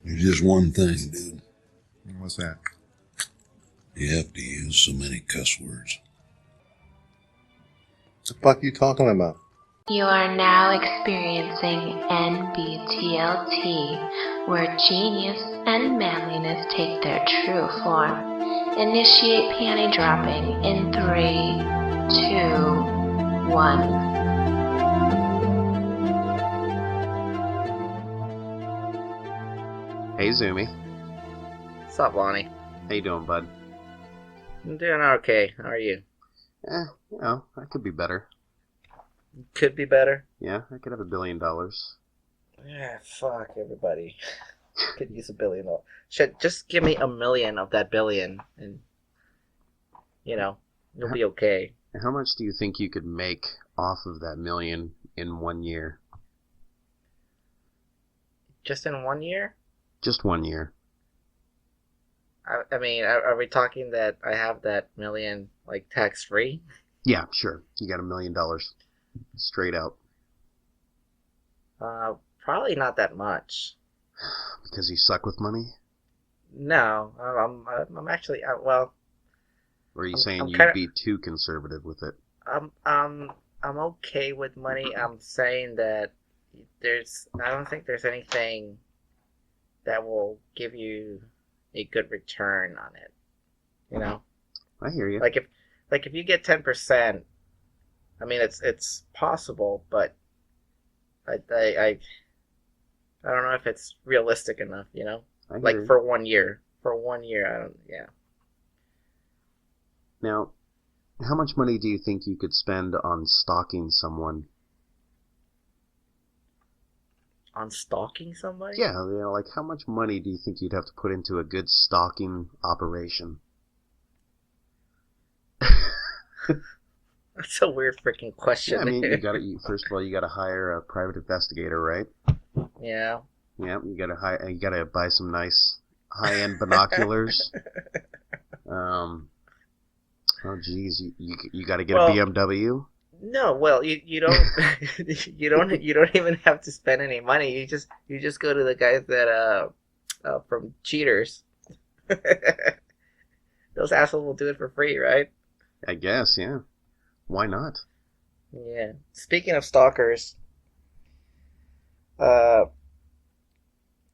There's just one thing, dude. What's that? You have to use so many cuss words. What the fuck are you talking about? You are now experiencing NBTLT, where genius and manliness take their true form. Initiate panty dropping in 3, 2, 1. Hey, Zumi. What's up, Lonnie? How you doing, bud? I'm doing okay. How are you? I could be better. Could be better. Yeah, I could have $1 billion. Yeah, fuck everybody. Could use $1 billion. Shit, just give me 1,000,000 of that billion, and you'll be okay. How much do you think you could make off of that million in 1 year? Just in 1 year? Just 1 year. I mean, are we talking that I have that million like tax free? Yeah, sure. You got $1 million straight out. Probably not that much. Because you suck with money? No, I'm actually well. Or are you saying you'd be too conservative with it? I'm okay with money. I'm saying that I don't think there's anything that will give you a good return on it. I hear you. Like if you get 10%, I mean it's possible, but I don't know if it's realistic enough. Like you. for 1 year. For 1 year, I don't. Yeah. Now, how much money do you think you could spend on stalking someone? On stalking somebody? Yeah, like how much money do you think you'd have to put into a good stalking operation? That's a weird freaking question. Yeah, I mean, first of all, you gotta hire a private investigator, right? Yeah. Yeah, you gotta buy some nice high-end binoculars. Oh, geez, you gotta get a BMW. No, well, you don't you don't even have to spend any money. You just go to the guys that from Cheaters. Those assholes will do it for free, right? I guess, yeah. Why not? Yeah. Speaking of stalkers,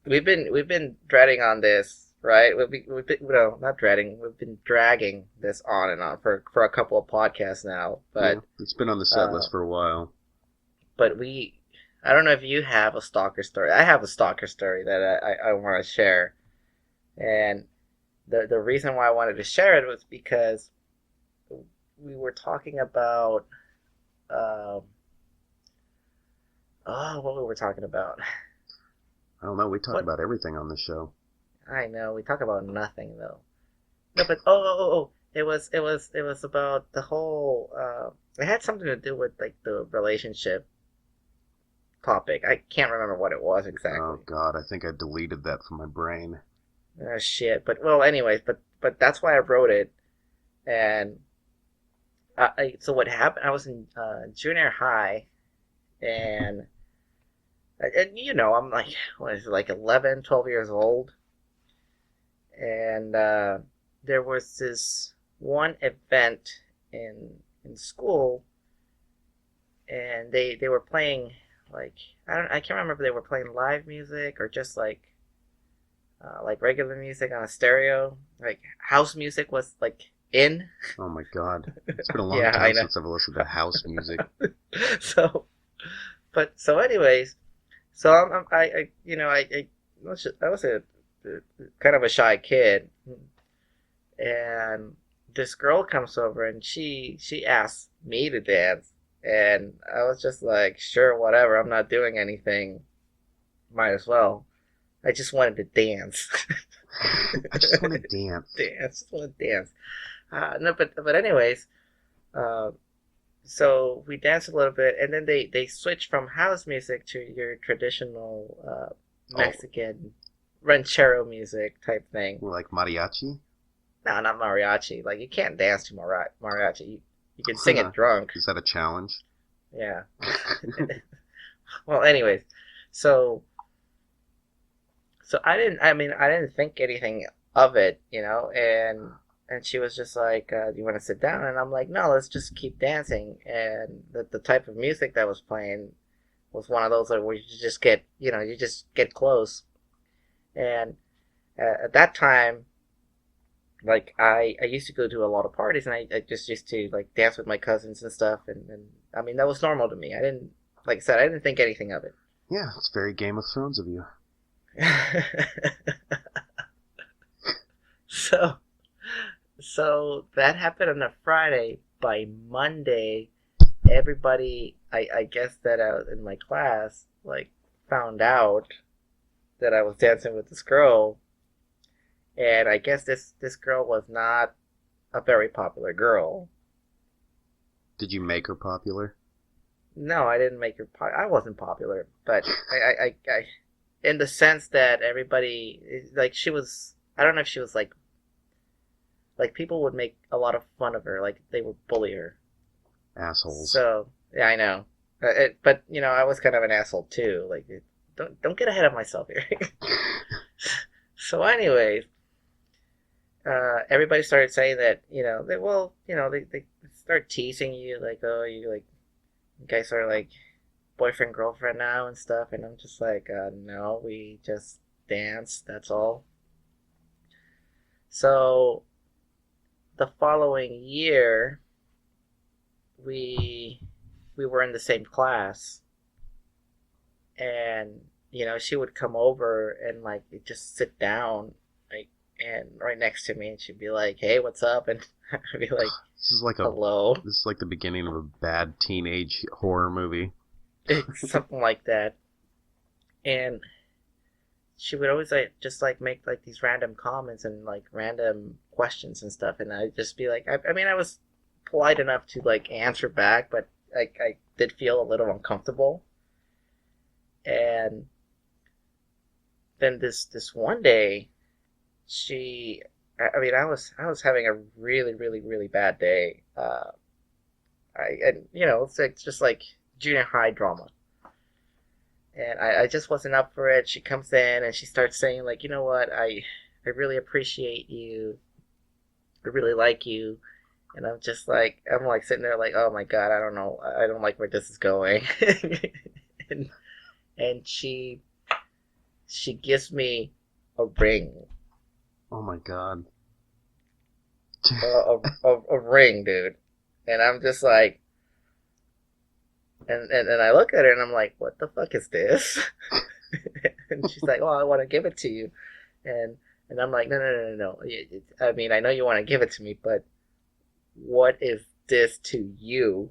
we've been dreading on this, right? Not dreading. We've been dragging this on and on for a couple of podcasts now, but yeah, it's been on the set list for a while. But I don't know if you have a stalker story. I have a stalker story that I want to share, and the reason why I wanted to share it was because we were talking about what we were talking about. I don't know. We talk about everything on the show. I know we talk about nothing though. No, but it was about the whole. It had something to do with like the relationship topic. I can't remember what it was exactly. Oh God, I think I deleted that from my brain. Oh shit! But anyways, but that's why I wrote it, and so what happened? I was in junior high, and I'm like, what is it, like 11, 12 years old, and there was this one event in school, and they were playing like I can't remember if they were playing live music or just like regular music on a stereo. Like house music was like in. Oh my God, it's been a long time since I've listened to house music. So anyways, so I was a kind of a shy kid, and this girl comes over and she asked me to dance, and I was just like, sure, whatever. I'm not doing anything. Might as well. I just wanted to dance. I just want to dance. Just want to dance. No, but anyways, so we danced a little bit, and then they switched from house music to your traditional Mexican ranchero music type thing. Like mariachi? No, not mariachi. Like you can't dance to mariachi. You can sing it drunk. Is that a challenge? Yeah. Well, anyways, so So I didn't think anything of it, and she was just like, "Do you want to sit down?" And I'm like, "No, let's just keep dancing." And the type of music that was playing was one of those where you just get close. And at that time, like I used to go to a lot of parties, and I just used to like dance with my cousins and stuff, and I mean that was normal to me. I didn't, like I said, I didn't think anything of it. Yeah, it's very Game of Thrones of you. so so that happened on a Friday. By Monday, everybody, I guess that I was in my class, like found out that I was dancing with this girl, and I guess this girl was not a very popular girl. Did you make her popular? No, I didn't make her. I wasn't popular, but I, in the sense that everybody, like, she was. I don't know if she was like people would make a lot of fun of her, like they would bully her. Assholes. So yeah, I know, but I was kind of an asshole too. Like, don't get ahead of myself here. So, anyways, everybody started saying that they start teasing you, like, oh, you guys are like boyfriend girlfriend now and stuff, and I'm just like, no, we just dance, that's all. So the following year, we were in the same class, and she would come over and like just sit down, like, and right next to me, and she'd be like, "Hey, what's up?" And I'd be like, This is like "Hello." This is like the beginning of a bad teenage horror movie. Something like that. And she would always just make like these random comments and like random questions and stuff, and I'd just be like, I mean, I was polite enough to like answer back, but I did feel a little uncomfortable. And then this one day, I was having a really, really, really bad day. It's just like junior high drama. And I just wasn't up for it. She comes in and she starts saying, like, you know what, I really appreciate you. I really like you. And I'm like sitting there like, oh my God, I don't know. I don't like where this is going. and she gives me a ring. Oh my God. a ring, dude. And I'm just like, and I look at her and I'm like, what the fuck is this? And she's like, oh, I want to give it to you. And I'm like, no. I mean, I know you want to give it to me, but what is this to you?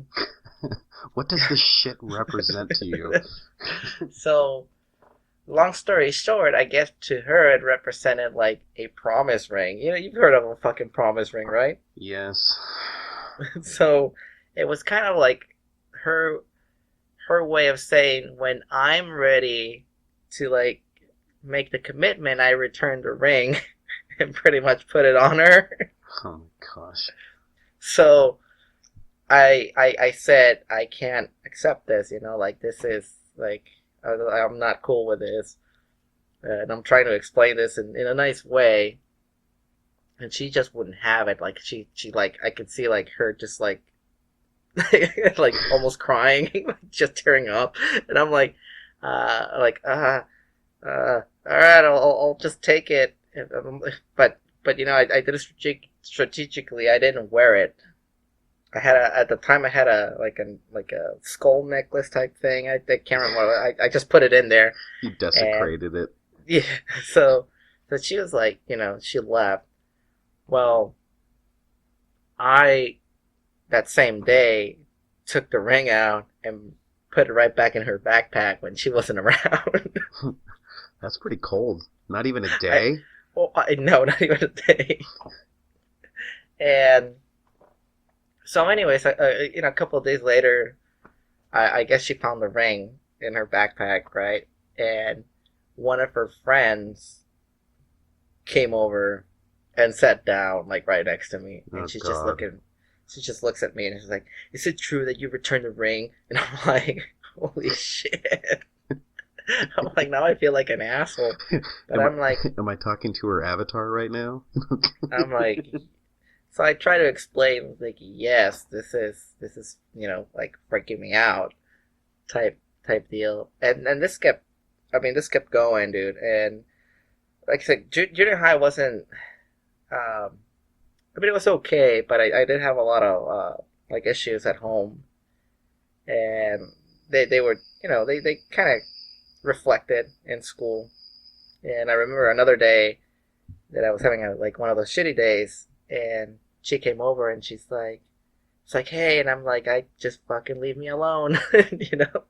What does this shit represent to you? So, long story short, I guess to her it represented like a promise ring. You've heard of a fucking promise ring, right? Yes. So it was kind of like her way of saying, when I'm ready to like make the commitment, I return the ring and pretty much put it on her. Oh my gosh. So I said, I can't accept this, like, this is like, I'm not cool with this. And I'm trying to explain this in a nice way. And she just wouldn't have it. Like, she like, I could see like her just like, like almost crying, just tearing up. And I'm like, all right, I'll just take it. But I did it strategically. I didn't wear it. At the time I had a skull necklace type thing. I can't remember. I just put it in there. You desecrated it. Yeah. So she was like, she left. Well, that same day took the ring out and put it right back in her backpack when she wasn't around. That's pretty cold. Not even a day? No, not even a day. And so anyways, a couple of days later, I guess she found the ring in her backpack, right? And one of her friends came over and sat down like right next to me, and she's just looking. She just looks at me and she's like, "Is it true that you returned the ring?" And I'm like, "Holy shit!" I'm like, now I feel like an asshole. But Am I'm like, am I talking to her avatar right now? I'm like, so I try to explain, like, yes, this is, like freaking me out, type deal. And this kept going, dude. And like I said, junior high wasn't. I mean, it was okay, but I did have a lot of like issues at home, and they were, they kind of reflected in school. And I remember another day that I was having like one of those shitty days, and she came over and it's like, hey, and I'm like, I just fucking leave me alone, you know.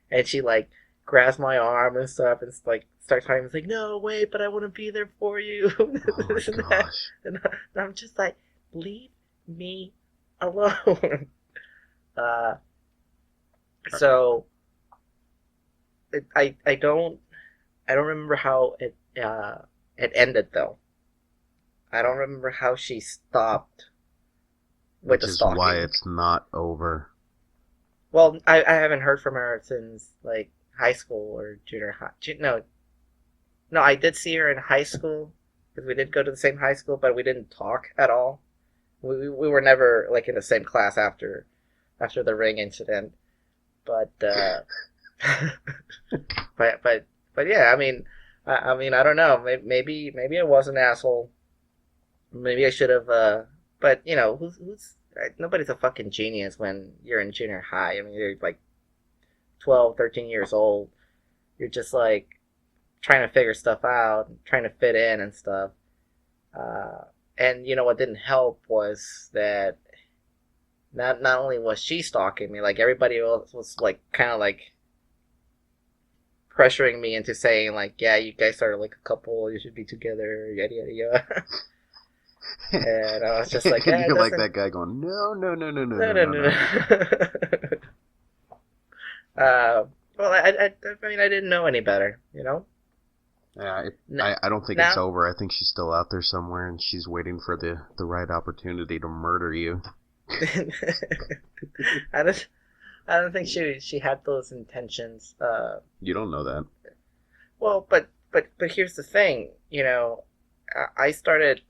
And she like grabs my arm and stuff, and like starts crying. It's like, no, wait, but I want to be there for you. Oh my This and that. gosh. And I'm just like, leave me alone. uh, so I don't remember how it ended though. I don't remember how she stopped with Which the is stalking. why it's not over. Well, I haven't heard from her since like high school or junior high. No, I did see her in high school because we did go to the same high school, but we didn't talk at all. We were never like in the same class after the ring incident. But but yeah, I mean, I don't know. Maybe I was an asshole. Maybe I should have. But who's nobody's a fucking genius when you're in junior high. I mean, you're like 12, 13 years old. You're just like trying to figure stuff out, trying to fit in and stuff. And what didn't help was that not only was she stalking me, like everybody else was like kind of like pressuring me into saying like, yeah, you guys are like a couple, you should be together, yada yada yada. And I was just like, yeah, you're like that guy going, no. no. Well, I mean, I didn't know any better, Yeah, No, I don't think now- it's over. I think she's still out there somewhere, and she's waiting for the right opportunity to murder you. I don't think she had those intentions. You don't know that. Well, but here's the thing, I started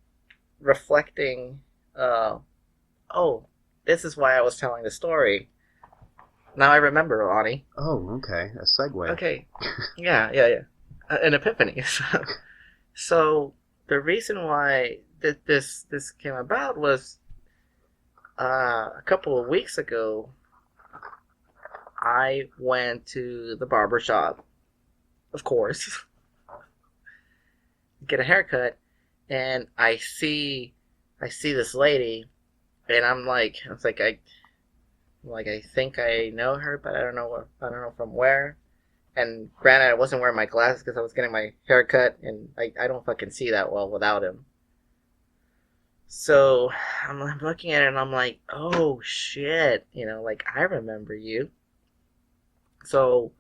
reflecting. Oh, this is why I was telling the story. Now I remember, Lonnie. Oh, okay. A segue. Okay, yeah. An epiphany. So the reason why this came about was a couple of weeks ago. I went to the barber shop, of course, get a haircut, and I see this lady, and I think I know her, but I don't know from where. And granted, I wasn't wearing my glasses because I was getting my haircut, and I don't fucking see that well without him. So I'm looking at it, and I'm like, oh shit, like I remember you. So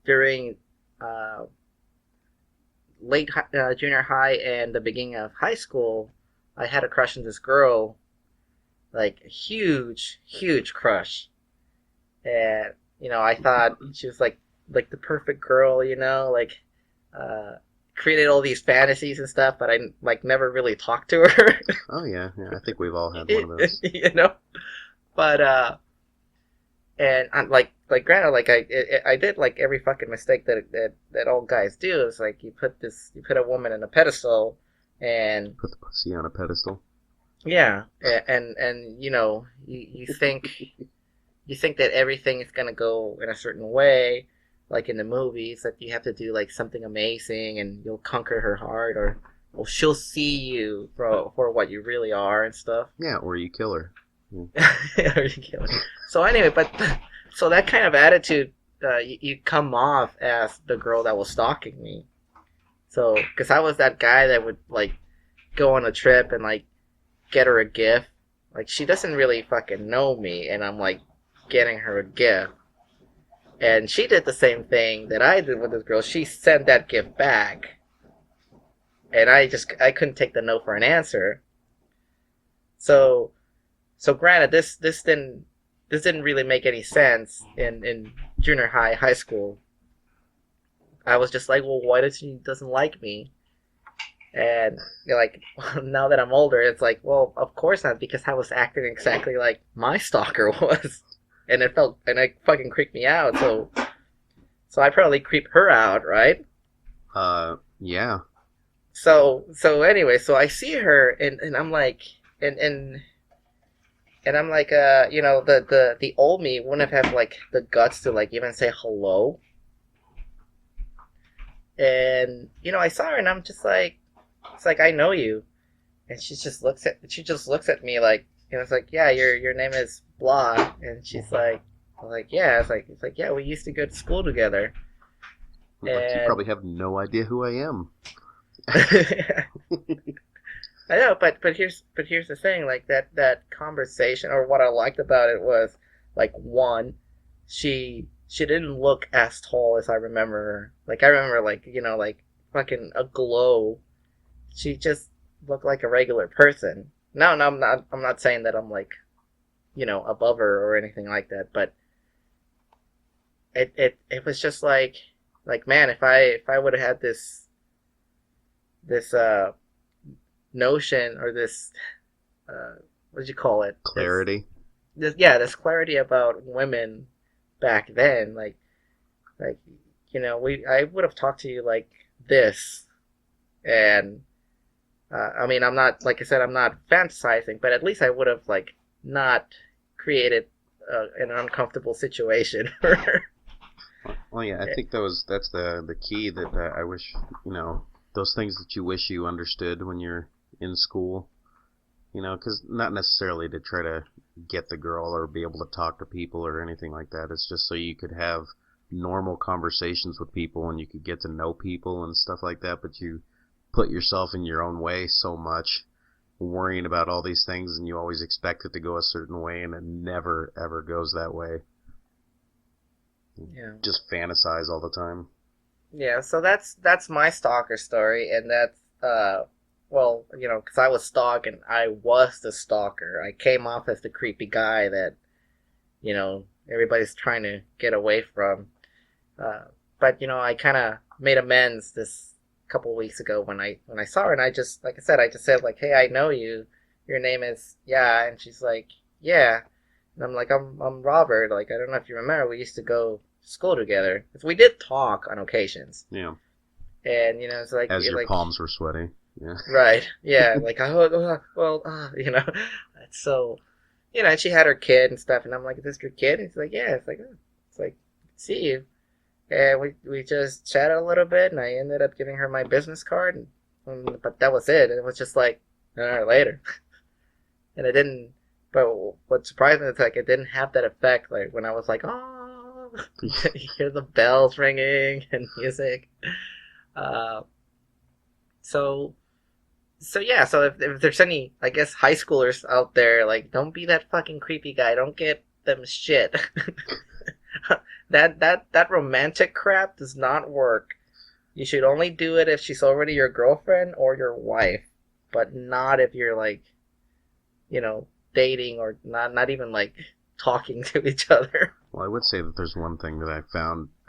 during late junior high and the beginning of high school, I had a crush on this girl, like a huge crush. And I thought she was like the perfect girl, like created all these fantasies and stuff, but I like never really talked to her. Oh yeah. I think we've all had one of those. But and I'm like granted, like I did like every fucking mistake that all guys do. Is like you put a woman in a pedestal and Put the pussy on a pedestal. yeah, and you think that everything is gonna go in a certain way, like in the movies, that you have to do like something amazing and you'll conquer her heart, or she'll see you for what you really are and stuff. Yeah, or you kill her. So anyway, so that kind of attitude, you come off as the girl that was stalking me. So, because I was that guy that would like go on a trip and like get her a gift. Like she doesn't really fucking know me, and I'm like getting her a gift. And she did the same thing that I did with this girl. She sent that gift back, and I couldn't take the no for an answer. So granted, this didn't really make any sense in junior high school. I was just like, well, why does she doesn't like me? And you're like, now that I'm older, it's like, well, of course not, because I was acting exactly like my stalker was, and it fucking creeped me out. So I probably creep her out, right? Yeah. So anyway, so I see her, and I'm like, and I'm like, the old me wouldn't have like the guts to like even say hello. And I saw her, and I'm just like, it's like, I know you. And she just looks at me like, it's like, yeah, your name is blah. And she's like, I'm like, yeah. It's like, yeah, we used to go to school together. Like, you probably have no idea who I am. I know, but here's the thing, like that conversation, or what I liked about it was, like, one, she didn't look as tall as I remember her. Like, I remember, like, like fucking a glow. She just looked like a regular person. No, I'm not saying that I'm like, above her or anything like that, but it was just like, man, if I would have had this notion, or this what do you call it, Clarity. This clarity about women back then, like I would have talked to you like this. And I mean, I'm not, like I said, I'm not fantasizing, but at least I would have like not created an uncomfortable situation for her. Well, yeah, I think that's the key that I wish, those things that you wish you understood when you're in school, because not necessarily to try to get the girl or be able to talk to people or anything like that. It's just so you could have normal conversations with people and you could get to know people and stuff like that, but you put yourself in your own way so much, worrying about all these things, and you always expect it to go a certain way, and it never, ever goes that way. Yeah. Just fantasize all the time. Yeah, so that's my stalker story, and that's well, because I was stalking, I was the stalker. I came off as the creepy guy that everybody's trying to get away from. But I kind of made amends this couple weeks ago when I saw her, and I just, like I said, like, hey, I know you. Your name is, yeah, and she's like, yeah. And I'm like, I'm Robert. Like, I don't know if you remember, we used to go to school together. 'Cause we did talk on occasions. Yeah. And it's like, as your like, palms were sweaty. Yeah. Right. Yeah. Like, so, and she had her kid and stuff, and I'm like, is this your kid? And he's like, yeah. It's like, see you. And we just chatted a little bit, and I ended up giving her my business card, but that was it. And it was just like, all right, later. And it didn't. But what surprised me is, like, it didn't have that effect. Like when I was like, oh, you hear the bells ringing and music. So yeah. So if there's any, I guess, high schoolers out there, like, don't be that fucking creepy guy. Don't get them shit. That romantic crap does not work. You should only do it if she's already your girlfriend or your wife, but not if you're like, dating, or not even like talking to each other. Well, I would say that there's one thing that I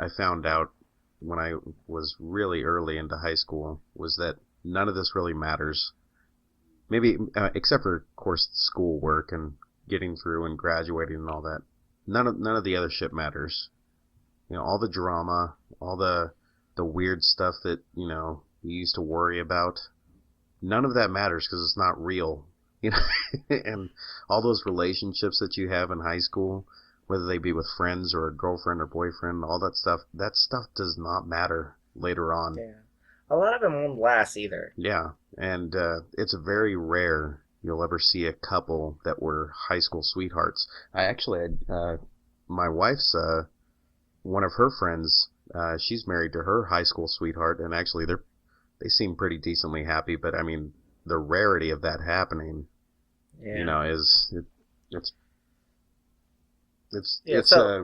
found out when I was really early into high school, was that none of this really matters. Maybe except for, of course, schoolwork and getting through and graduating and all that. None of the other shit matters. All the drama, all the weird stuff that, you used to worry about. None of that matters because it's not real. And all those relationships that you have in high school, whether they be with friends or a girlfriend or boyfriend, all that stuff does not matter later on. Yeah. A lot of them won't last either. Yeah. And it's very rare you'll ever see a couple that were high school sweethearts. I actually had my wife's one of her friends, she's married to her high school sweetheart, and actually they seem pretty decently happy, but I mean, the rarity of that happening, it's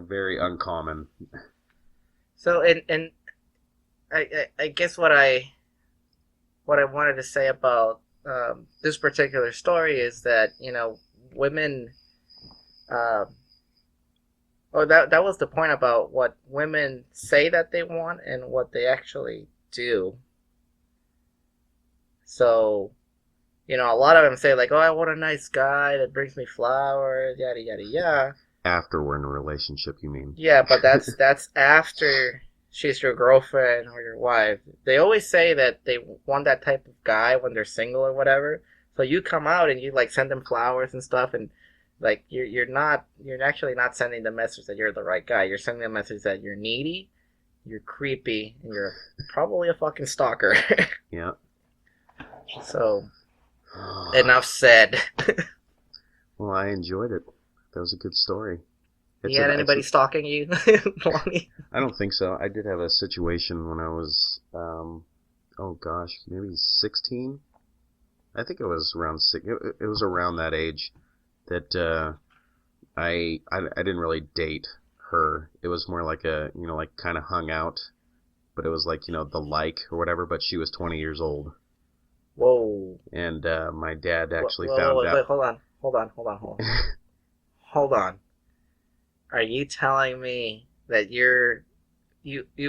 very uncommon. So, and I guess what I wanted to say about this particular story is that women, Oh, that was the point about what women say that they want and what they actually do. So, a lot of them say like, "Oh, I want a nice guy that brings me flowers, yada yada yada." After we're in a relationship, you mean? Yeah, but that's after she's your girlfriend or your wife. They always say that they want that type of guy when they're single or whatever. So you come out and you like send them flowers and stuff, and like you're actually not sending the message that you're the right guy. You're sending the message that you're needy, you're creepy, and you're probably a fucking stalker. Yeah. So enough said. Well, I enjoyed it. That was a good story. You had anybody stalking you, Lonnie? I don't think so. I did have a situation when I was, maybe 16. I think it was around six. It was around that age that I didn't really date her. It was more like like kind of hung out, but it was like the like or whatever. But she was 20 years old. Whoa. And my dad actually whoa, found out. Wait, hold on. Are you telling me that you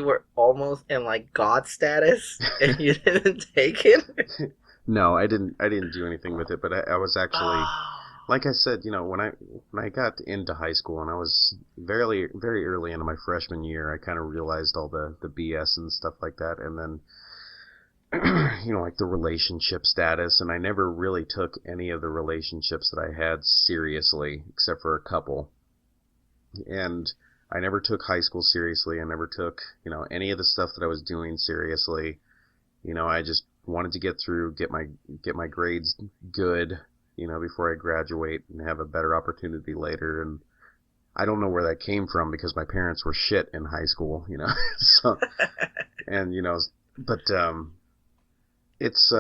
were almost in like God status and you didn't take it? No, I didn't do anything with it, but I was actually, like I said, when I got into high school and I was very, very early into my freshman year, I kind of realized all the BS and stuff like that. And then, like the relationship status, and I never really took any of the relationships that I had seriously, except for a couple. And I never took high school seriously. I never took, any of the stuff that I was doing seriously. I just wanted to get through, get my grades good, before I graduate and have a better opportunity later. And I don't know where that came from because my parents were shit in high school, so, and, but, it's,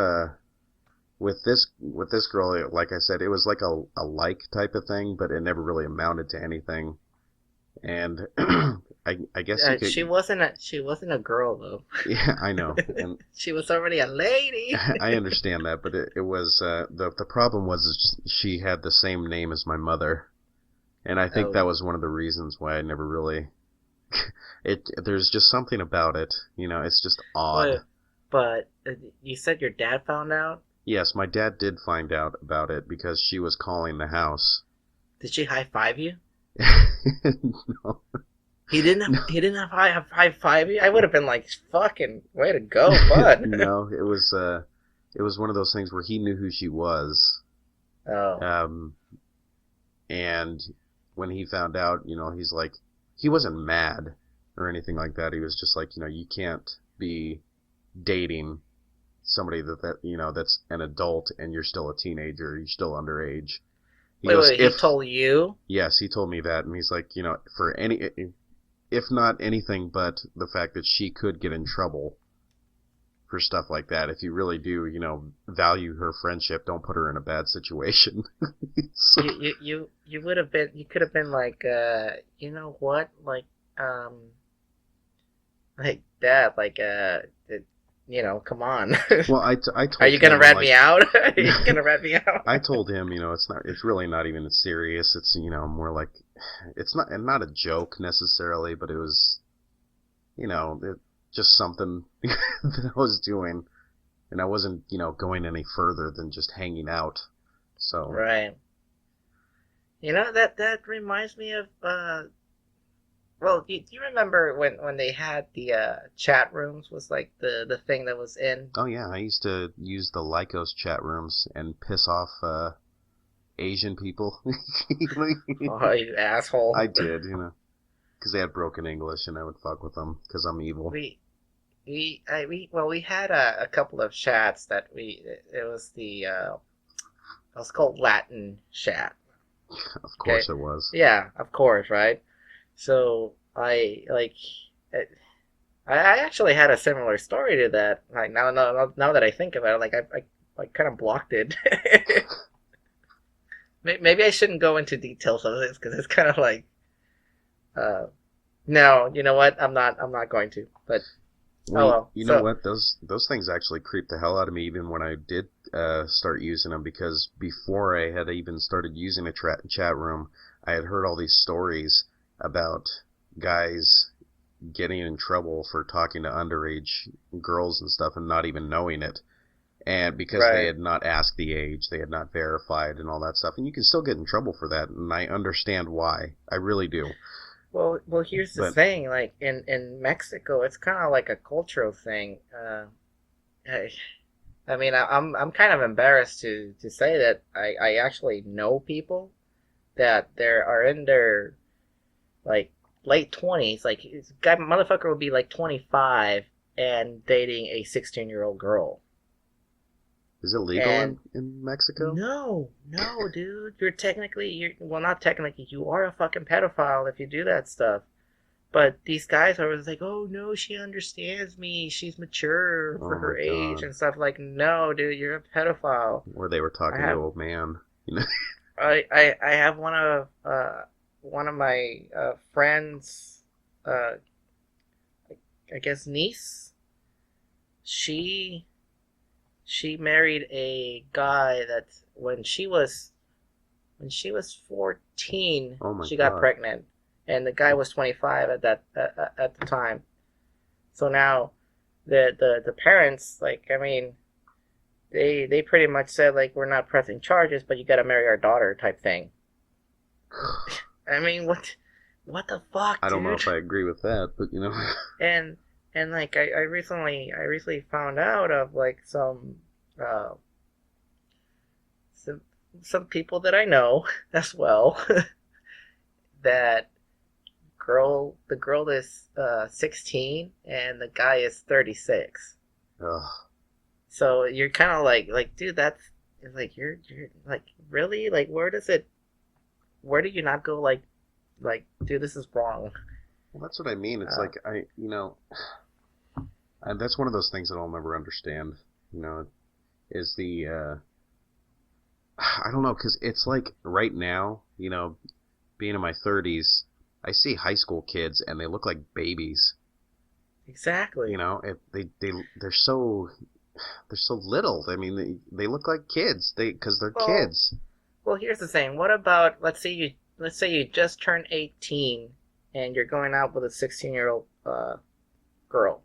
with this girl, like I said, it was like a like type of thing, but it never really amounted to anything. And I guess you could, she wasn't a girl though. Yeah, I know. And she was already a lady. I understand that, but it was the problem was she had the same name as my mother, and I think that was one of the reasons why I never really. There's just something about it, it's just odd. But you said your dad found out? Yes, my dad did find out about it because she was calling the house. Did she high five you? No. He didn't have high five you? I would have been like, fucking way to go, bud. No, it was one of those things where he knew who she was. Oh. And when he found out, he's like, he wasn't mad or anything like that. He was just like, you can't be dating somebody that's an adult and you're still a teenager, you're still underage. He told you? Yes, he told me that, and he's like, for if not anything but the fact that she could get in trouble for stuff like that. If you really do, value her friendship, don't put her in a bad situation. So, you would have been, you could have been like, you know what, like that, like, come on. Well, I told Are you gonna rat me out? Are you gonna rat me out? I told him, it's really not even serious. It's, more like, it's not a joke necessarily, but it was, just something that I was doing, and I wasn't, going any further than just hanging out. So. Right. That reminds me of, well, do you remember when they had the chat rooms was like the thing that was in? Oh yeah, I used to use the Lycos chat rooms and piss off Asian people. Oh, you asshole! I did, because they had broken English, and I would fuck with them because I'm evil. We had a couple of chats that it was called Latin chat. Of course it was. Yeah, of course, right? So I actually had a similar story to that. Like now that I think about it, like I kind of blocked it. Maybe I shouldn't go into details of this because it's kind of like, no, you know what? I'm not going to. But well. You know what? Those things actually creeped the hell out of me even when I did start using them, because before I had even started using a chat room, I had heard all these stories. about guys getting in trouble for talking to underage girls and stuff and not even knowing it. And because they had not asked the age, they had not verified and all that stuff. And you can still get in trouble for that, and I understand why. I really do. Well, here's the thing. Like in Mexico, it's kind of like a cultural thing. I mean, I'm kind of embarrassed to say that I actually know people that are in their like late 20s. Like, guy motherfucker will be like 25 and dating a 16-year-old girl. Is it legal in Mexico? No, dude. Well, not technically. You are a fucking pedophile if you do that stuff. But these guys are always like, oh, no, she understands me. She's mature for her age and stuff. Like, no, dude, you're a pedophile. Or they were talking to an old man. You know? I have one of my friends, I guess niece. She married a guy that when she was 14, she got pregnant, and the guy was 25 at the time. So now the parents, like, I mean, they pretty much said, like, we're not pressing charges, but you got to marry our daughter type thing. I mean, what the fuck, I don't dude? know if I agree with that, but you know. And like I recently found out of like some people that I know as well that the girl is 16 and the guy is 36. Ugh. So you're kind of like dude, that's like you're like, really, like where do you not go like dude, this is wrong. Well, that's what I mean. It's like that's one of those things that I'll never understand. You know, is the I don't know, because it's like right now, you know, being in my 30s, I see high school kids and they look like babies. Exactly. You know, they're so little. I mean, they look like kids. Because they're kids. Well, here's the thing. What about let's say you just turned 18 and you're going out with a 16-year-old girl.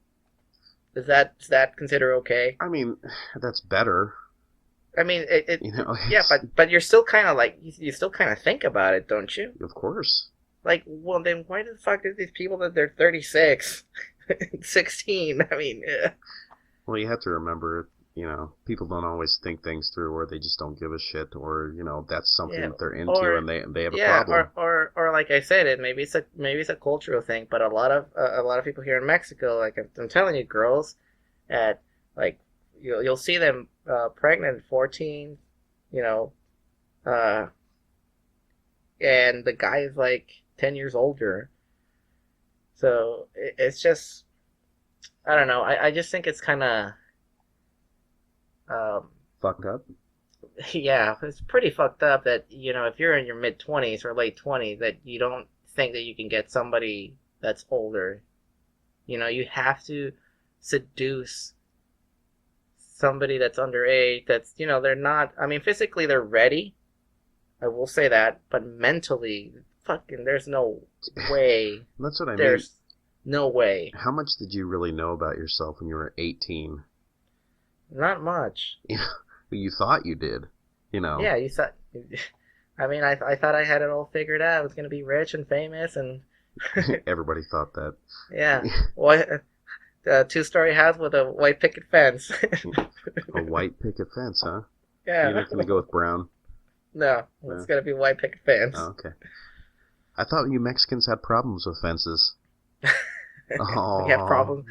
Is that considered okay? I mean, that's better. I mean, you know, yeah, but you're still kind of like, you still kind of think about it, don't you? Of course. Like, well, then why the fuck do these people that they're 36, 16? I mean, yeah. Well, you have to remember, you know, people don't always think things through, or they just don't give a shit, or you know, that's something that they're into, and they have a problem. Or like I said, maybe it's a cultural thing, but a lot of people here in Mexico, like I'm telling you, girls at like you'll see them pregnant at 14, you know, and the guy is like 10 years older. So it's just, I don't know. I just think it's kind of fucked up. Yeah, it's pretty fucked up that, you know, if you're in your mid-20s or late 20s, that you don't think that you can get somebody that's older. You know, you have to seduce somebody that's underage, that's, you know, they're not, I mean, physically they're ready, I will say that, but mentally, fucking, there's no way. That's what I mean. There's no way. How much did you really know about yourself when you were 18? Not much. You thought you did, you know. Yeah, you thought. I mean, I thought I had it all figured out. I was going to be rich and famous, and everybody thought that. Yeah, a 2-story house with a white picket fence. A white picket fence, huh? Yeah. You're not going to go with brown? No, it's going to be white picket fence. Oh, okay. I thought you Mexicans had problems with fences. Oh. We have problems.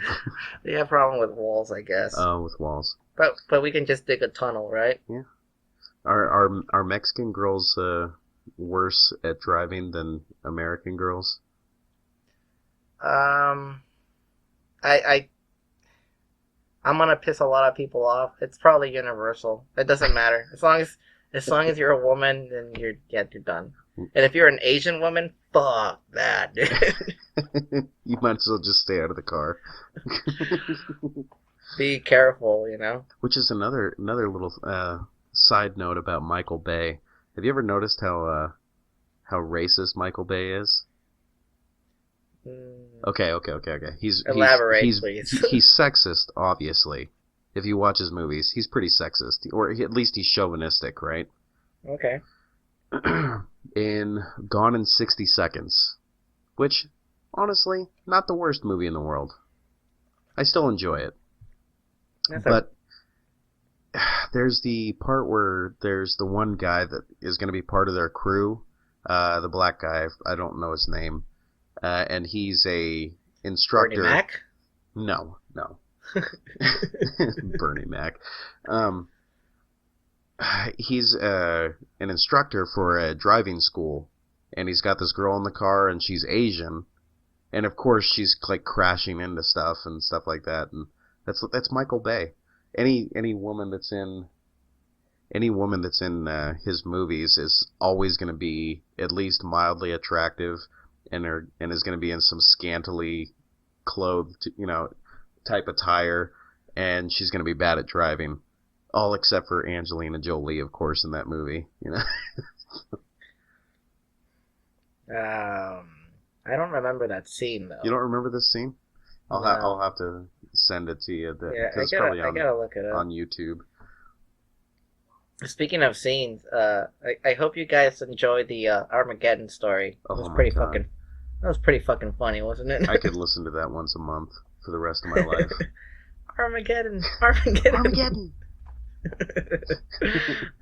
We have problem with walls, I guess. Oh, with walls. But we can just dig a tunnel, right? Yeah. Are Mexican girls worse at driving than American girls? I'm gonna piss a lot of people off. It's probably universal. It doesn't matter. As long as you're a woman, then you're done. And if you're an Asian woman, fuck that, dude. You might as well just stay out of the car. Be careful, you know. Which is another little side note about Michael Bay. Have you ever noticed how racist Michael Bay is? Okay. Elaborate, please. He's sexist, obviously. If you watch his movies, he's pretty sexist, or at least he's chauvinistic, right? Okay. In Gone in 60 Seconds, which, honestly, not the worst movie in the world. I still enjoy it. But there's the part where there's the one guy that is going to be part of their crew, the black guy, I don't know his name, and he's a instructor. Bernie Mac? No. Bernie Mac. He's an instructor for a driving school, and he's got this girl in the car, and she's Asian, and of course she's like crashing into stuff and stuff like that, and that's Michael Bay. Any woman that's in his movies is always going to be at least mildly attractive, and is going to be in some scantily clothed, type attire, and she's going to be bad at driving. All except for Angelina Jolie, of course, in that movie. I don't remember that scene though. You don't remember this scene? I'll have to send it to you. I gotta look it up on YouTube. Speaking of scenes, I hope you guys enjoyed the Armageddon story. It was pretty fucking. That was pretty fucking funny, wasn't it? I could listen to that once a month for the rest of my life. Armageddon.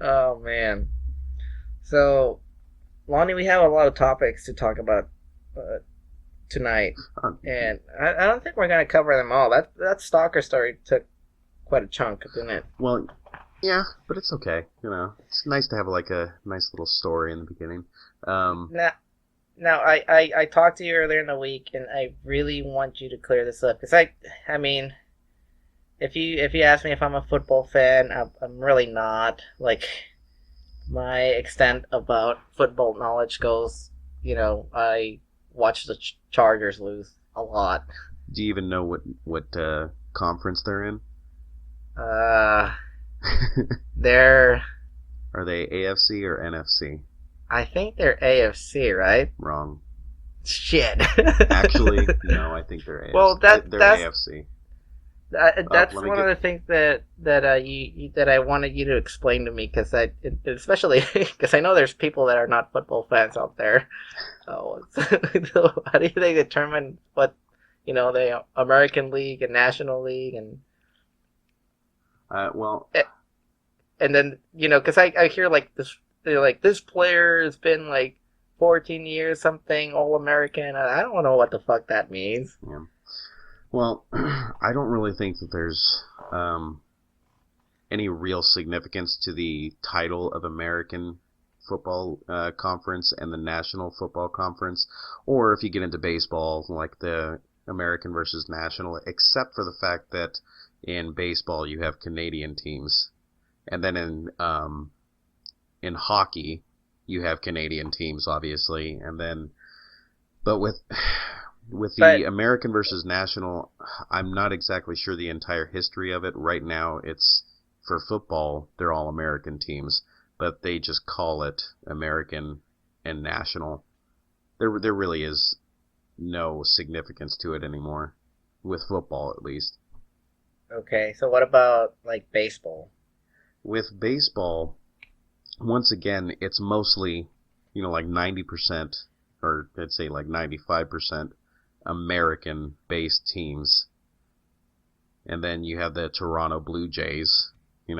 Oh man. So, Lonnie, we have a lot of topics to talk about tonight, and I don't think we're gonna cover them all. That stalker story took quite a chunk, didn't it? Well, yeah, but it's okay. It's nice to have like a nice little story in the beginning. Now, I talked to you earlier in the week, and I really want you to clear this up, because I mean, if you ask me if I'm a football fan, I'm really not. Like, my extent about football knowledge goes, I watch the Chargers lose a lot. Do you even know what conference they're in? They're... Are they AFC or NFC? I think they're AFC, right? Wrong. Shit. Actually, no, I think they're AFC. Well, they're that's AFC. That's one of the things that I wanted you to explain to me, especially because I know there's people that are not football fans out there. So how do they determine what the American League and National League and and then because I hear like this, they're like, this player has been like 14 years something All-American. I don't know what the fuck that means. Yeah. Well, I don't really think that there's any real significance to the title of American Football Conference and the National Football Conference, or if you get into baseball, like the American versus National, except for the fact that in baseball you have Canadian teams, and then in hockey you have Canadian teams, obviously, and then, but with the American versus National, I'm not exactly sure the entire history of it. Right now, it's, for football, they're all American teams, but they just call it American and National. There really is no significance to it anymore, with football at least. Okay, so what about, like, baseball? With baseball, once again, it's mostly, like 90%, or I'd say like 95%, American-based teams. And then you have the Toronto Blue Jays, and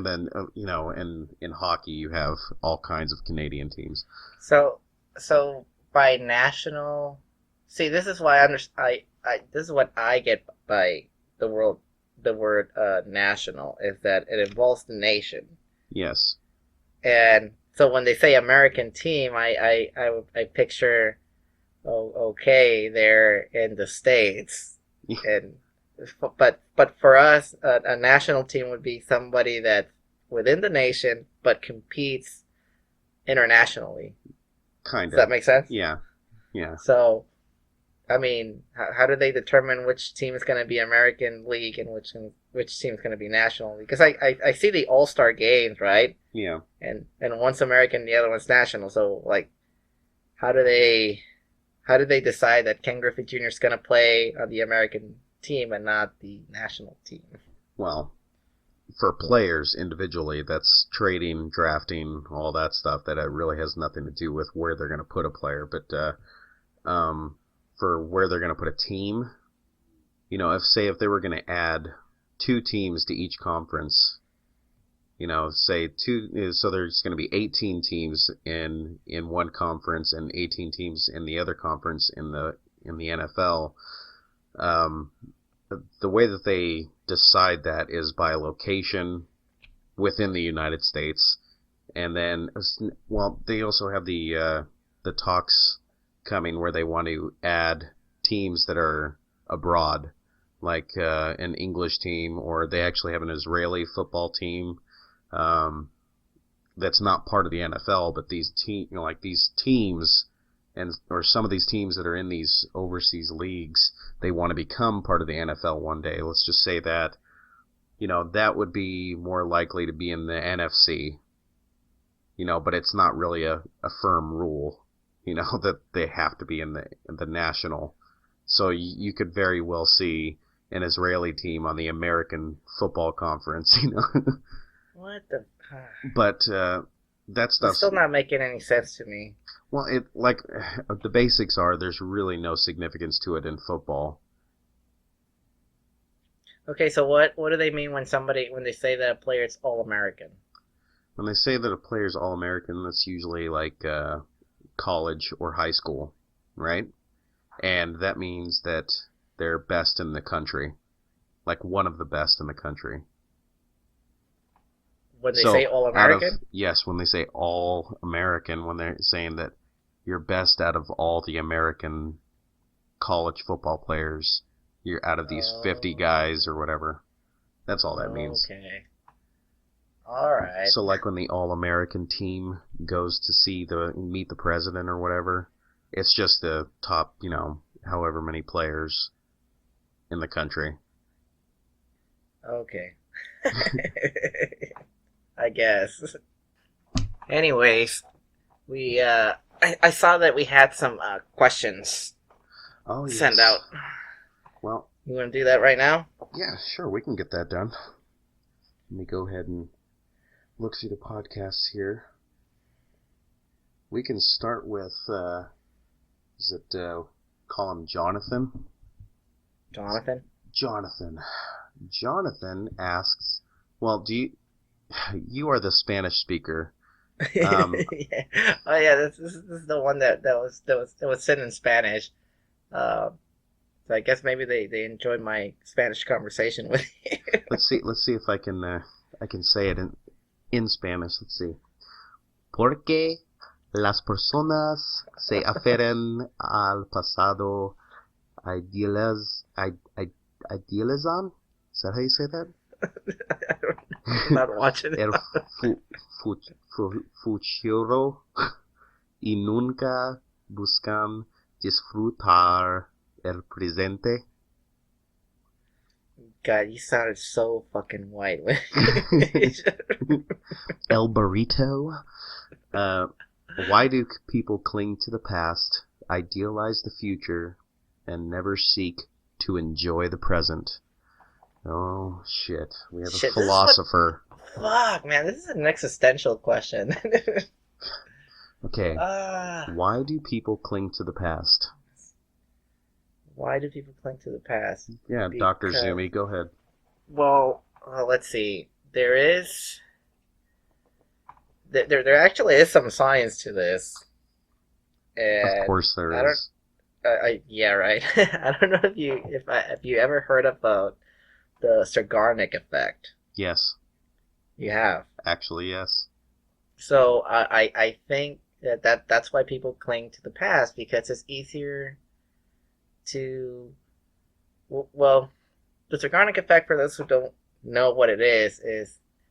then, in hockey you have all kinds of Canadian teams. So by national, see, this is why this is what I get by the word national, is that it involves the nation. Yes. And so when they say American team, I picture, okay, they're in the States, and but for us, a national team would be somebody that's within the nation but competes internationally. Kind of. Does that make sense? Yeah. So, I mean, how do they determine which team is going to be American League and which team is going to be National League? Because I see the All-Star games, right? Yeah. And one's American, the other one's National. So, like, how do they How did they decide that Ken Griffey Jr. is going to play on the American team and not the national team? Well, for players individually, that's trading, drafting, all that stuff. That it really has nothing to do with where they're going to put a player. But for where they're going to put a team, if they were going to add 2 teams to each conference, say 2, so there's going to be 18 teams in one conference and 18 teams in the other conference in the NFL. The way that they decide that is by location within the United States, and then, well, they also have the talks coming where they want to add teams that are abroad, like an English team, or they actually have an Israeli football team that's not part of the NFL, but these teams, or some of these teams that are in these overseas leagues, they want to become part of the NFL one day. Let's just say that, that would be more likely to be in the NFC, but it's not really a firm rule, that they have to be in the national. So you could very well see an Israeli team on the American Football Conference, What the? But that stuff's It's still not making any sense to me. Well, the basics are there's really no significance to it in football. Okay, so what do they mean when they say that a player is All-American? When they say that a player's All-American, that's usually like college or high school, right? And that means that they're best in the country, like one of the best in the country. When they say All-American? Yes, when they say All-American, when they're saying that you're best out of all the American college football players, you're out of these 50 guys or whatever. That's all that means. Okay. All right. So like when the All-American team goes to meet the president or whatever, it's just the top, however many players in the country. Okay. I guess. Anyways, I saw that we had some questions sent out. Well, You want to do that right now? yeah, sure, we can get that done. Let me go ahead and look through the podcasts here. We can start with, call him Jonathan? Jonathan? Jonathan asks, well, you are the Spanish speaker. Yeah. Oh yeah, this is the one that was sent in Spanish. So I guess maybe they enjoyed my Spanish conversation with you. Let's see if I can say it in Spanish. Let's see. Porque las personas se aferran al pasado idealizan? Is that how you say that? I'm not watching it. El futuro y nunca buscan disfrutar el presente. God, you sounded so fucking white. El burrito. Why do people cling to the past, idealize the future, and never seek to enjoy the present? Oh, shit. We have a philosopher. Fuck, man, this is an existential question. Okay. Why do people cling to the past? Why do people cling to the past? Yeah, Dr. Zumi, go ahead. Well, let's see. There actually is some science to this. And of course there is. Yeah, right. I don't know if you ever heard about the Zeigarnik effect. Yes. You have. Actually, yes. So I think that's why people cling to the past, because it's easier to, well, the Zeigarnik effect, for those who don't know what it is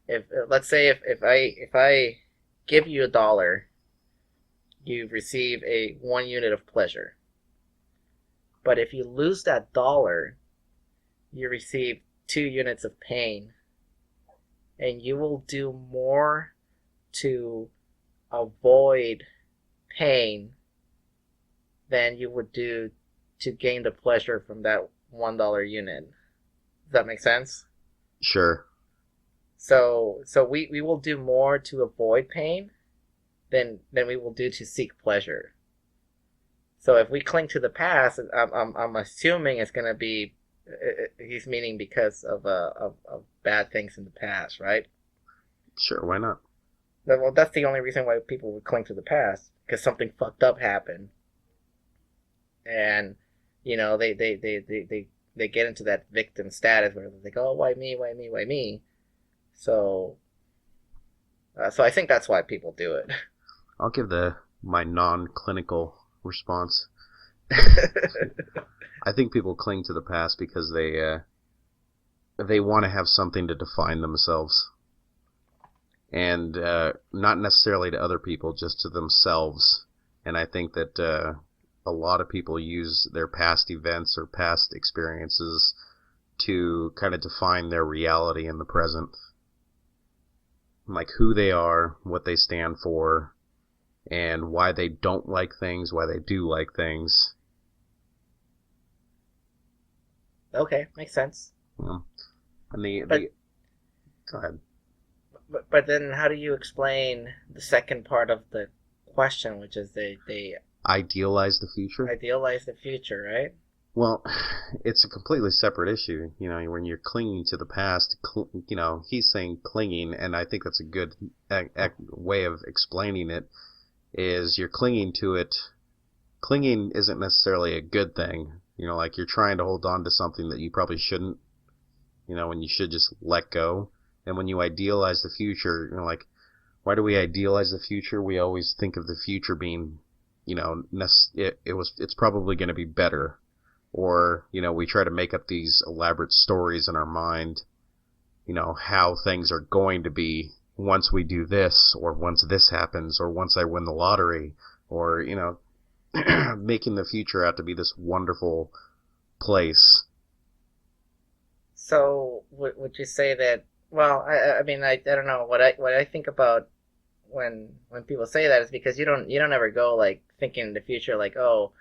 if let's say if I give you $1, you receive 1 unit of pleasure. But if you lose that $1, you receive 2 units of pain, and you will do more to avoid pain than you would do to gain the pleasure from that $1 unit. Does that make sense? Sure. So we will do more to avoid pain than we will do to seek pleasure. So if we cling to the past, I'm assuming it's going to be, he's meaning because of bad things in the past, right? Sure, why not? Well, that's the only reason why people would cling to the past, because something fucked up happened, and they get into that victim status where they go, oh, why me, why me, why me? So I think that's why people do it. I'll give my non-clinical response. I think people cling to the past because they want to have something to define themselves. And not necessarily to other people, just to themselves. And I think that a lot of people use their past events or past experiences to kind of define their reality in the present. Like who they are, what they stand for, and why they don't like things, why they do like things. Okay, makes sense. Yeah. And go ahead. But then how do you explain the second part of the question, which is they Idealize the future? idealize the future, right? Well, it's a completely separate issue. When you're clinging to the past, he's saying clinging, and I think that's a good way of explaining it, is you're clinging to it. Clinging isn't necessarily a good thing. Like you're trying to hold on to something that you probably shouldn't, when you should just let go. And when you idealize the future, like, why do we idealize the future? We always think of the future being, it's probably going to be better. Or, we try to make up these elaborate stories in our mind, how things are going to be once we do this, or once this happens, or once I win the lottery, or, making the future out to be this wonderful place. So would you say that? Well, I mean, I don't know what I think about when people say that is because you don't ever go like thinking in the future like, oh,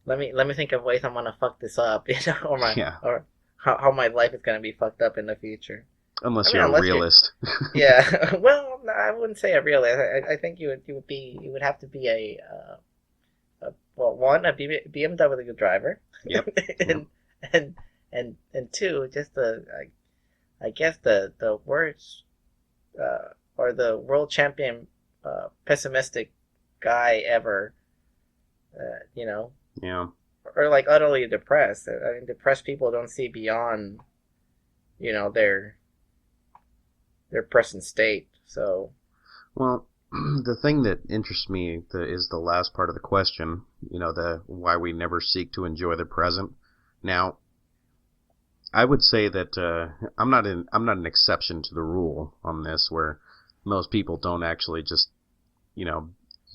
let me think of ways I'm gonna fuck this up, or how my life is gonna be fucked up in the future. Unless you're a realist. Yeah, well, no, I wouldn't say a realist. I think you would have to be a BMW driver. Yep. and two, just I guess the worst or the world champion pessimistic guy ever. Yeah. Or like utterly depressed. I mean, depressed people don't see beyond, their present state. So, well, the thing that interests me is the last part of the question. The why we never seek to enjoy the present. Now, I would say that I'm not an exception to the rule on this, where most people don't actually just, you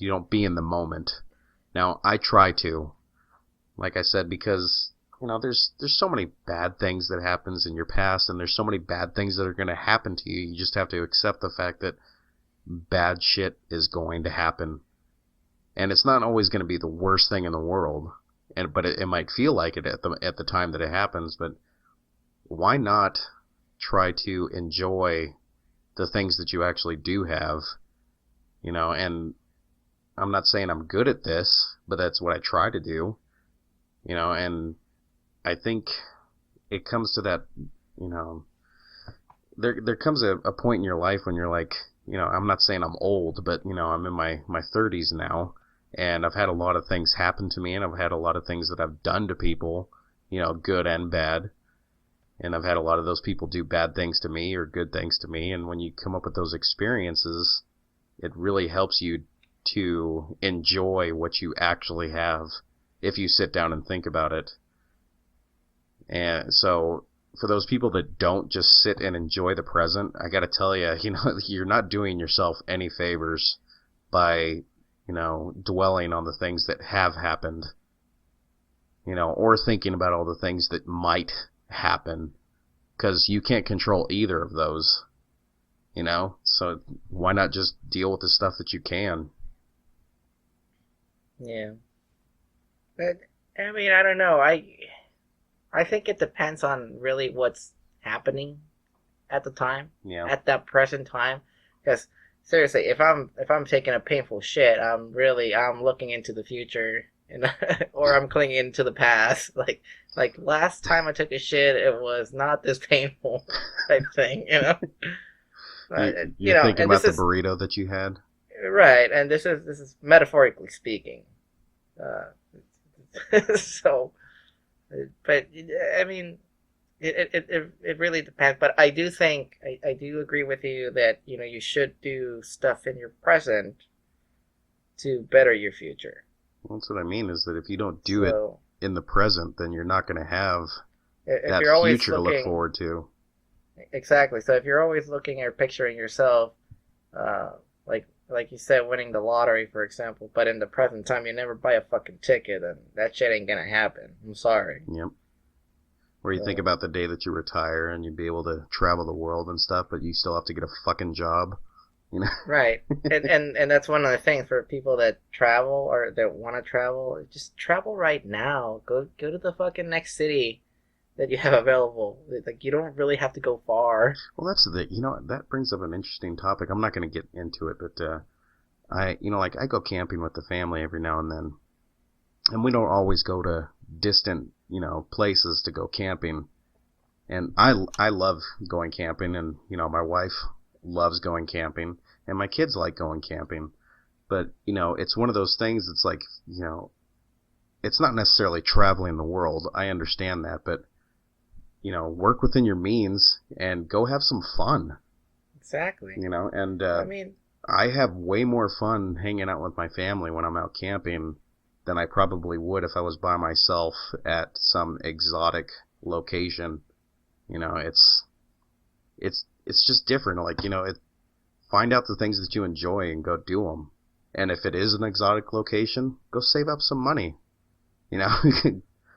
don't be in the moment. Now, I try to, like I said, because, there's so many bad things that happens in your past, and there's so many bad things that are going to happen to you. You just have to accept the fact that bad shit is going to happen. And it's not always going to be the worst thing in the world, but it might feel like it at the time that it happens, but why not try to enjoy the things that you actually do have, and I'm not saying I'm good at this, but that's what I try to do, and I think it comes to that, there comes a point in your life when you're like, I'm not saying I'm old, but, I'm in my 30s now, and I've had a lot of things happen to me, and I've had a lot of things that I've done to people, good and bad. And I've had a lot of those people do bad things to me or good things to me. And when you come up with those experiences, it really helps you to enjoy what you actually have if you sit down and think about it. And so for those people that don't just sit and enjoy the present, I got to tell you, you're not doing yourself any favors by, dwelling on the things that have happened, or thinking about all the things that might happen, because you can't control either of those, so why not just deal with the stuff that you can? Yeah. But I mean, I don't know. I think it depends on really what's happening at the time, Yeah. at that present time. Because seriously, if I'm taking a painful shit, I'm looking into the future, and or I'm clinging to the past. Like last time I took a shit, it was not this painful type thing, you know. You're thinking and about this the is burrito that you had? right, and this is metaphorically speaking. So, but I mean, it really depends. But I do think I do agree with you that you should do stuff in your present to better your future. Well, that's what I mean, is that if you don't do it So in the present, then you're not going to have if that you're always future to look looking forward to. exactly, so if you're always looking or picturing yourself, like you said, winning the lottery, for example, but in the present time you never buy a fucking ticket, then that shit ain't gonna happen. I'm sorry. Yep. Where you think about the day that you retire and you'd be able to travel the world and stuff, but you still have to get a fucking job. You know? Right. And that's one of the things for people that travel or that want to travel. Just travel right now. Go to the fucking next city that you have available. Like, you don't really have to go far. Well, that's that brings up an interesting topic. I'm not going to get into it, but I go camping with the family every now and then, and we don't always go to distant, places to go camping. And I love going camping, and my wife loves going camping, and my kids like going camping. But it's one of those things. It's like it's not necessarily traveling the world. I understand that, but work within your means and go have some fun. Exactly. And I mean, I have way more fun hanging out with my family when I'm out camping than I probably would if I was by myself at some exotic location. It's just different. Like, find out the things that you enjoy and go do them. And if it is an exotic location, go save up some money.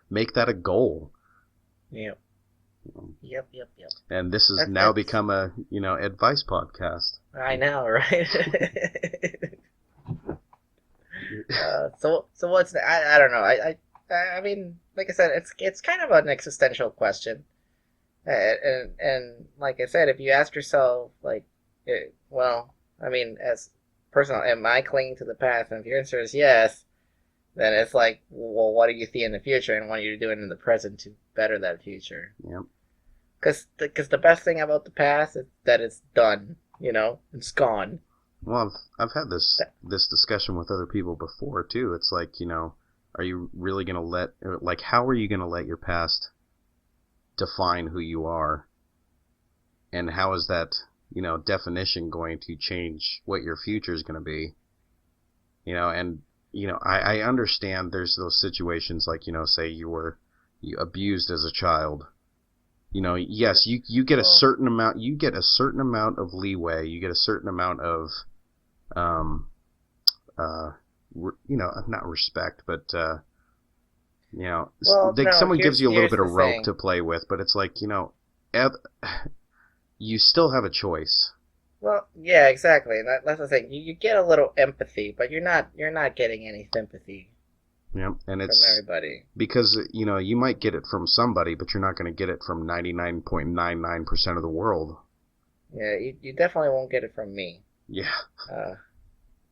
Make that a goal. Yep. Yep. And this has now become a, advice podcast. I know, right? So what's I don't know. I mean, like I said, it's kind of an existential question. And like I said, if you ask yourself, I mean, as personal, am I clinging to the past? And if your answer is yes, then it's like, well, what do you see in the future, and what are you doing in the present to better that future? Yep. Because the best thing about the past is that it's done. It's gone. Well, I've had this discussion with other people before too. It's like, are you really gonna how are you gonna let your past define who you are, and how is that definition going to change what your future is going to be? I understand there's those situations like, say you abused as a child. Yes, you get a certain amount. You get a certain amount of leeway. You get a certain amount of, not respect, but someone gives you a little bit of rope to play with. But it's like, you still have a choice. Well, yeah, exactly. That's the thing. You get a little empathy, but you're not getting any sympathy. Yeah, and it's from everybody, because you might get it from somebody, but you're not going to get it from 99.99% of the world. Yeah, you definitely won't get it from me. Yeah.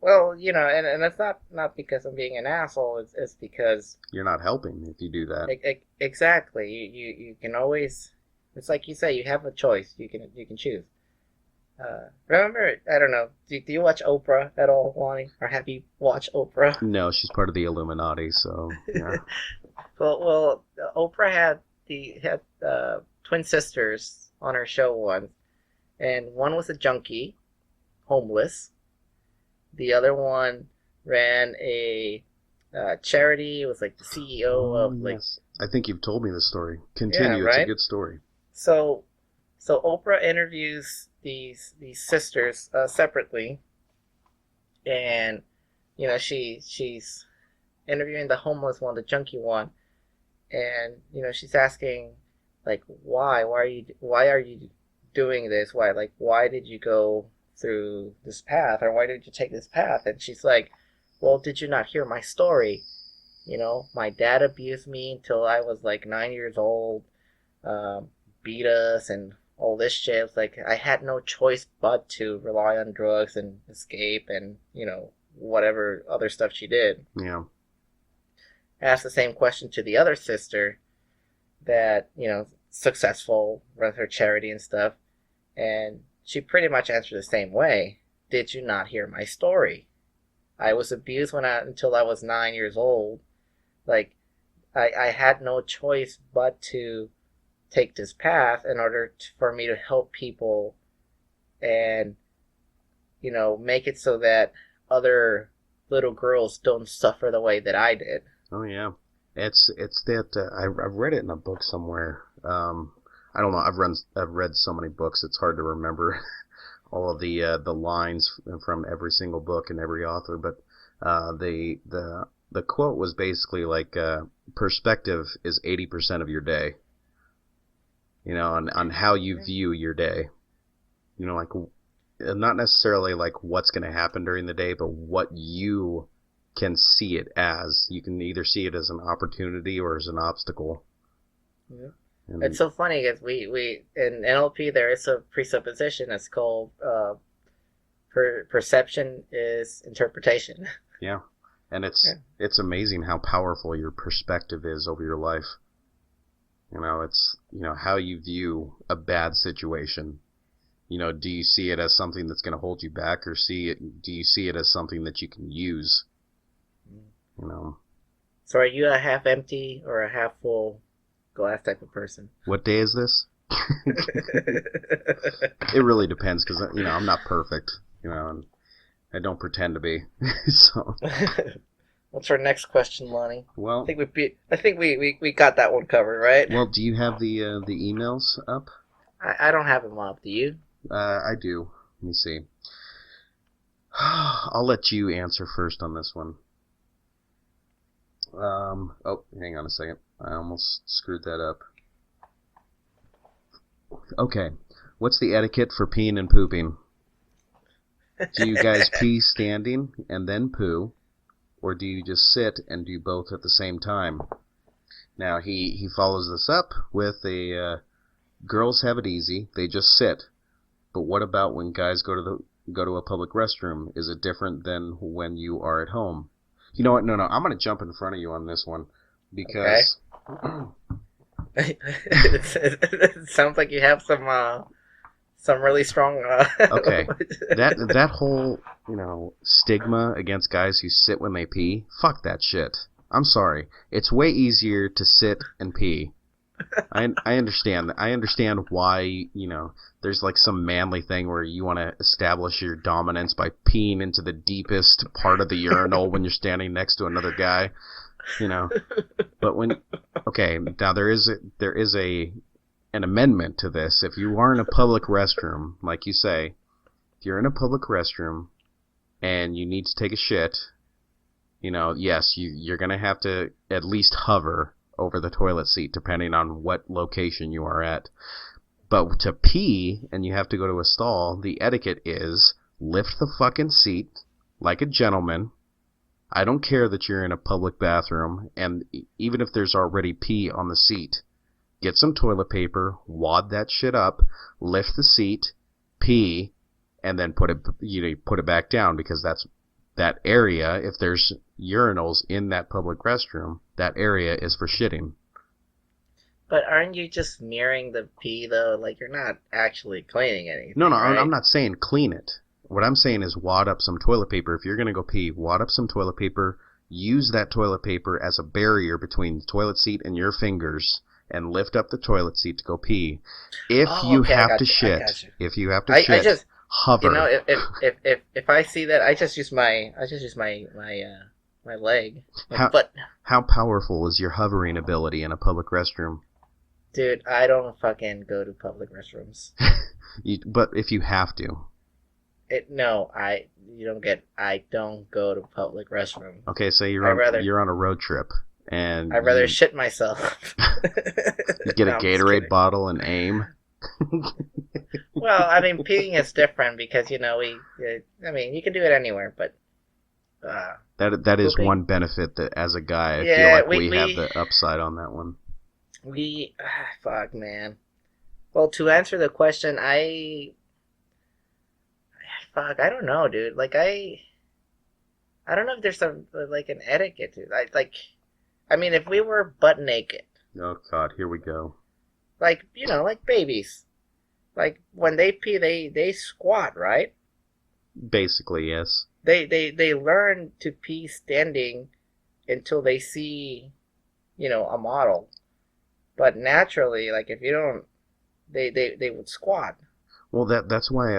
Well, and it's not because I'm being an asshole. It's because you're not helping if you do that. Exactly. You can always. It's like you say. You have a choice. You can choose. Remember, I don't know. Do you watch Oprah at all, Lonnie? Or have you watched Oprah? No, she's part of the Illuminati, so yeah. well, Oprah had twin sisters on her show once, and one was a junkie, homeless. The other one ran a charity. It was like the CEO of yes. I think you've told me this story. Continue. Yeah, right? It's a good story. So Oprah interviews these sisters separately, and she's interviewing the homeless one, the junkie one, and she's asking why are you doing this? Why did you go through this path, or why did you take this path? And she's like, well, did you not hear my story? You know, my dad abused me until I was like 9 years old, beat us and all this shit. It's like I had no choice but to rely on drugs and escape and, you know, whatever other stuff she did. Yeah. I asked the same question to the other sister that, you know, successful, runs her charity and stuff, and she pretty much answered the same way. Did you not hear my story? I was abused until I was 9 years old. Like, I had no choice but to take this path in order for me to help people and, you know, make it so that other little girls don't suffer the way that I did. Oh yeah, it's that I've read it in a book somewhere. I don't know. I've read so many books. It's hard to remember all of the lines from every single book and every author. But the quote was basically like, perspective is 80% of your day. You know, on how you view your day. You know, like not necessarily like what's going to happen during the day, but what you can see it as. You can either see it as an opportunity or as an obstacle. Yeah. And It's so funny because we in NLP there is a presupposition that's called perception is interpretation. yeah, and it's amazing how powerful your perspective is over your life. You know, it's, you know, how you view a bad situation. You know, do you see it as something that's going to hold you back, or do you see it as something that you can use? You know. So are you a half empty or a half full glass type of person? What day is this? It really depends, because, you know, I'm not perfect, you know, and I don't pretend to be. So. What's our next question, Lonnie? Well, I think we got that one covered, right? well, do you have the emails up? I don't have them up. Do you? I do. Let me see. I'll let you answer first on this one. Oh, hang on a second. I almost screwed that up. Okay. What's the etiquette for peeing and pooping? Do you guys pee standing and then poo? Or do you just sit and do both at the same time? Now, he follows this up with girls have it easy. They just sit. But what about when guys go to a public restroom? Is it different than when you are at home? You know what? No. I'm going to jump in front of you on this one because It sounds like you have some really strong. Okay, that whole, you know, stigma against guys who sit when they pee. Fuck that shit. I'm sorry. It's way easier to sit and pee. I understand. I understand why, you know, there's like some manly thing where you want to establish your dominance by peeing into the deepest part of the urinal when you're standing next to another guy, you know. But okay, now there is an amendment to this. If you are in a public restroom, like you say, if you're in a public restroom and you need to take a shit, you know, yes, you're going to have to at least hover over the toilet seat, depending on what location you are at. But to pee, and you have to go to a stall, the etiquette is lift the fucking seat like a gentleman. I don't care that you're in a public bathroom, and even if there's already pee on the seat, get some toilet paper, wad that shit up, lift the seat, pee, and then put it back down, because that area, if there's urinals in that public restroom, that area is for shitting. But aren't you just mirroring the pee, though? Like, you're not actually cleaning anything. No, right? I'm not saying clean it. What I'm saying is wad up some toilet paper. If you're going to go pee, wad up some toilet paper, use that toilet paper as a barrier between the toilet seat and your fingers, and lift up the toilet seat to go pee. If you have to shit, hover. You know, if I see that, I just use my leg, my foot. How powerful is your hovering ability in a public restroom? Dude, I don't fucking go to public restrooms. But if you have to. I don't go to public restroom. Okay, so you're on a road trip and I'd rather shit myself. You get a Gatorade bottle and aim. Well, I mean, peeing is different because, you know, you can do it anywhere, but That is pooping. one benefit that as a guy I feel Yeah, like we have the upside on that one. Fuck, man. Well, to answer the question, I don't know, dude. Like, I don't know if there's some, like, an etiquette to it. I mean, if we were butt naked, Oh God, here we go. like, like babies, like, when they pee, they squat, right? Basically, yes. They learn to pee standing until they see, a model. But naturally, like, if you don't, they would squat. Well, that's why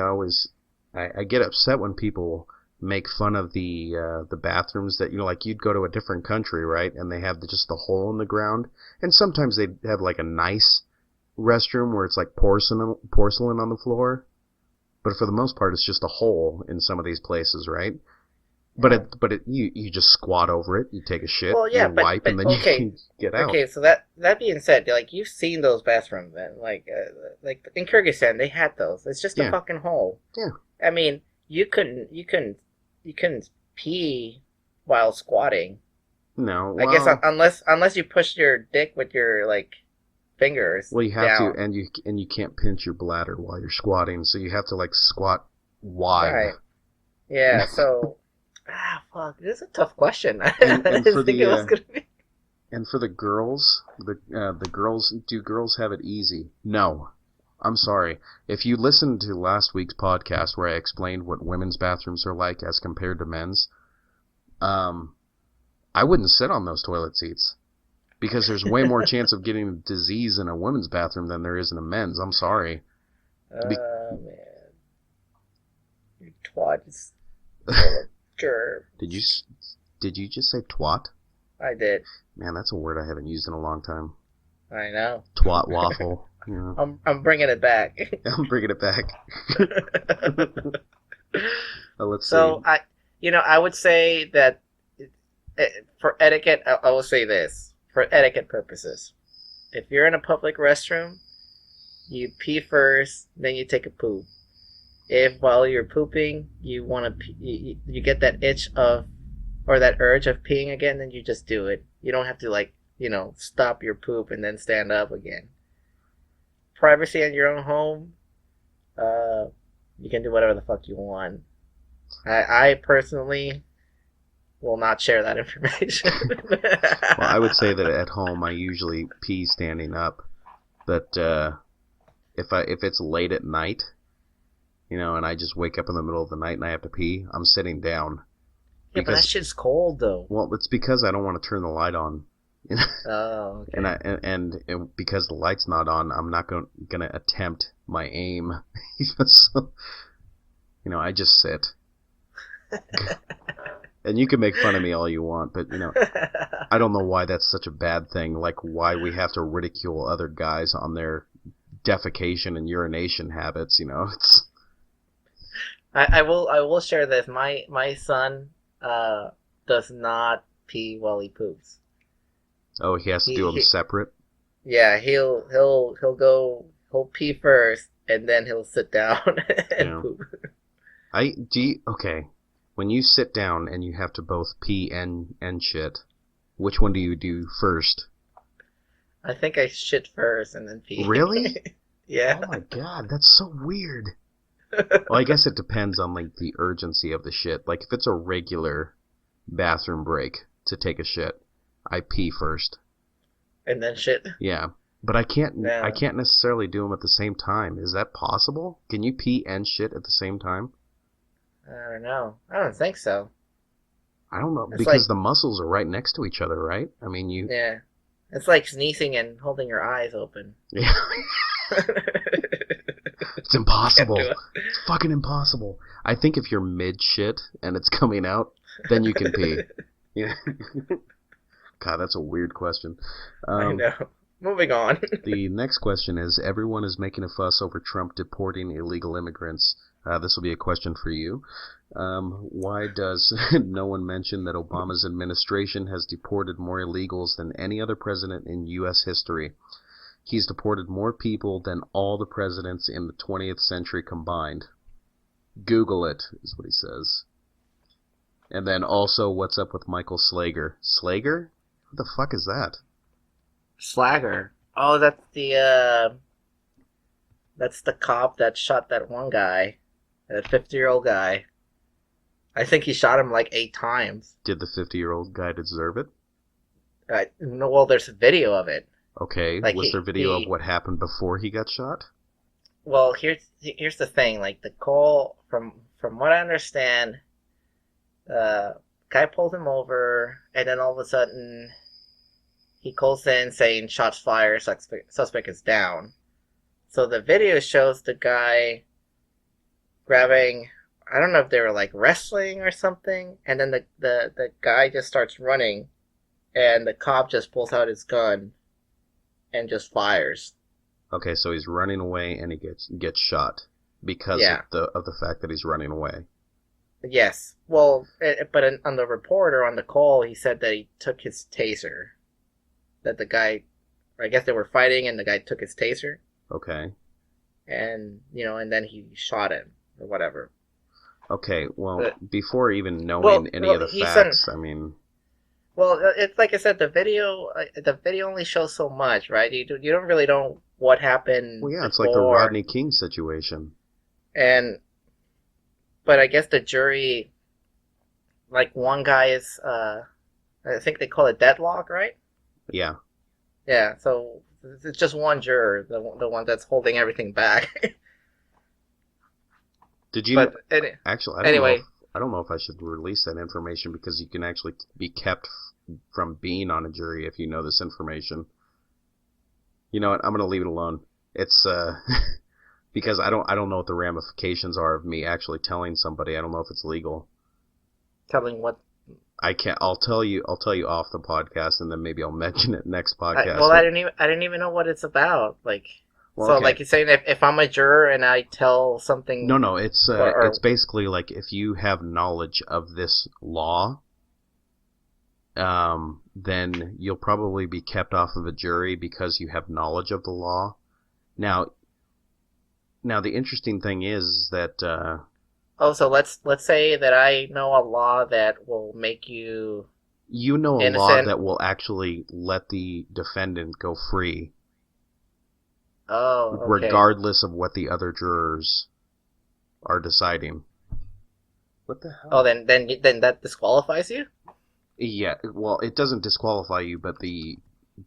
I get upset when people make fun of the bathrooms that like you'd go to a different country, right? And they have just the hole in the ground, and sometimes they have like a nice restroom where it's like porcelain on the floor, but for the most part it's just a hole in some of these places, right? But you just squat over it, you take a shit, Well, yeah, you wipe, and then okay, you get out. okay. So that being said, like, you've seen those bathrooms, then, like in Kyrgyzstan, they had those. It's just a Yeah. fucking hole. Yeah. I mean, you couldn't pee while squatting. No, I guess unless you push your dick with your like fingers. well, you have down. to, and you can't pinch your bladder while you're squatting, so you have to like squat wide. Right. Yeah. So, fuck. This is a tough question. I And didn't for think the it was gonna be. and for the girls, the girls, do girls have it easy? No. I'm sorry. If you listened to last week's podcast where I explained what women's bathrooms are like as compared to men's, I wouldn't sit on those toilet seats because there's way more chance of getting a disease in a women's bathroom than there is in a men's. I'm sorry. Man, you twat is full of germs. Did you just say twat? I did. Man, that's a word I haven't used in a long time. I know. Twat waffle. Yeah. I'm bringing it back. I'm bringing it back. Let's So see. I would say that for etiquette, I will say this for etiquette purposes. If you're in a public restroom, you pee first, then you take a poop. If while you're pooping you want to pee, you get that itch or that urge of peeing again, then you just do it. You don't have to stop your poop and then stand up again. Privacy in your own home, you can do whatever the fuck you want. I personally will not share that information. Well, I would say that at home I usually pee standing up, but if it's late at night, and I just wake up in the middle of the night and I have to pee, I'm sitting down. Yeah, but that shit's cold though. Well, it's because I don't want to turn the light on. Oh, okay. And because the light's not on, I'm not gonna attempt my aim. So, I just sit. And you can make fun of me all you want, but I don't know why that's such a bad thing. Like why we have to ridicule other guys on their defecation and urination habits. It's. I will share this. My son does not pee while he poops. Oh, he has to do them separate? Yeah, he'll pee first and then he'll sit down and poop. Okay. When you sit down and you have to both pee and shit, which one do you do first? I think I shit first and then pee. Really? Yeah. Oh my god, that's so weird. Well, I guess it depends on like the urgency of the shit. Like if it's a regular bathroom break to take a shit, I pee first. And then shit. Yeah, but I can't Yeah. necessarily do them at the same time. Is that possible? Can you pee and shit at the same time? I don't know. I don't think so. I don't know, It's because like- the muscles are right next to each other, right? I mean, Yeah. It's like sneezing and holding your eyes open. Yeah. It's impossible. Can't do it. It's fucking impossible. I think if you're mid shit and it's coming out, then you can pee. Yeah. God, that's a weird question. I know. Moving on. The next question is, everyone is making a fuss over Trump deporting illegal immigrants. This will be a question for you. Why does no one mention that Obama's administration has deported more illegals than any other president in U.S. history? He's deported more people than all the presidents in the 20th century combined. Google it, is what he says. And then also, what's up with Michael Slager? Slager? What the fuck is that? Slagger. Oh, that's the cop that shot that one guy, that 50-year-old guy. I think he shot him like 8 times. Did the 50-year-old guy deserve it? No, well, there's a video of it. Okay, Like was there video of what happened before he got shot? Well, here's the thing. Like the call, from what I understand, guy pulled him over, and then all of a sudden, he calls in saying shots fired, suspect is down. So the video shows the guy grabbing, I don't know if they were like wrestling or something, and then the guy just starts running, and the cop just pulls out his gun and just fires. Okay, so he's running away and he gets shot because of the fact that he's running away. Yes. Well, but on the report or on the call, he said that he took his taser. That the guy, I guess they were fighting, and the guy took his taser. Okay. And and then he shot him or whatever. Okay. Well, before even knowing any of the facts, I mean. Well, it's like I said, the video only shows so much, right? You don't really know what happened. Well, yeah, it's like the Rodney King situation. But I guess the jury, like one guy is, I think they call it deadlock, right? Yeah. Yeah. So it's just one juror, the one that's holding everything back. Did you? But actually, I don't know if I should release that information because you can actually be kept from being on a jury if you know this information. You know what? I'm gonna leave it alone. It's because I don't know what the ramifications are of me actually telling somebody. I don't know if it's legal. Telling what? I can't. I'll tell you off the podcast, and then maybe I'll mention it next podcast. I didn't even know what it's about. Like. Well, so, okay. Like you're saying, if I'm a juror and I tell something... No, it's basically like if you have knowledge of this law, then you'll probably be kept off of a jury because you have knowledge of the law. Now the interesting thing is that... so let's say that I know a law that will make you... You know a innocent. Law that will actually let the defendant go free. Oh, okay. Regardless of what the other jurors are deciding. What the hell? Oh, then that disqualifies you? Yeah, well, it doesn't disqualify you, but the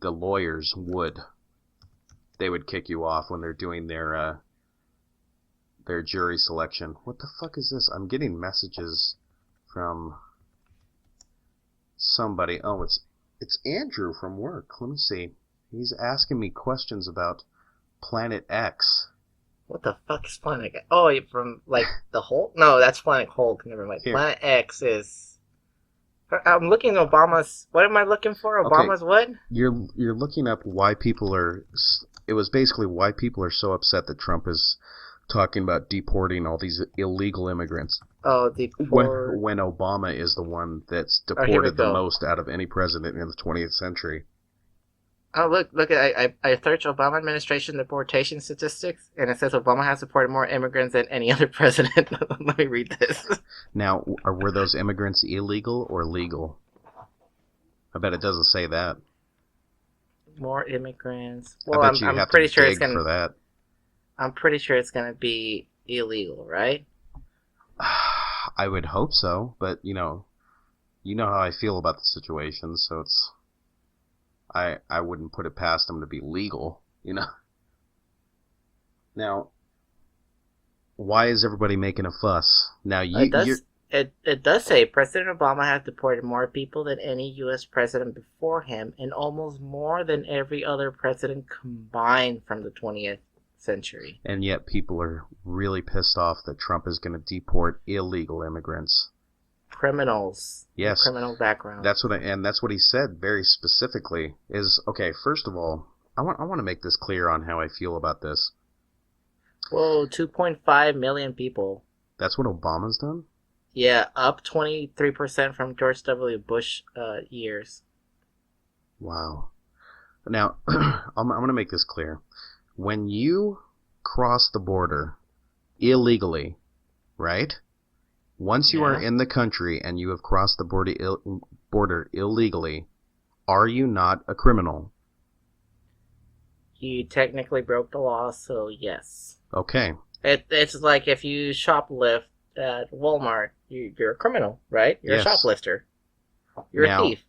lawyers would. They would kick you off when they're doing their jury selection. What the fuck is this? I'm getting messages from somebody. Oh, it's Andrew from work. Let me see. He's asking me questions about Planet X. What the fuck is Planet X? Oh, you're from, like, the Hulk? No, that's Planet Hulk. Never mind. Here. Planet X is... I'm looking at Obama's... What am I looking for? Obama's what? You're looking up why people are... It was basically why people are so upset that Trump is talking about deporting all these illegal immigrants. Oh, when Obama is the one that's deported the most out of any president in the 20th century. Oh, look! I searched Obama administration deportation statistics, and it says Obama has deported more immigrants than any other president. Let me read this. Now, were those immigrants illegal or legal? I bet it doesn't say that. More immigrants. Well, I'm pretty sure it's gonna. For that. I'm pretty sure it's gonna be illegal, right? I would hope so, but you know how I feel about the situation, so it's. I wouldn't put it past them to be legal, you know. Now, why is everybody making a fuss? Now it does say President Obama has deported more people than any U.S. president before him, and almost more than every other president combined from the 20th century. And yet people are really pissed off that Trump is going to deport illegal immigrants. Criminals. Yes. Criminal background. That's what he said very specifically is, okay, first of all, I want to make this clear on how I feel about this. Whoa, 2.5 million people. That's what Obama's done? Yeah, up 23% from George W. Bush years. Wow. Now, I'm going to make this clear. When you cross the border illegally, right? Once you are Yeah. in the country and you have crossed the border illegally, are you not a criminal? You technically broke the law, so yes. Okay. It's like if you shoplift at Walmart, you're a criminal, right? You're Yes. a shoplifter. You're Now- a thief.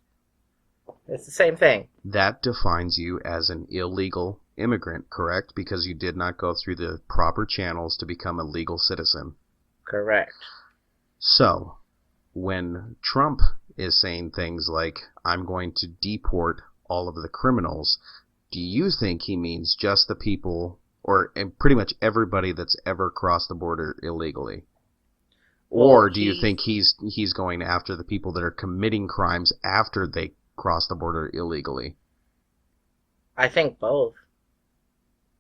It's the same thing. That defines you as an illegal immigrant, correct? Because you did not go through the proper channels to become a legal citizen. Correct. So, when Trump is saying things like, I'm going to deport all of the criminals, do you think he means just the people, or and pretty much everybody that's ever crossed the border illegally? Or Well, do you think he's going after the people that are committing crimes after they cross the border illegally? I think both.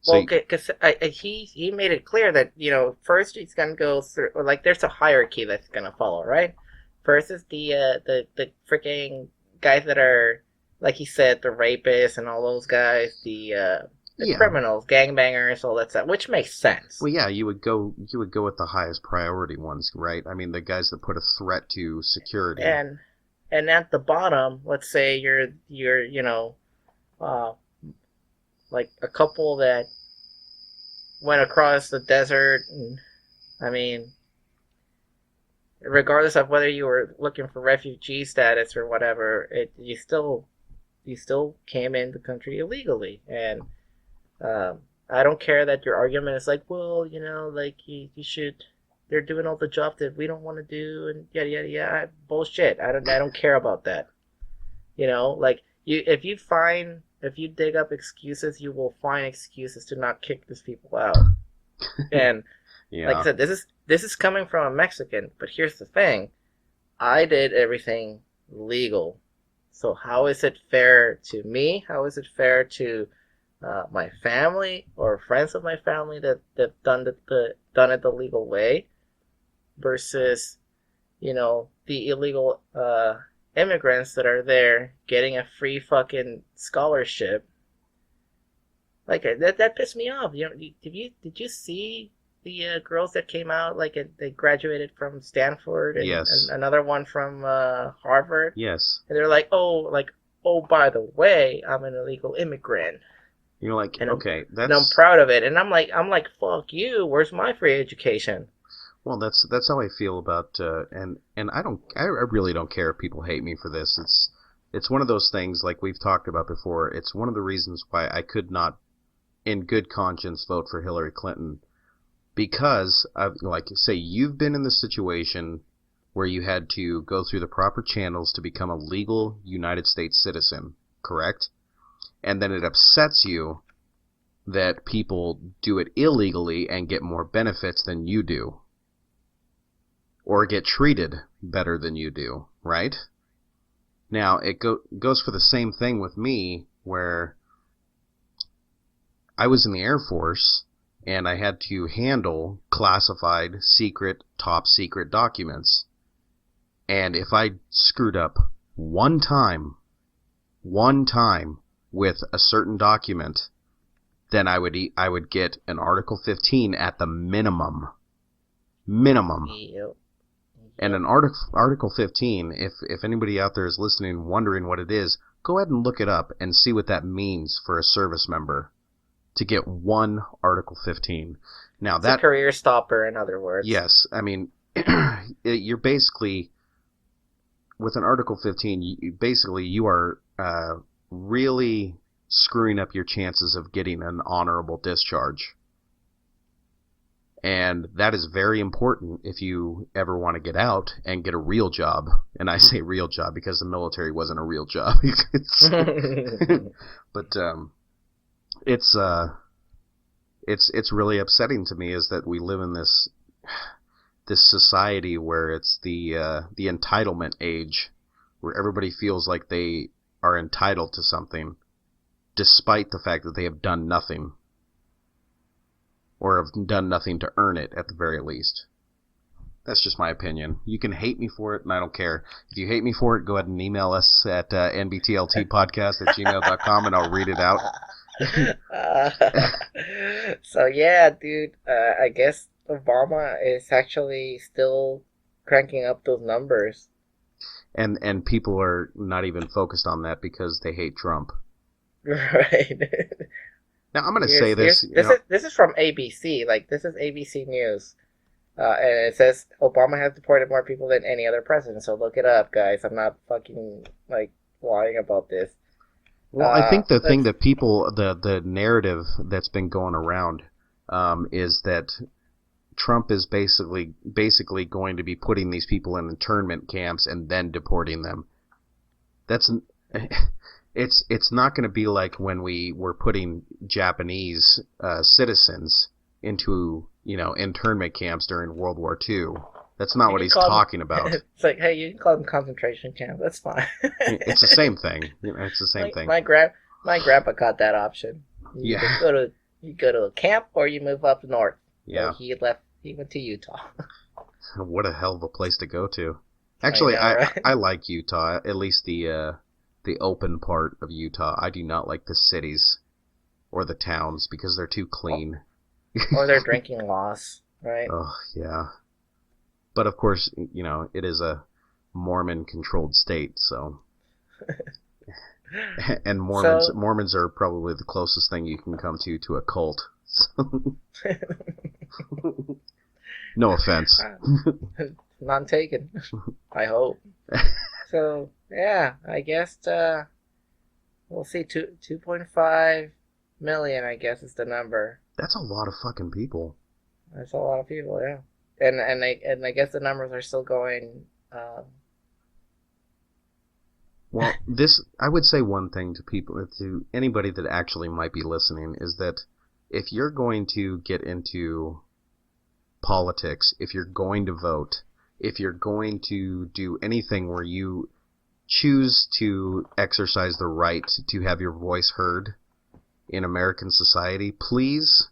So Well, because he made it clear that, first he's gonna go through, or like there's a hierarchy that's gonna follow, right? First is the freaking guys that are, like he said, the rapists and all those guys, the Yeah. criminals, gangbangers, all that stuff, which makes sense. Well, yeah, you would go with the highest priority ones, right? I mean, the guys that put a threat to security. And at the bottom, let's say you're like a couple that went across the desert, and I mean, regardless of whether you were looking for refugee status or whatever, you still came in the country illegally. And I don't care that your argument is like, well, like you should. They're doing all the job that we don't want to do, and yada yada yada. Bullshit. I don't care about that. Like if you dig up excuses, you will find excuses to not kick these people out. And Yeah. like I said, this is coming from a Mexican, but here's the thing. I did everything legal. So how is it fair to me? How is it fair to my family or friends of my family that done it the legal way versus, the illegal immigrants that are there getting a free fucking scholarship? Like that pissed me off. Did you see the girls that came out, like they graduated from Stanford and, Yes. and another one from Harvard, Yes. and they're like, oh, by the way, I'm an illegal immigrant, You're like, and okay, and I'm proud of it. And I'm like, fuck you. Where's my free education? well, that's how I feel about and I really don't care if people hate me for this. It's one of those things, like we've talked about before. It's one of the reasons why I could not, in good conscience, vote for Hillary Clinton, because like, say you've been in the situation where you had to go through the proper channels to become a legal United States citizen, correct? And then it upsets you that people do it illegally and get more benefits than you do, or get treated better than you do, right? Now, it goes for the same thing with me, where I was in the Air Force, and I had to handle classified, secret, top secret documents. And if I screwed up one time with a certain document, then I would get an Article 15 at the minimum. Yep. And an Article 15, if anybody out there is listening wondering what it is, go ahead and look it up and see what that means for a service member to get one Article 15. Now It's that a career stopper, in other words. Yes, I mean, you're basically, with an Article 15, you are really screwing up your chances of getting an honorable discharge. And that is very important if you ever want to get out and get a real job. And I say real job because the military wasn't a real job. But it's really upsetting to me is that we live in this society where it's the entitlement age, where everybody feels like they are entitled to something, despite the fact that they have done nothing, or have done nothing to earn it at the very least. That's just my opinion. You can hate me for it, and I don't care. If you hate me for it, go ahead and email us at nbtltpodcast@gmail.com, and I'll read it out. So yeah, dude, I guess Obama is actually still cranking up those numbers. And people are not even focused on that because they hate Trump. Right. Now I'm going to say this. This is from ABC. Like, this is ABC News. And it says Obama has deported more people than any other president. So look it up, guys. I'm not fucking like lying about this. Well, I think the thing that people, the narrative that's been going around, is that Trump is basically going to be putting these people in internment camps and then deporting them. It's not going to be like when we were putting Japanese citizens into internment camps during World War II. That's not what he's talking about. It's like, hey, you can call them concentration camp. That's fine. It's the same thing. It's the same thing. My grandpa got that option. You go to a camp or you move up north. Yeah. So he went to Utah. What a hell of a place to go to. Actually, I like Utah. At least the open part of Utah. I do not like the cities or the towns because they're too clean. Or their drinking laws, right? Oh, yeah. But of course, it is a Mormon-controlled state, so. And Mormons are probably the closest thing you can come to a cult. So. No offense. None taken. I hope. So yeah, I guess we'll see. 2.5 million, I guess, is the number. That's a lot of fucking people. That's a lot of people, yeah. And I guess the numbers are still going. Well, I would say one thing to anybody that actually might be listening is that if you're going to get into politics, if you're going to vote, if you're going to do anything where you choose to exercise the right to have your voice heard in American society, please,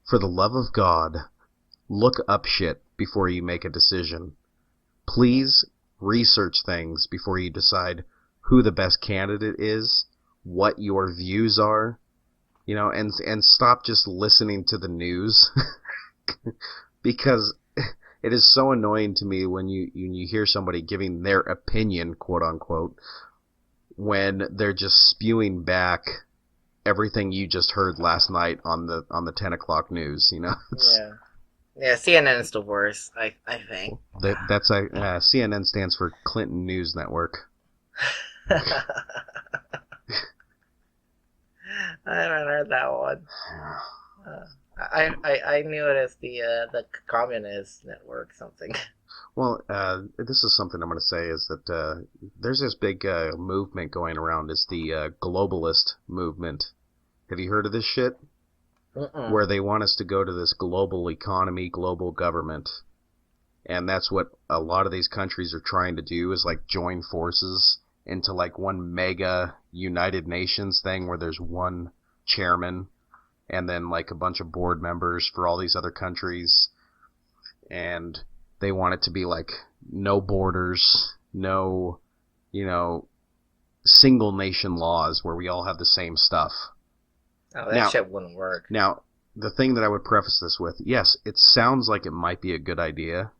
for the love of God, look up shit before you make a decision. Please research things before you decide who the best candidate is, what your views are, and stop just listening to the news. Because it is so annoying to me when you hear somebody giving their opinion, quote unquote, when they're just spewing back everything you just heard last night on the 10 o'clock news. Yeah, CNN is the worst. I think that's CNN stands for Clinton News Network. I haven't heard that one. I knew it as the Communist Network something. Well, this is something I'm going to say is that there's this big movement going around. It's the globalist movement. Have you heard of this shit? Where they want us to go to this global economy, global government. And that's what a lot of these countries are trying to do, is like join forces into like one mega United Nations thing where there's one chairman and then like a bunch of board members for all these other countries. And they want it to be like no borders, no, single nation laws where we all have the same stuff. Oh, that shit wouldn't work. Now, the thing that I would preface this with, yes, it sounds like it might be a good idea,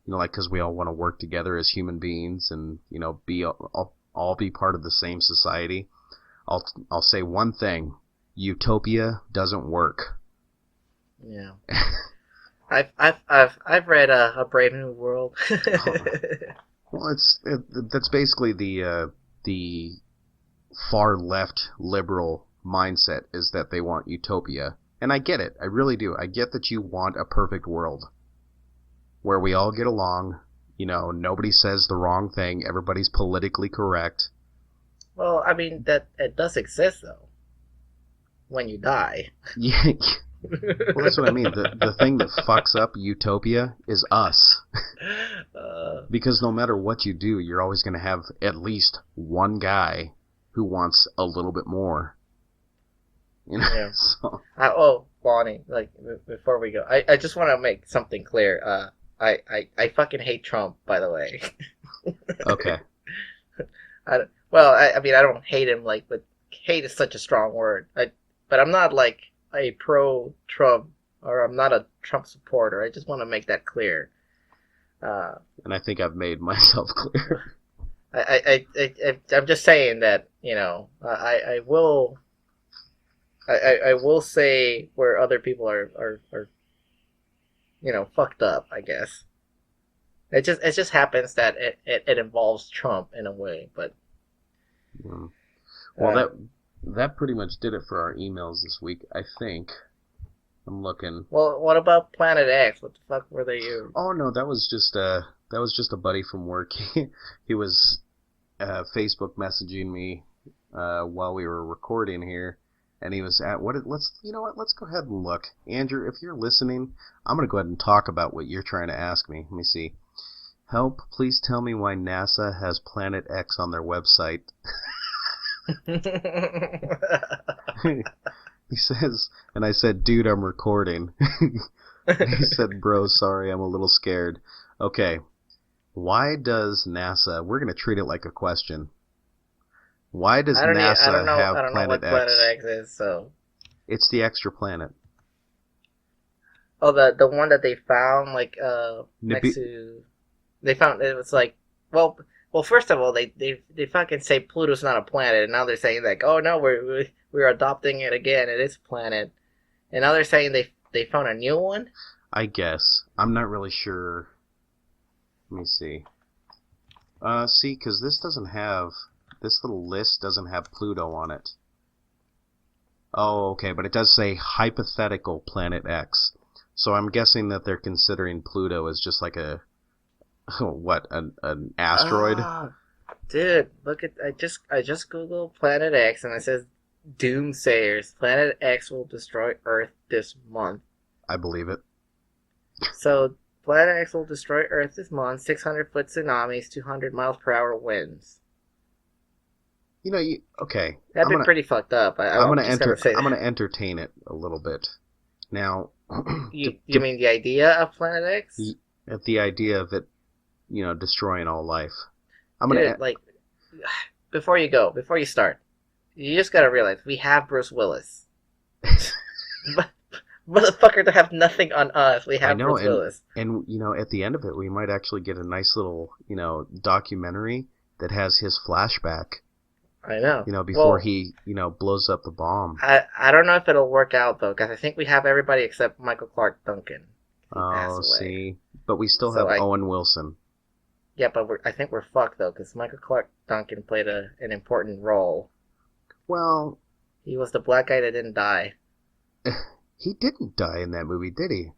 like because we all want to work together as human beings and, be all be part of the same society. I'll say one thing: utopia doesn't work. Yeah. I've read A Brave New World. Well, that's basically the far left liberal mindset, is that they want utopia. And I get it. I really do. I get that you want a perfect world where we all get along, nobody says the wrong thing, everybody's politically correct. Well, I mean, that it does exist, though, when you die. Yeah. Well, that's what I mean. The thing that fucks up utopia is us. Because no matter what you do, you're always going to have at least one guy who wants a little bit more. Yeah. So. Bonnie, like, before we go, I just want to make something clear. I fucking hate Trump, by the way. Okay. I mean, I don't hate him, like, but hate is such a strong word. But I'm not, like, a pro-Trump, or I'm not a Trump supporter. I just want to make that clear. And I think I've made myself clear. I'm just saying that, I will say where other people are fucked up, I guess. It just happens that it involves Trump in a way, but Well, that pretty much did it for our emails this week, I think. I'm looking. well, what about Planet X? What the fuck were they? Oh no, that was just a buddy from work. He was Facebook messaging me while we were recording here, and he was at let's go ahead and look. Andrew, if you're listening, I'm gonna go ahead and talk about what you're trying to ask me. Let me see. Help, please tell me why NASA has Planet X on their website. He says, and I said, dude, I'm recording. He said, bro, sorry, I'm a little scared. Okay, why does NASA, we're going to treat it like a question. Why does NASA have Planet X? I don't know what Planet X is, so. It's the extra planet. Oh, the one that they found, next to... They found, it was like, well, first of all, they fucking say Pluto's not a planet, and now they're saying, like, oh, no, we're adopting it again, it is a planet. And now they're saying they found a new one? I guess. I'm not really sure. Let me see. See, because this little list doesn't have Pluto on it. Oh, okay, but it does say hypothetical Planet X. So I'm guessing that they're considering Pluto as just like an asteroid? Dude, look at I just googled Planet X and it says Doomsayers. Planet X will destroy Earth this month. I believe it. So Planet X will destroy Earth this month. 600-foot tsunamis, 200 miles per hour winds. Okay. That'd be pretty fucked up. I'm gonna entertain it a little bit. Now, you mean the idea of Planet X? The idea of it, destroying all life. Before you start, you just gotta realize we have Bruce Willis. Motherfucker, to have nothing on us. We have Bruce Willis. And at the end of it, we might actually get a nice little, documentary that has his flashback. I know. Before he, blows up the bomb. I don't know if it'll work out though, because I think we have everybody except Michael Clark Duncan. Oh, see, but we still have Owen Wilson. Yeah, but I think we're fucked though, because Michael Clark Duncan played an important role. Well, he was the black guy that didn't die. He didn't die in that movie, did he?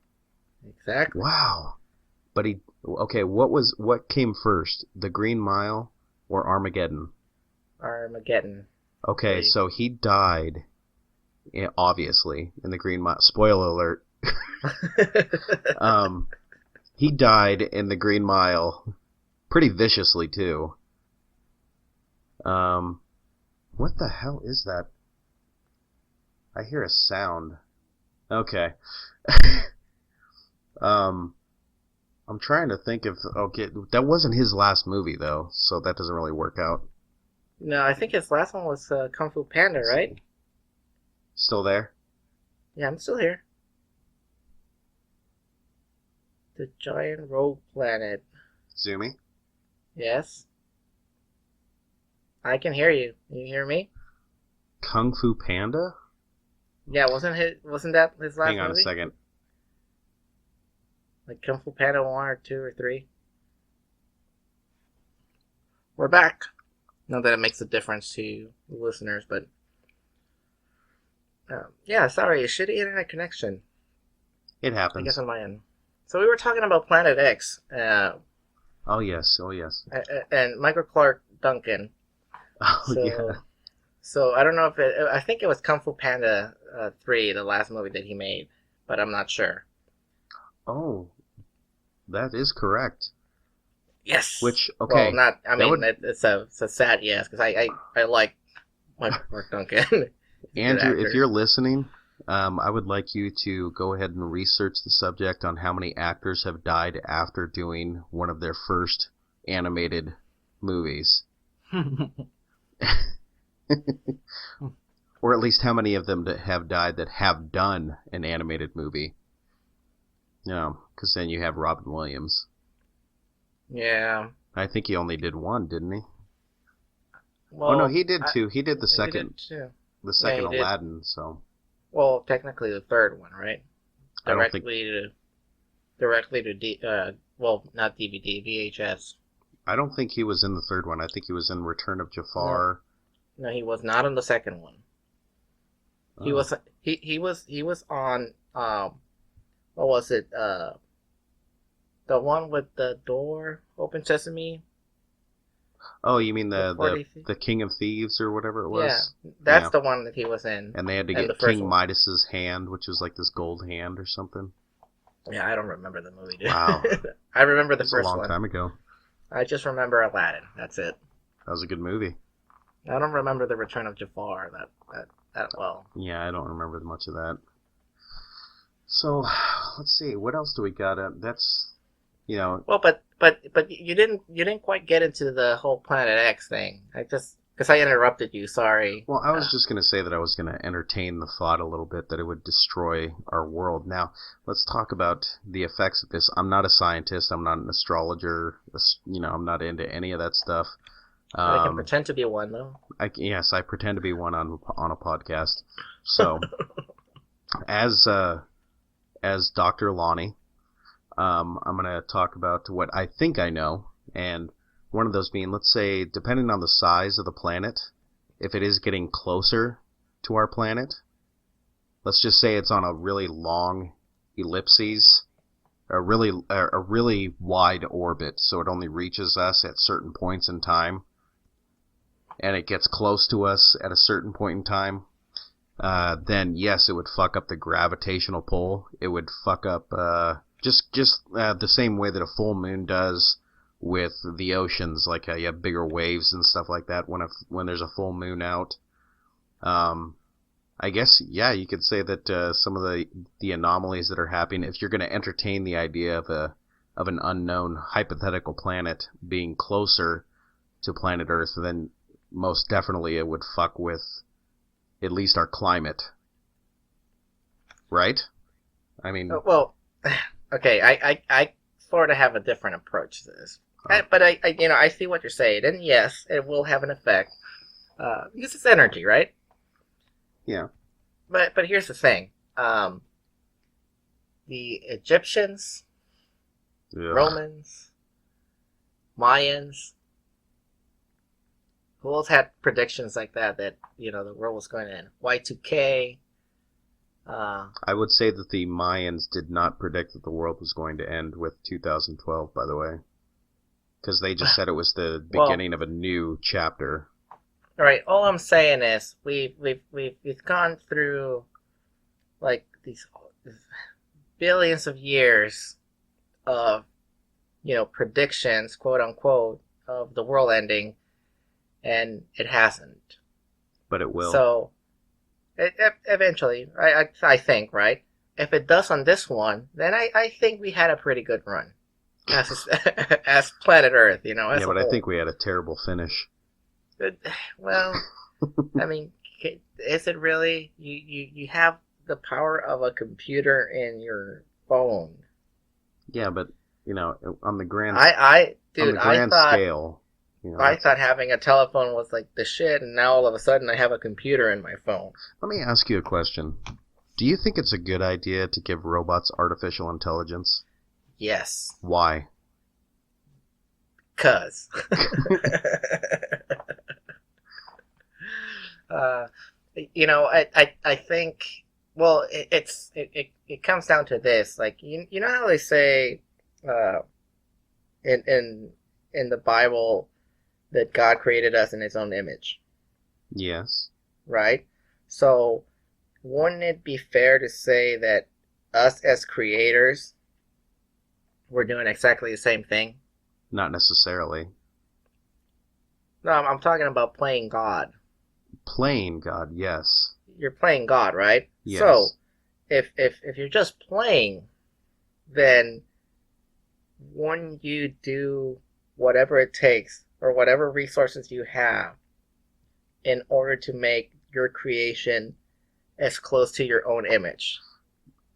Exactly. Wow. But what came first, The Green Mile or Armageddon? Armageddon. Okay, so he died, obviously, in The Green Mile. Spoiler alert. He died in The Green Mile pretty viciously, too. What the hell is that? I hear a sound. Okay. I'm trying to think of... Okay, that wasn't his last movie, though, so that doesn't really work out. No, I think his last one was Kung Fu Panda, right? Still there? Yeah, I'm still here. The Giant Rogue Planet. Zoomy? Yes? I can hear you. Can you hear me? Kung Fu Panda? Yeah, wasn't that his last movie? Hang on a second. Like Kung Fu Panda 1 or 2 or 3? We're back. Not that it makes a difference to the listeners, but... yeah, sorry, a shitty internet connection. It happens. I guess on my end. So we were talking about Planet X. Oh, yes. And Michael Clark Duncan. Oh, yeah. So I don't know if I think it was Kung Fu Panda 3, the last movie that he made, but I'm not sure. Oh, that is correct. Yes. Which, okay. Well, it's a sad yes, because I like Michael Clark Duncan. Andrew, if you're listening, I would like you to go ahead and research the subject on how many actors have died after doing one of their first animated movies. Or at least how many of them that have died that have done an animated movie. Because then you have Robin Williams. Yeah. I think he only did one, didn't he? Well, Oh no, he did two. He did the he second, did too. the second he did. Aladdin. So Well, technically the third one, right? I don't think Directly to well, not DVD, VHS. I don't think he was in the third one. I think he was in Return of Jafar. No, he was not on the second one. He Oh. was he was on what was it? The one with the door, Open Sesame. Oh, you mean the 40 the King of Thieves or whatever it was? Yeah, that's Yeah. the one that he was in. And they had to And get the first King one. Midas's hand, which was like this gold hand or something. Yeah, I don't remember the movie, dude. Wow. I remember the That was a first long one. time ago. I just remember Aladdin. That's it. That was a good movie. I don't remember the Return of Jafar that well. Yeah, I don't remember much of that. So, let's see. What else do we got? That's, Well, but you didn't quite get into the whole Planet X thing. I just because I interrupted you. Sorry. well, I was just going to say that I was going to entertain the thought a little bit that it would destroy our world. Now, let's talk about the effects of this. I'm not a scientist. I'm not an astrologer. I'm not into any of that stuff. I can pretend to be one though. Yes, I pretend to be one on a podcast. So, as Dr. Lonnie, I'm going to talk about what I think I know, and one of those being, let's say, depending on the size of the planet, if it is getting closer to our planet, let's just say it's on a really long ellipses, a really wide orbit, so it only reaches us at certain points in time, and it gets close to us at a certain point in time, then yes, it would fuck up the gravitational pull. It would fuck up just the same way that a full moon does with the oceans, like you have bigger waves and stuff like that when there's a full moon out. I guess, yeah, you could say that some of the anomalies that are happening, if you're going to entertain the idea of an unknown hypothetical planet being closer to planet Earth, then most definitely it would fuck with at least our climate. Right? I mean... Well, okay, I sort of have a different approach to this. But I see what you're saying, and yes, it will have an effect because it's energy, right? Yeah. But here's the thing: the Egyptians, Ugh. Romans, Mayans, who else had predictions like that the world was going to end? Y2K. I would say that the Mayans did not predict that the world was going to end with 2012, by the way. Because they just said it was the beginning of a new chapter. All right. All I'm saying is we've gone through like these billions of years of predictions, quote unquote, of the world ending, and it hasn't. But it will. So eventually, I think, right? If it does on this one, then I think we had a pretty good run. As planet Earth, as yeah, but a I whole. think we had a terrible finish. Well, I mean, is it really? You have the power of a computer in your phone. Yeah, but on the grand scale, I thought having a telephone was like the shit, and now all of a sudden I have a computer in my phone. Let me ask you a question. Do you think it's a good idea to give robots artificial intelligence? Yes. Why? 'Cause. I think. Well, it comes down to this. Like you know how they say, in the Bible, that God created us in His own image. Yes. Right. So, wouldn't it be fair to say that us as creators, we're doing exactly the same thing? Not necessarily. No, I'm talking about playing God. Playing God, yes. You're playing God, right? Yes. So, if you're just playing, then wouldn't you do whatever it takes or whatever resources you have in order to make your creation as close to your own image?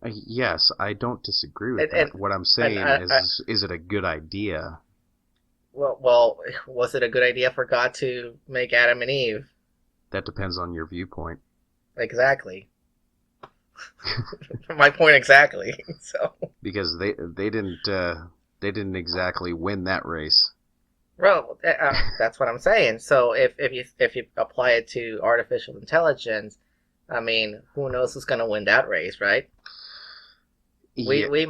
Yes, I don't disagree with that. What I'm saying is it a good idea? Well, was it a good idea for God to make Adam and Eve? That depends on your viewpoint. Exactly. My point exactly. So, Because they didn't exactly win that race. well, that's what I'm saying. So if you apply it to artificial intelligence, I mean, who knows who's gonna win that race, right? Yeah, We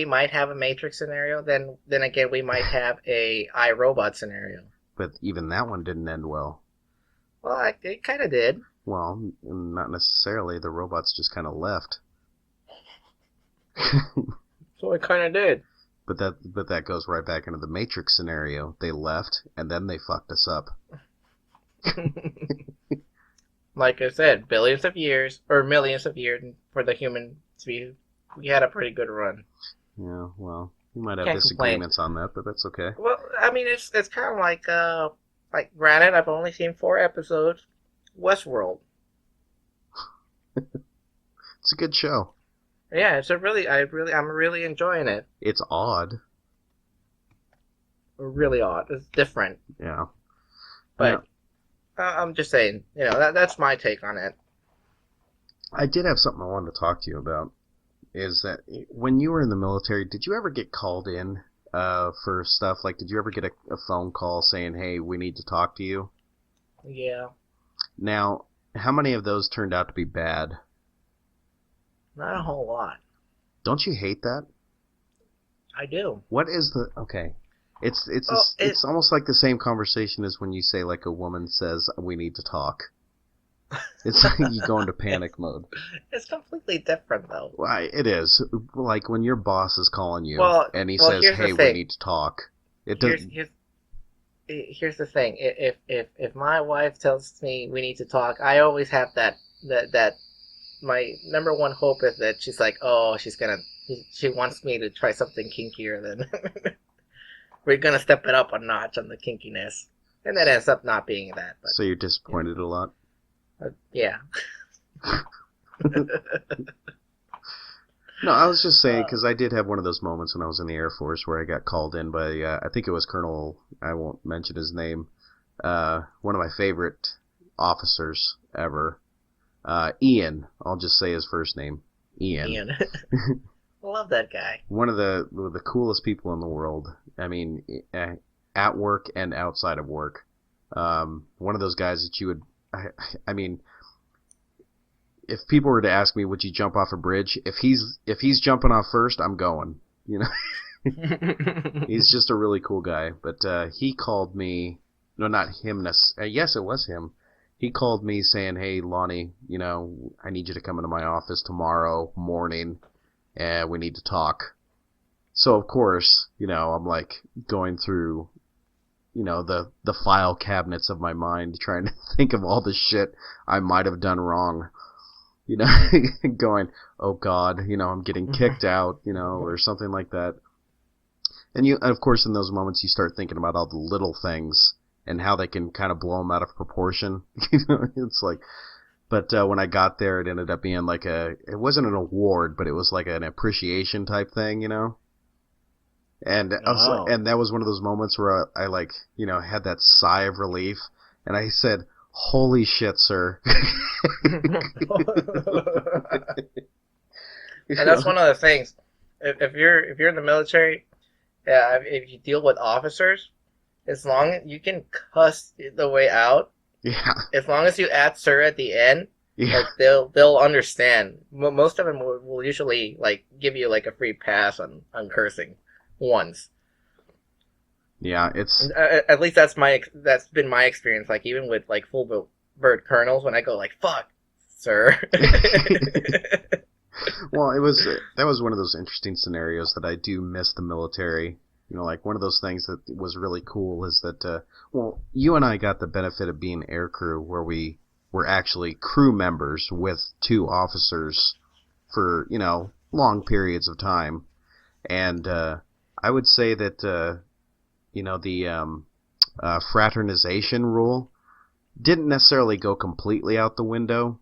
might have a Matrix scenario. Then again, we might have a iRobot scenario. but even that one didn't end well. Well, it kind of did. Well, not necessarily. The robots just kind of left. So it kind of did. But that goes right back into the Matrix scenario. They left, and then they fucked us up. Like I said, billions of years or millions of years for the human to be. We had a pretty good run. Yeah, well, we might have Can't disagreements on that, but that's okay. Well, I mean, it's kind of like granted, I've only seen 4 episodes. Westworld. It's a good show. Yeah, I'm really enjoying it. It's odd. Really odd. It's different, Yeah. but I'm just saying, that's my take on it. I did have something I wanted to talk to you about. Is that when you were in the military, did you ever get called in for stuff? Like, did you ever get a phone call saying, hey, we need to talk to you? Yeah, Now, how many of those turned out to be bad? not a whole lot. Don't you hate that? I do. What is the... Okay. It's almost like the same conversation as when you say, like, a woman says, we need to talk. It's like you go into panic mode. It's completely different, though. Well, it is. Like, when your boss is calling you and he well, says, here's the hey, we thing. need to talk. It doesn't... Here's the thing. If my wife tells me we need to talk, I always have that my number one hope is that she's like, oh, she wants me to try something kinkier than we're gonna step it up a notch on the kinkiness, and that ends up not being that. But So you're disappointed a lot? yeah. No, I was just saying, because I did have one of those moments when I was in the Air Force where I got called in by, I think it was Colonel, I won't mention his name, one of my favorite officers ever. Ian, I'll just say his first name, Ian. I love that guy. One of the coolest people in the world. I mean, at work and outside of work. One of those guys that you would, I mean, if people were to ask me, would you jump off a bridge? If he's jumping off first, I'm going. You know, he's just a really cool guy. But he called me. No, not him. Yes, it was him. He called me saying, "Hey, Lonnie, I need you to come into my office tomorrow morning, and we need to talk." So of course, I'm like going through, the file cabinets of my mind, trying to think of all the shit I might have done wrong. Going, oh God, I'm getting kicked out, or something like that. And of course, in those moments, you start thinking about all the little things and how they can kind of blow them out of proportion. It's like, but when I got there, it ended up being like it wasn't an award, but it was like an appreciation type thing, And I was like, and that was one of those moments where I like, had that sigh of relief, and I said, "Holy shit, sir!" And that's one of the things. If you're in the military, if you deal with officers, as long as you can cuss the way out, Yeah. as long as you add "sir" at the end, Yeah. like they'll understand. Most of them will usually like give you like a free pass on cursing once. Yeah, it's At least that's been my experience. Like even with like full bird colonels, when I go like "fuck, sir." well, that was one of those interesting scenarios that I do miss the military. Like one of those things that was really cool is that, you and I got the benefit of being air crew where we were actually crew members with 2 officers for, long periods of time. And I would say that, the fraternization rule didn't necessarily go completely out the window,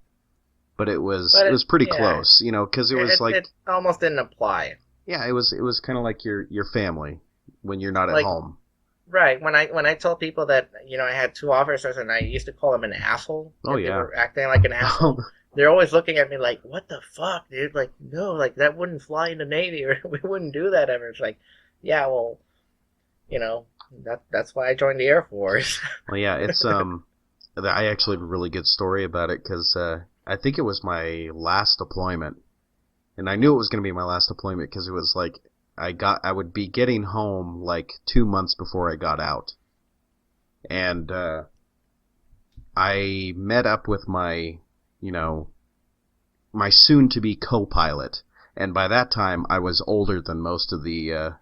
but it was pretty close, because it was like... It almost didn't apply. Yeah, it was kind of like your family when you're not at home. Right. When I told people that I had two officers and I used to call them an asshole. Oh, If they yeah. were acting like an asshole. They're always looking at me like, "What the fuck, dude? Like, no, like that wouldn't fly in the Navy, or we wouldn't do that ever." It's like, yeah, well, that's why I joined the Air Force. Well, yeah, it's I actually have a really good story about it because I think it was my last deployment, and I knew it was going to be my last deployment because it was like I would be getting home like 2 months before I got out, and I met up with my my soon-to-be co-pilot, and by that time I was older than most of the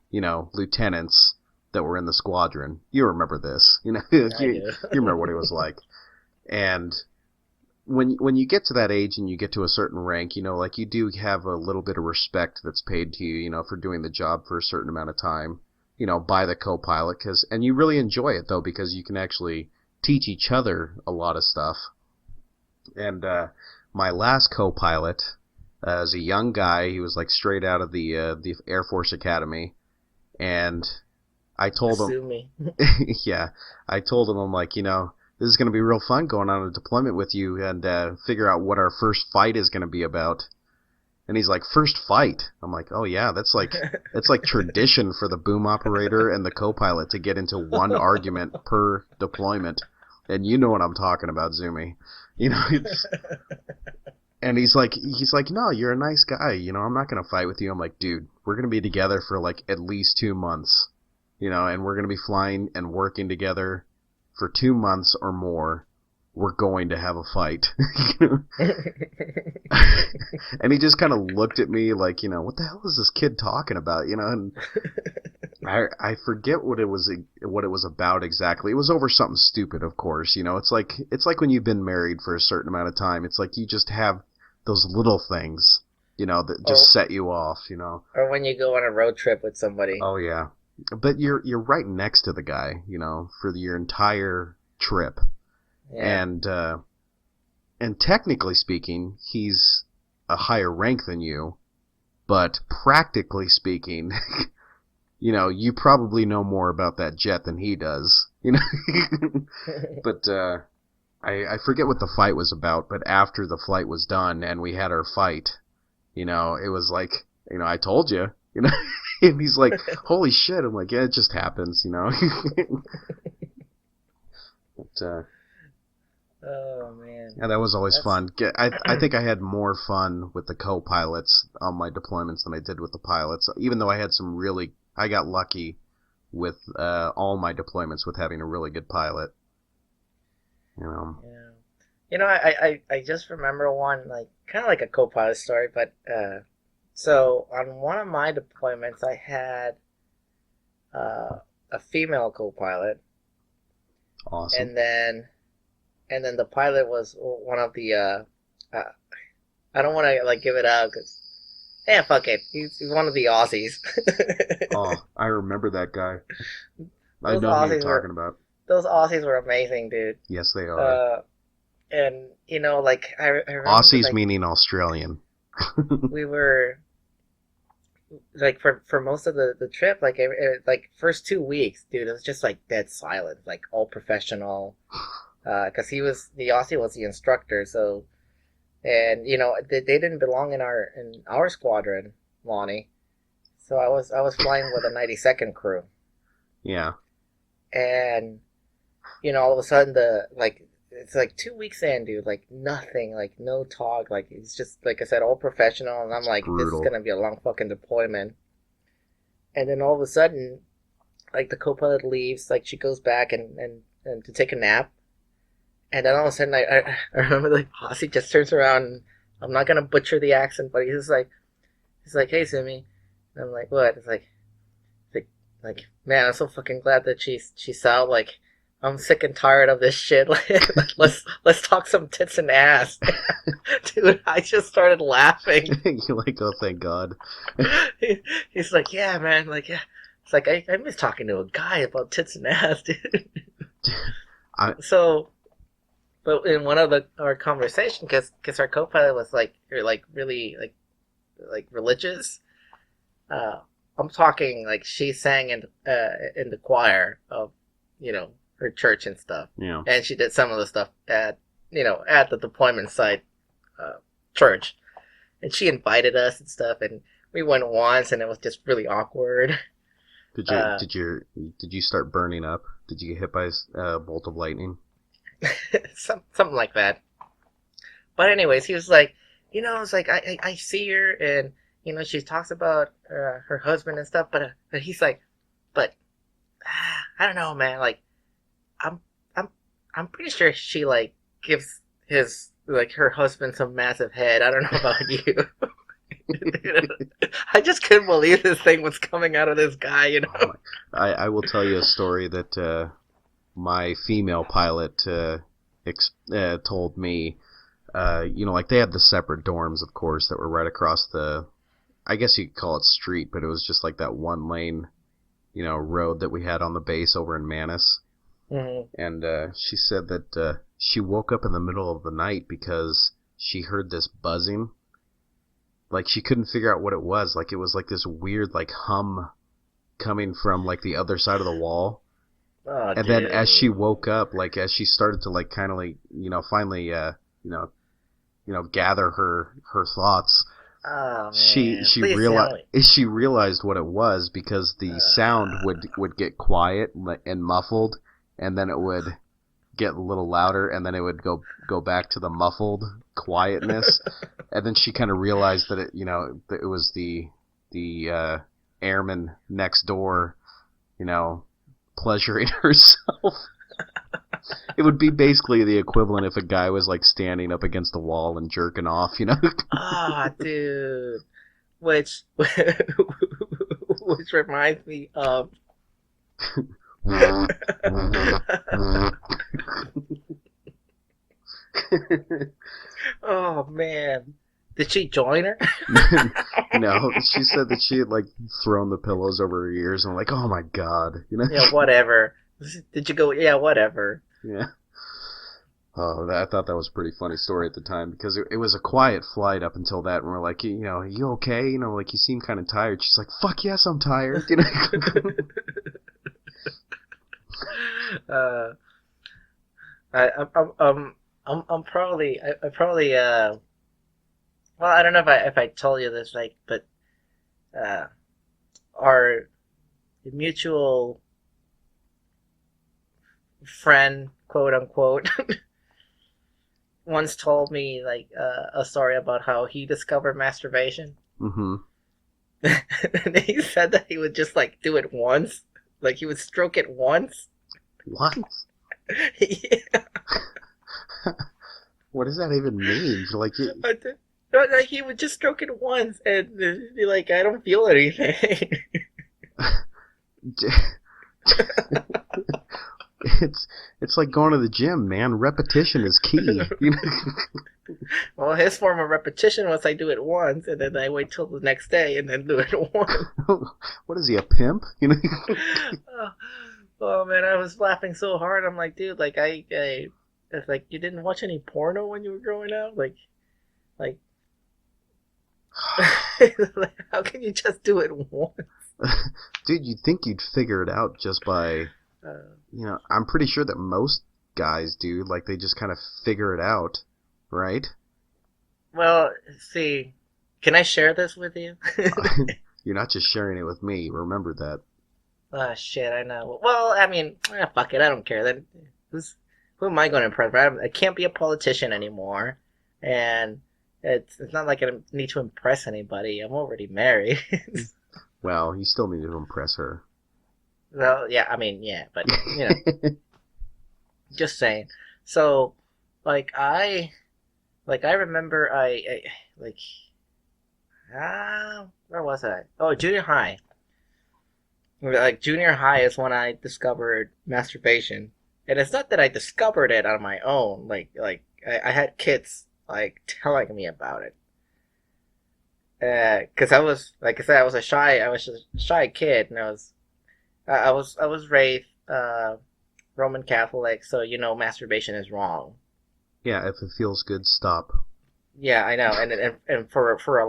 lieutenants that were in the squadron. You remember this, you do. remember what it was like. And when you get to that age and you get to a certain rank, like you do have a little bit of respect that's paid to you, for doing the job for a certain amount of time, by the co-pilot, and you really enjoy it though because you can actually teach each other a lot of stuff. And my last co-pilot is a young guy. He was like straight out of the Air Force Academy, and I told him, yeah, I told him, I'm like, this is going to be real fun going on a deployment with you and figure out what our first fight is going to be about. And he's like, first fight? I'm like, oh yeah, that's like tradition for the boom operator and the co-pilot to get into one argument per deployment. And you know what I'm talking about, Zumi. And he's like, no, you're a nice guy. I'm not going to fight with you. I'm like, dude, we're going to be together for like at least 2 months, and we're going to be flying and working together for 2 months or more. We're going to have a fight. And he just kind of looked at me like, what the hell is this kid talking about? And I forget what it was about exactly. It was over something stupid, of course. It's like when you've been married for a certain amount of time. It's like you just have those little things, that just set you off, Or when you go on a road trip with somebody. Oh yeah. But you're right next to the guy, for your entire trip. Yeah. And technically speaking, he's a higher rank than you, but practically speaking, you probably know more about that jet than he does, But I forget what the fight was about, but after the flight was done and we had our fight, it was like, I told you, and he's like, holy shit. I'm like, yeah, it just happens, But, oh man! Yeah, that was always fun. I think I had more fun with the co-pilots on my deployments than I did with the pilots. Even though I got lucky with all my deployments with having a really good pilot. Yeah. I just remember one like kind of like a co-pilot story, but so on one of my deployments, I had a female co-pilot. Awesome. And then the pilot was one of the I don't want to like give it out because fuck it, he's one of the Aussies. Oh, I remember that guy. I Those know who you're Aussies talking about. Those Aussies were amazing, dude. Yes, they are. And like I remember, Aussies like, meaning Australian. We were like for most of the trip, like like first 2 weeks, dude, it was just like dead silent, like all professional. Because the Aussie was the instructor, so, and they didn't belong in our squadron, Lonnie. So I was flying with a 92nd crew. Yeah. And all of a sudden it's like 2 weeks in, dude, like nothing, like no talk, like it's just like I said, all professional, and I'm like, this is gonna be a long fucking deployment. And then all of a sudden, like the co-pilot leaves, like she goes back and to take a nap. And then all of a sudden, I remember the Aussie just turns around, and I'm not going to butcher the accent, but he's like, hey, Simi. And I'm like, what? It's like, man, I'm so fucking glad that she's out. Like, I'm sick and tired of this shit. Like, let's talk some tits and ass. Dude, I just started laughing. You're like, oh, thank God. He's like, yeah, man. Like, yeah. It's like, I miss talking to a guy about tits and ass, dude. But in one of our conversation, because our co-pilot was like really like religious, I'm talking like she sang in the choir of, her church and stuff, Yeah. and she did some of the stuff at at the deployment site church, and she invited us and stuff, and we went once, and it was just really awkward. Did you start burning up? Did you get hit by a bolt of lightning? Something like that. But anyways, he was like, it's like I see her, and she talks about her husband and stuff, but he's like, but I don't know, man. Like, I'm pretty sure she like gives her husband some massive head. I don't know about you. I just couldn't believe this thing was coming out of this guy. I will tell you a story that my female pilot told me. Like they had the separate dorms, of course, that were right across the, I guess you could call it street, but it was just like that one lane, road that we had on the base over in Manus. Mm-hmm. And she said that she woke up in the middle of the night because she heard this buzzing. Like she couldn't figure out what it was. Like it was like this weird like hum coming from like the other side of the wall. Oh, and then as she woke up, like as she started to like kind of like finally gather her thoughts. Oh, man. She realized what it was because the sound would get quiet and muffled, and then it would get a little louder, and then it would go back to the muffled quietness, and then she kind of realized that that it was the airman next door, pleasuring herself. It would be basically the equivalent if a guy was like standing up against the wall and jerking off, Ah, dude. Which reminds me of oh man. Did she join her? No, she said that she had like thrown the pillows over her ears and like, oh my god, Yeah, whatever. Did you go? Yeah, whatever. Yeah. Oh, I thought that was a pretty funny story at the time because it was a quiet flight up until that, and we're like, are you okay? Like you seem kind of tired. She's like, fuck yes, I'm tired. I'm probably well, I don't know if I told you this, like, but our mutual friend, quote unquote, once told me like a story about how he discovered masturbation. Mm-hmm. And he said that he would just like do it once, like he would stroke it once. Once? Yeah. What does that even mean? Like, like he would just stroke it once and be like, I don't feel anything. It's like going to the gym, man. Repetition is key. Well, his form of repetition was I do it once and then I wait till the next day and then do it once. What is he, a pimp? Oh man, I was laughing so hard. I'm like, dude, like it's like you didn't watch any porno when you were growing up, like how can you just do it once? Dude, you'd think you'd figure it out just by, I'm pretty sure that most guys do. Like, they just kind of figure it out, right? Well, see, can I share this with you? You're not just sharing it with me. Remember that. Oh, shit, I know. Well, I mean, fuck it, I don't care. Then who am I going to impress? I can't be a politician anymore, and it's not like I need to impress anybody. I'm already married. Well, you still need to impress her. Well, yeah, I mean, yeah, but, just saying. So, I remember where was I? Oh, junior high. Like, junior high is when I discovered masturbation. And it's not that I discovered it on my own. Like I had kids, like, telling me about it. Because I was, like I said, I was a shy kid, and I was raised Roman Catholic, so masturbation is wrong. Yeah, if it feels good, stop. Yeah, I know, and for a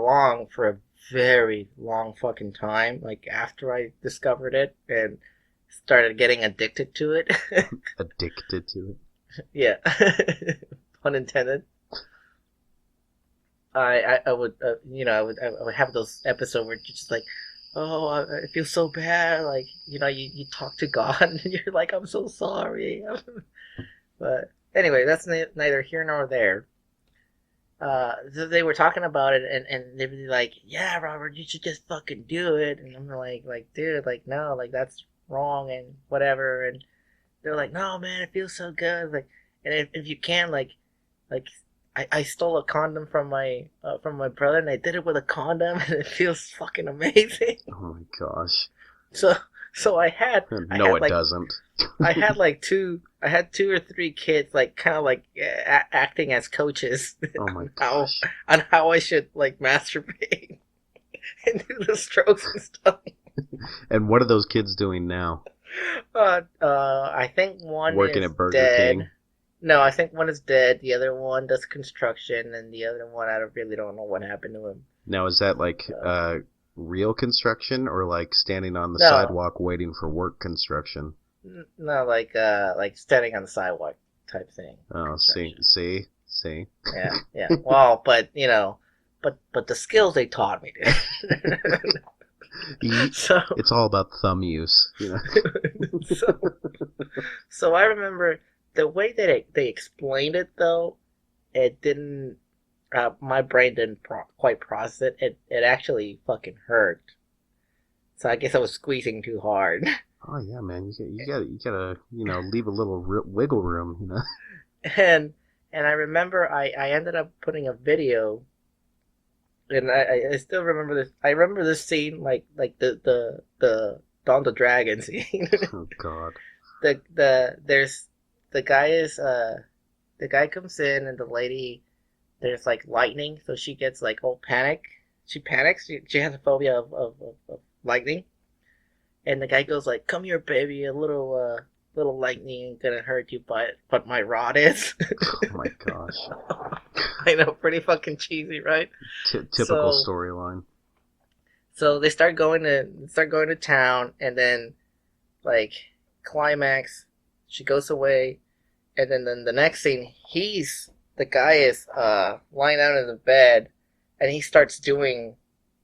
very long fucking time. Like after I discovered it and started getting addicted to it. Addicted to it. Yeah, pun intended. I would I would have those episodes where you're just like, oh, I feel so bad. Like you talk to God and you're like, I'm so sorry. But anyway, that's neither here nor there. So they were talking about it, and they were like, "Yeah, Robert, you should just fucking do it." And I'm like, dude, like, no, like that's wrong and whatever. And they're like, "No, man, it feels so good." Like, and if you can, like, I stole a condom from my brother, and I did it with a condom, and it feels fucking amazing. Oh my gosh. So I had No, it doesn't. I had two or three kids like kind of like acting as coaches. Oh my gosh. On how I should like masturbate and do the strokes and stuff. And what are those kids doing now? I think one working is at Burger dead. King. No, I think one is dead. The other one does construction, and the other one really don't know what happened to him. Now, is that like real construction or like standing on the No. sidewalk waiting for work construction? No, like standing on the sidewalk type thing. Oh, see. Yeah. Well, but but the skills they taught me, dude. So it's all about thumb use, you know. so I remember the way that they explained it, though, it didn't. My brain didn't quite process it. It actually fucking hurt. So I guess I was squeezing too hard. Oh yeah, man, you gotta leave a little wiggle room, you know. And I remember I ended up putting a video, and I still remember this. I remember this scene like the Dawn the Dragon scene. Oh God. The guy comes in, and the lady, there's like lightning, so she gets like all panic. She panics. She has a phobia of lightning. And the guy goes like, "Come here, baby. A little lightning ain't gonna hurt you, but my rod is." Oh my gosh. I know, pretty fucking cheesy, right? Typical storyline. So they start going to town, and then like climax, she goes away, and then the next scene, the guy is lying down in the bed, and he starts doing,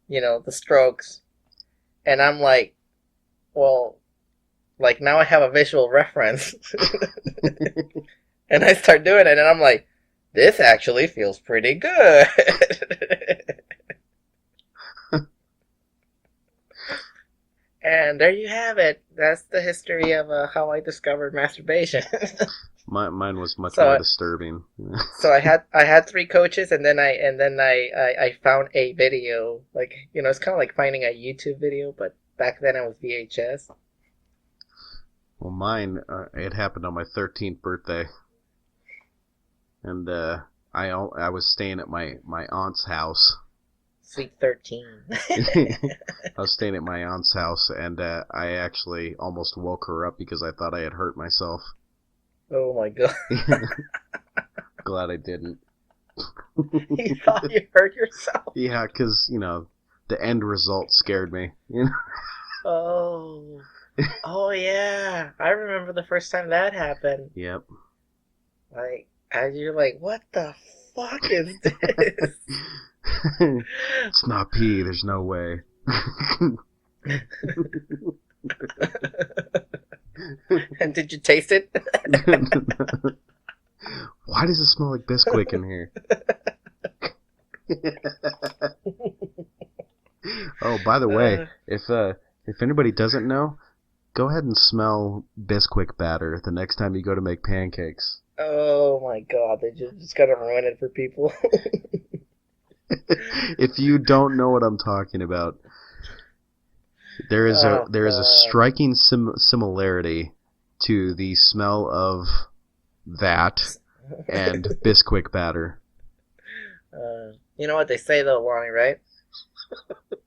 the strokes, and I'm like, well, like now I have a visual reference, and I start doing it, and I'm like, this actually feels pretty good. And there you have it. That's the history of how I discovered masturbation. Mine was much more disturbing. So I had three coaches, and then I found a video. Like, it's kind of like finding a YouTube video, but back then it was VHS. Well, mine it happened on my 13th birthday, and I was staying at my aunt's house. Sweet 13. I was staying at my aunt's house, and I actually almost woke her up because I thought I had hurt myself. Oh my god. Glad I didn't. You thought you hurt yourself? Yeah, because, the end result scared me. Oh. Oh yeah. I remember the first time that happened. Yep. Like, as you're like, what the fuck is this? It's not pee, there's no way. And did you taste it? Why does it smell like Bisquick in here? Oh, by the way, if anybody doesn't know, go ahead and smell Bisquick batter the next time you go to make pancakes. Oh my god, they just gotta ruin it for people. If you don't know what I'm talking about, there is a striking similarity to the smell of that and Bisquick batter. You know what they say though, Lonnie, right?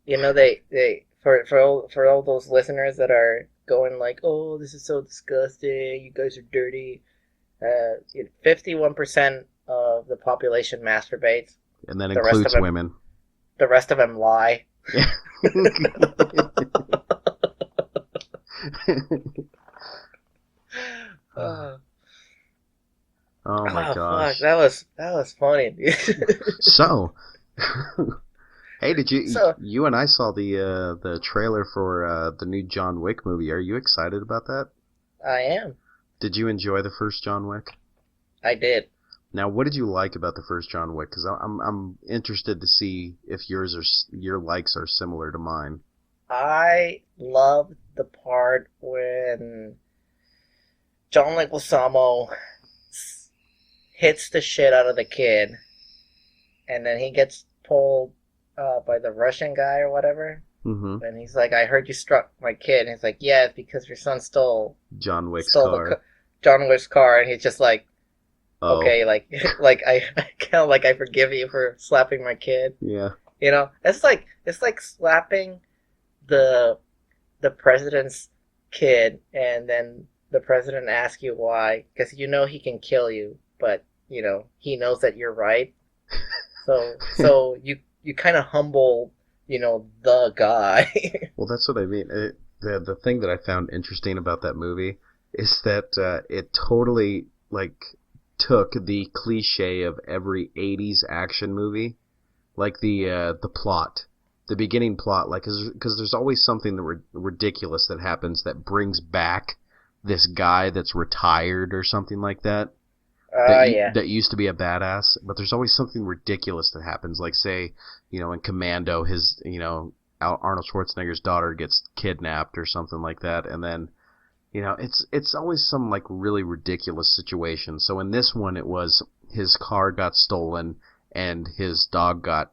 They for all those listeners that are going like, oh, this is so disgusting, you guys are dirty. 51% of the population masturbates. And that includes women. The rest of them lie. Yeah. Oh, Oh my fuck, gosh. that was funny, dude. So, hey, did you So you and I saw the trailer for the new John Wick movie? Are you excited about that? I am. Did you enjoy the first John Wick? I did. Now, what did you like about the first John Wick? Because I'm interested to see if your likes are similar to mine. I loved the part when John Leguizamo hits the shit out of the kid, and then he gets pulled by the Russian guy or whatever. Mm-hmm. And he's like, "I heard you struck my kid." And he's like, "Yeah, it's because your son John Wick's stole car. John Wick's car." And he's just like, Oh, "Okay, like like I kind of like I forgive you for slapping my kid." yeah. You know, it's like slapping the president's kid, and then the president asks you why, because you know he can kill you, but you know he knows that you're right. So you kind of humble, you know, the guy. Well, that's what I mean. The thing that I found interesting about that movie is that it totally like took the cliche of every '80s action movie, like the plot, the beginning plot, like because there's always something that ridiculous that happens that brings back this guy that's retired or something like that. Yeah. That used to be a badass, but there's always something ridiculous that happens. Like say, in Commando, his Arnold Schwarzenegger's daughter gets kidnapped or something like that, and then it's always some like really ridiculous situation. So in this one, it was his car got stolen and his dog got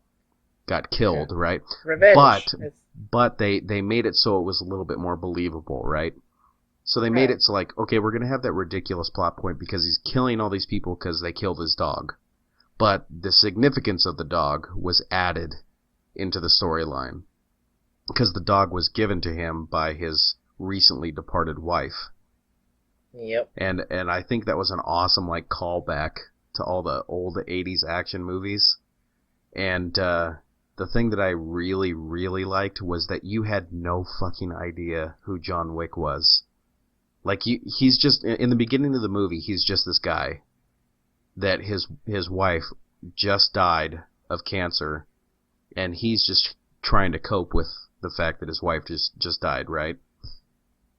killed, right? Revenge. But they made it so it was a little bit more believable, right? So they made it so like, okay, we're going to have that ridiculous plot point because he's killing all these people because they killed his dog. But the significance of the dog was added into the storyline because the dog was given to him by his recently departed wife. Yep. And I think that was an awesome like callback to all the old 80s action movies. And the thing that I really, really liked was that you had no fucking idea who John Wick was. Like he's just in the beginning of the movie, he's just this guy that his wife just died of cancer, and he's just trying to cope with the fact that his wife just died, right?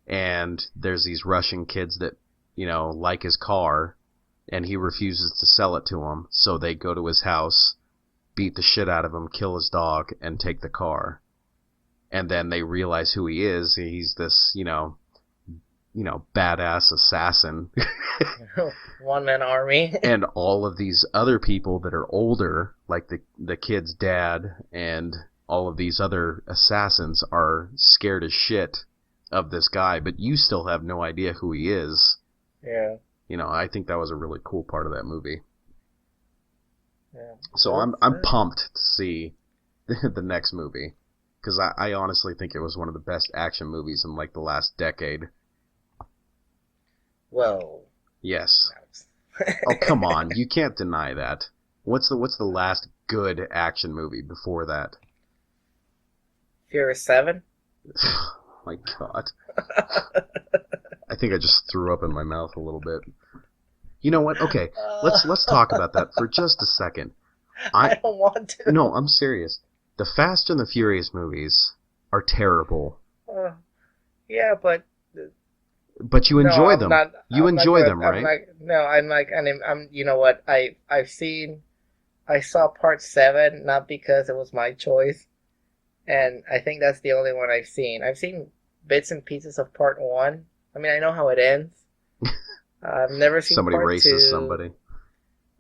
And there's these Russian kids that like his car, and he refuses to sell it to them, so they go to his house, beat the shit out of him, kill his dog, and take the car. And then they realize who he is. He's this badass assassin. One-man army. And all of these other people that are older, like the kid's dad and all of these other assassins, are scared as shit of this guy, but you still have no idea who he is. Yeah. I think that was a really cool part of that movie. Yeah. So I'm pumped to see the next movie, because I honestly think it was one of the best action movies in like the last decade. Well. Yes. Oh, come on. You can't deny that. What's the last good action movie before that? Furious 7? Oh my god. I think I just threw up in my mouth a little bit. You know what? Okay. Let's talk about that for just a second. I don't want to. No, I'm serious. The Fast and the Furious movies are terrible. Yeah, but you enjoy them. You enjoy them, right? I'm you know what? I saw part 7 not because it was my choice, and I think that's the only one I've seen. I've seen bits and pieces of part 1. I mean, I know how it ends. I've never seen somebody part races 2. Somebody.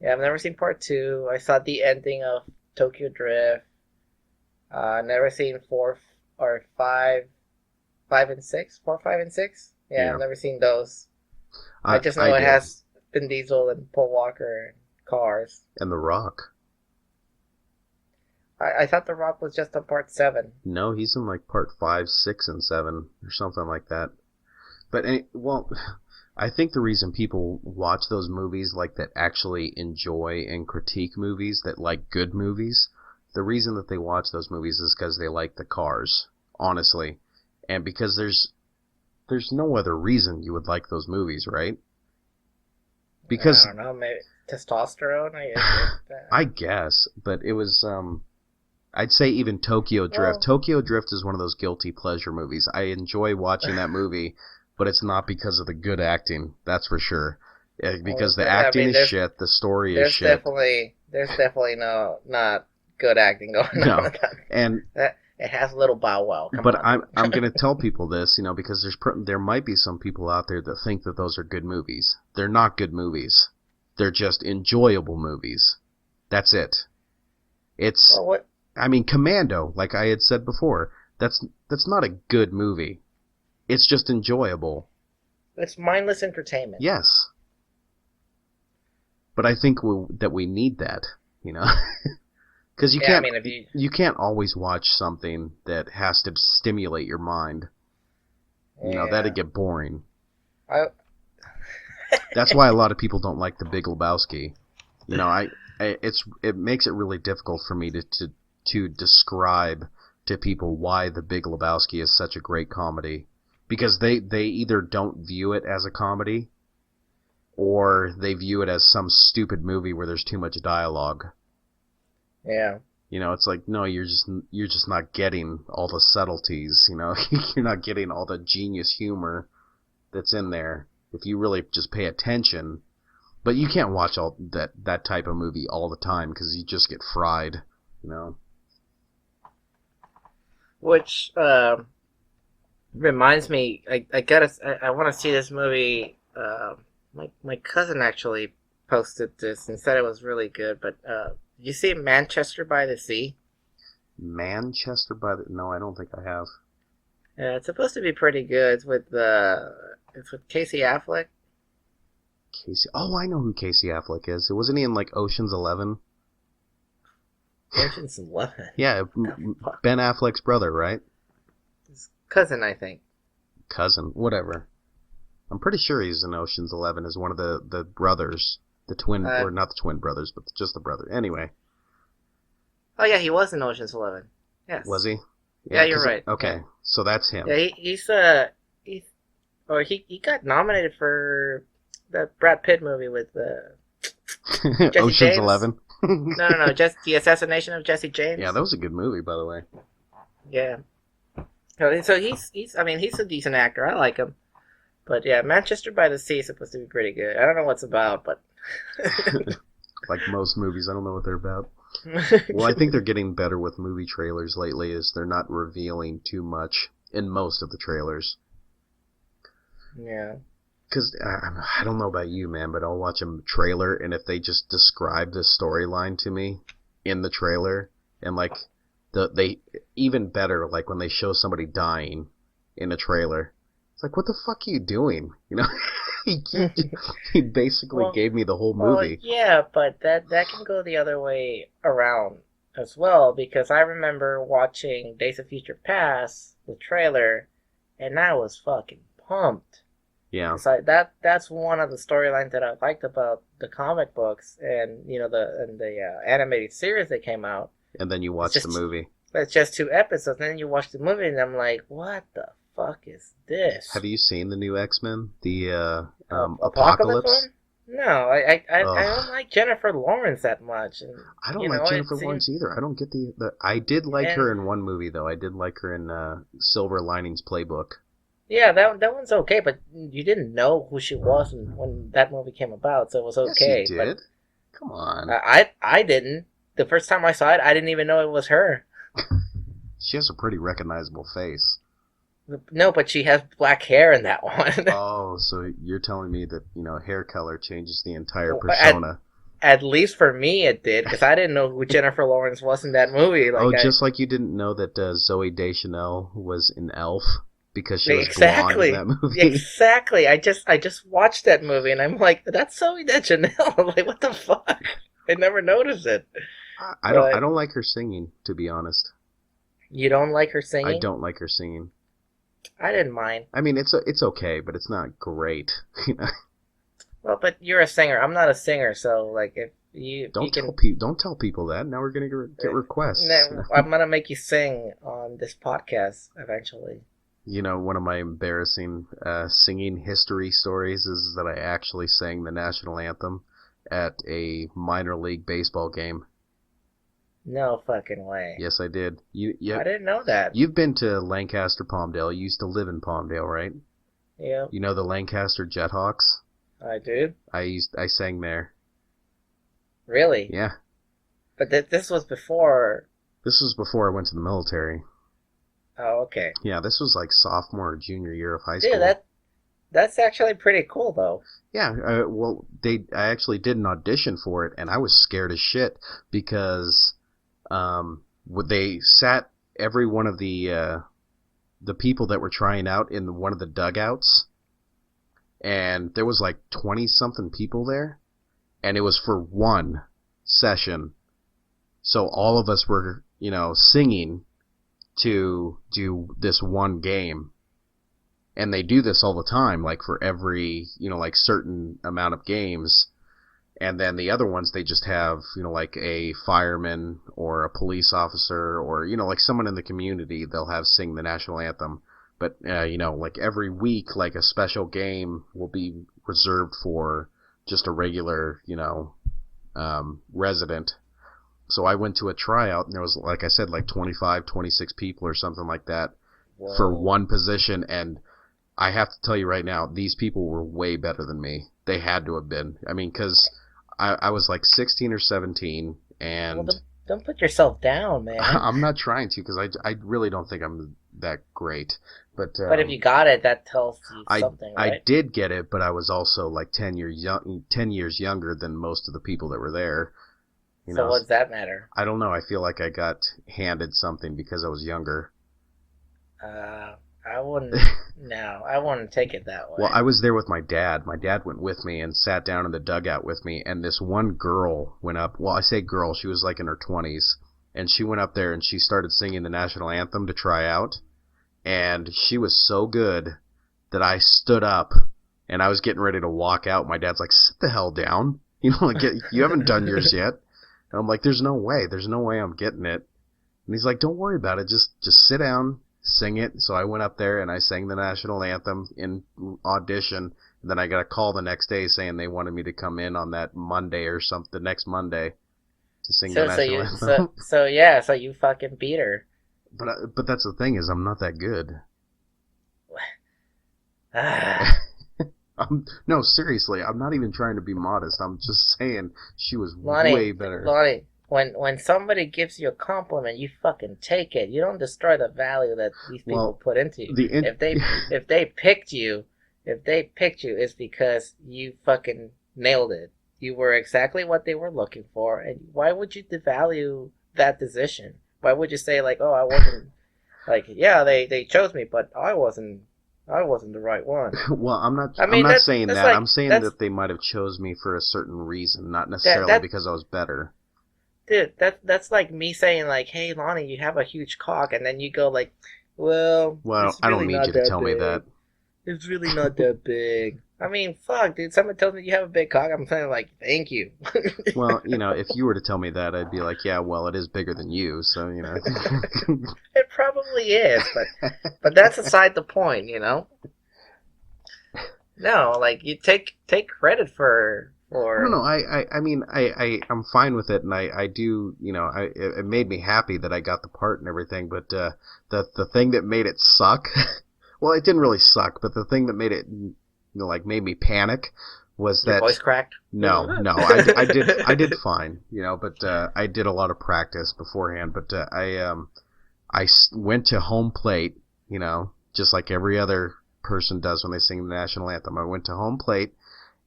Yeah, I've never seen part 2. I saw the ending of Tokyo Drift. Never seen 4 or 5 and 6. 4, 5, and 6. Yeah, I've never seen those. I just know it has Vin Diesel and Paul Walker and cars. And The Rock. I thought The Rock was just on part 7. No, he's in like part 5, 6, and 7 or something like that. But I think the reason people watch those movies like that actually enjoy and critique movies that like good movies, the reason that they watch those movies is because they like the cars, honestly, and because there's no other reason you would like those movies, right? Because I don't know, maybe testosterone. I guess, but it was I'd say even Tokyo Drift. Well, Tokyo Drift is one of those guilty pleasure movies. I enjoy watching that movie, but it's not because of the good acting, that's for sure. Because the acting is shit, the story is shit. There's definitely not good acting going No, on. and It has a little bow wow. but I'm going to tell people this, because there might be some people out there that think that those are good movies. They're not good movies. They're just enjoyable movies. That's it. It's Well, what? I mean, Commando, like I had said before, that's not a good movie. It's just enjoyable. It's mindless entertainment. Yes. But I think that we need that, Because you can't. I mean, if you can't always watch something that has to stimulate your mind. That'd get boring. That's why a lot of people don't like The Big Lebowski. It makes it really difficult for me to describe to people why The Big Lebowski is such a great comedy, because they either don't view it as a comedy, or they view it as some stupid movie where there's too much dialogue. Yeah. It's like, no, you're just not getting all the subtleties, You're not getting all the genius humor that's in there if you really just pay attention. But you can't watch all that type of movie all the time because you just get fried, Which reminds me, I want to see this movie. My cousin actually posted this and said it was really good, but you see Manchester by the Sea? Manchester by the... No, I don't think I have. It's supposed to be pretty good. It's with Casey Affleck. Casey... Oh, I know who Casey Affleck is. Wasn't he in, like, Ocean's 11? Ocean's 11? Yeah, Ben Affleck's brother, right? His cousin, I think. Cousin, whatever. I'm pretty sure he's in Ocean's 11 as one of the brothers. The twin, or not the twin brothers, but just the brother. Anyway. Oh, yeah, he was in Ocean's 11. Yes. Was he? Yeah, you're right. Okay, yeah. So that's him. Yeah, he got nominated for that Brad Pitt movie with Ocean's James. 11? No, just the assassination of Jesse James. Yeah, that was a good movie, by the way. Yeah. So he's a decent actor. I like him. But yeah, Manchester by the Sea is supposed to be pretty good. I don't know what it's about, but... Like most movies, I don't know what they're about. Well, I think they're getting better with movie trailers lately, as they're not revealing too much in most of the trailers. Yeah. Because, I don't know about you, man, but I'll watch a trailer, and if they just describe the storyline to me in the trailer, and like, they even better, like when they show somebody dying in a trailer, it's like, what the fuck are you doing? He basically gave me the whole movie. Well, yeah, but that can go the other way around as well, because I remember watching Days of Future Past, the trailer, and I was fucking pumped. Yeah. That's one of the storylines that I liked about the comic books and the animated series that came out. And then you watch the movie. It's just 2 episodes, and then you watch the movie, and I'm like, what the fuck is this? Have you seen the new X-Men? The Apocalypse one? No, I don't like Jennifer Lawrence that much. And, I don't like Jennifer Lawrence either. I don't get I did like her in one movie, though. I did like her in Silver Linings Playbook. Yeah, that one's okay, but you didn't know who she was when that movie came about, so it was okay. Yes, you did. Come on. I didn't. The first time I saw it, I didn't even know it was her. She has a pretty recognizable face. No, but she has black hair in that one. Oh, so you're telling me that, hair color changes the entire persona. At least for me it did, because I didn't know who Jennifer Lawrence was in that movie. Just like you didn't know that Zooey Deschanel was an elf because she was blonde in that movie. Exactly. I just watched that movie, and I'm like, that's Zooey Deschanel. I'm like, what the fuck? I never noticed it. I don't like her singing, to be honest. You don't like her singing? I don't like her singing. I didn't mind. I mean, it's okay, but it's not great. Well, but you're a singer. I'm not a singer, so like You Don't can. tell people that. Now we're gonna get requests. No, I'm gonna make you sing on this podcast eventually. You know, one of my embarrassing singing history stories is that I actually sang the national anthem at a minor league baseball game. No fucking way. Yes, I did. I didn't know that. You've been to Lancaster, Palmdale. You used to live in Palmdale, right? Yeah, You know the Lancaster Jethawks? I do. I sang there. Really? Yeah. But this was before. This was before I went to the military. Oh, okay. Yeah, this was like sophomore or junior year of high school. Dude, that's actually pretty cool, though. Yeah, well, I actually did an audition for it, and I was scared as shit because they sat every one of the people that were trying out in one of the dugouts, and there was like 20-something people there, and it was for one session. So all of us were, singing to do this one game. And they do this all the time, like for every, like certain amount of games. And then the other ones, they just have, like a fireman or a police officer or, like someone in the community, they'll have sing the national anthem. But, like every week, like a special game will be reserved for just a regular, resident. So I went to a tryout and there was, like I said, like 25, 26 people or something like that. Whoa. For one position. And I have to tell you right now, these people were way better than me. They had to have been. I mean, because I was like 16 or 17, and... Well, don't put yourself down, man. I'm not trying to, because I really don't think I'm that great. But if you got it, that tells you something, right? I did get it, but I was also like 10 years younger than most of the people that were there. So what does that matter? I don't know. I feel like I got handed something because I was younger. I wouldn't. No, I wouldn't take it that way. Well, I was there with my dad. My dad went with me and sat down in the dugout with me. And this one girl went up. Well, I say girl. She was like in her 20s. And she went up there and she started singing the national anthem to try out. And she was so good that I stood up and I was getting ready to walk out. My dad's like, sit the hell down. Like, you haven't done yours yet. And I'm like, there's no way. There's no way I'm getting it. And he's like, don't worry about it. Just sit down. Sing it. So I went up there and I sang the national anthem in audition. And then I got a call the next day saying they wanted me to come in on that Monday or something, the next Monday, to sing the national anthem. So you fucking beat her. But that's the thing is I'm not that good. No, seriously, I'm not even trying to be modest. I'm just saying she was way better. Lonnie, when somebody gives you a compliment, you fucking take it. You don't destroy the value that these people put into you. If they picked you, it's because you fucking nailed it. You were exactly what they were looking for, and why would you devalue that position? Why would you say like, oh, I wasn't like, yeah, they chose me, but I wasn't the right one. Well, I'm not saying that. Like, I'm saying that they might have chose me for a certain reason, not necessarily because I was better. Dude, that's like me saying like, hey, Lonnie, you have a huge cock, and then you go like, well, I don't need you to tell me that. It's really not that big. I mean, fuck, dude. Someone tells me you have a big cock, I'm saying like, thank you. Well, if you were to tell me that, I'd be like, yeah, well, it is bigger than you, so It probably is, but that's aside the point, No, like you take credit for. No, I mean, I'm fine with it, and I do, it made me happy that I got the part and everything, but the thing that made it suck, well, it didn't really suck, but the thing that made it, made me panic was that... Your voice cracked? No, I did fine, but I did a lot of practice beforehand, but I went to home plate, just like every other person does when they sing the national anthem. I went to home plate.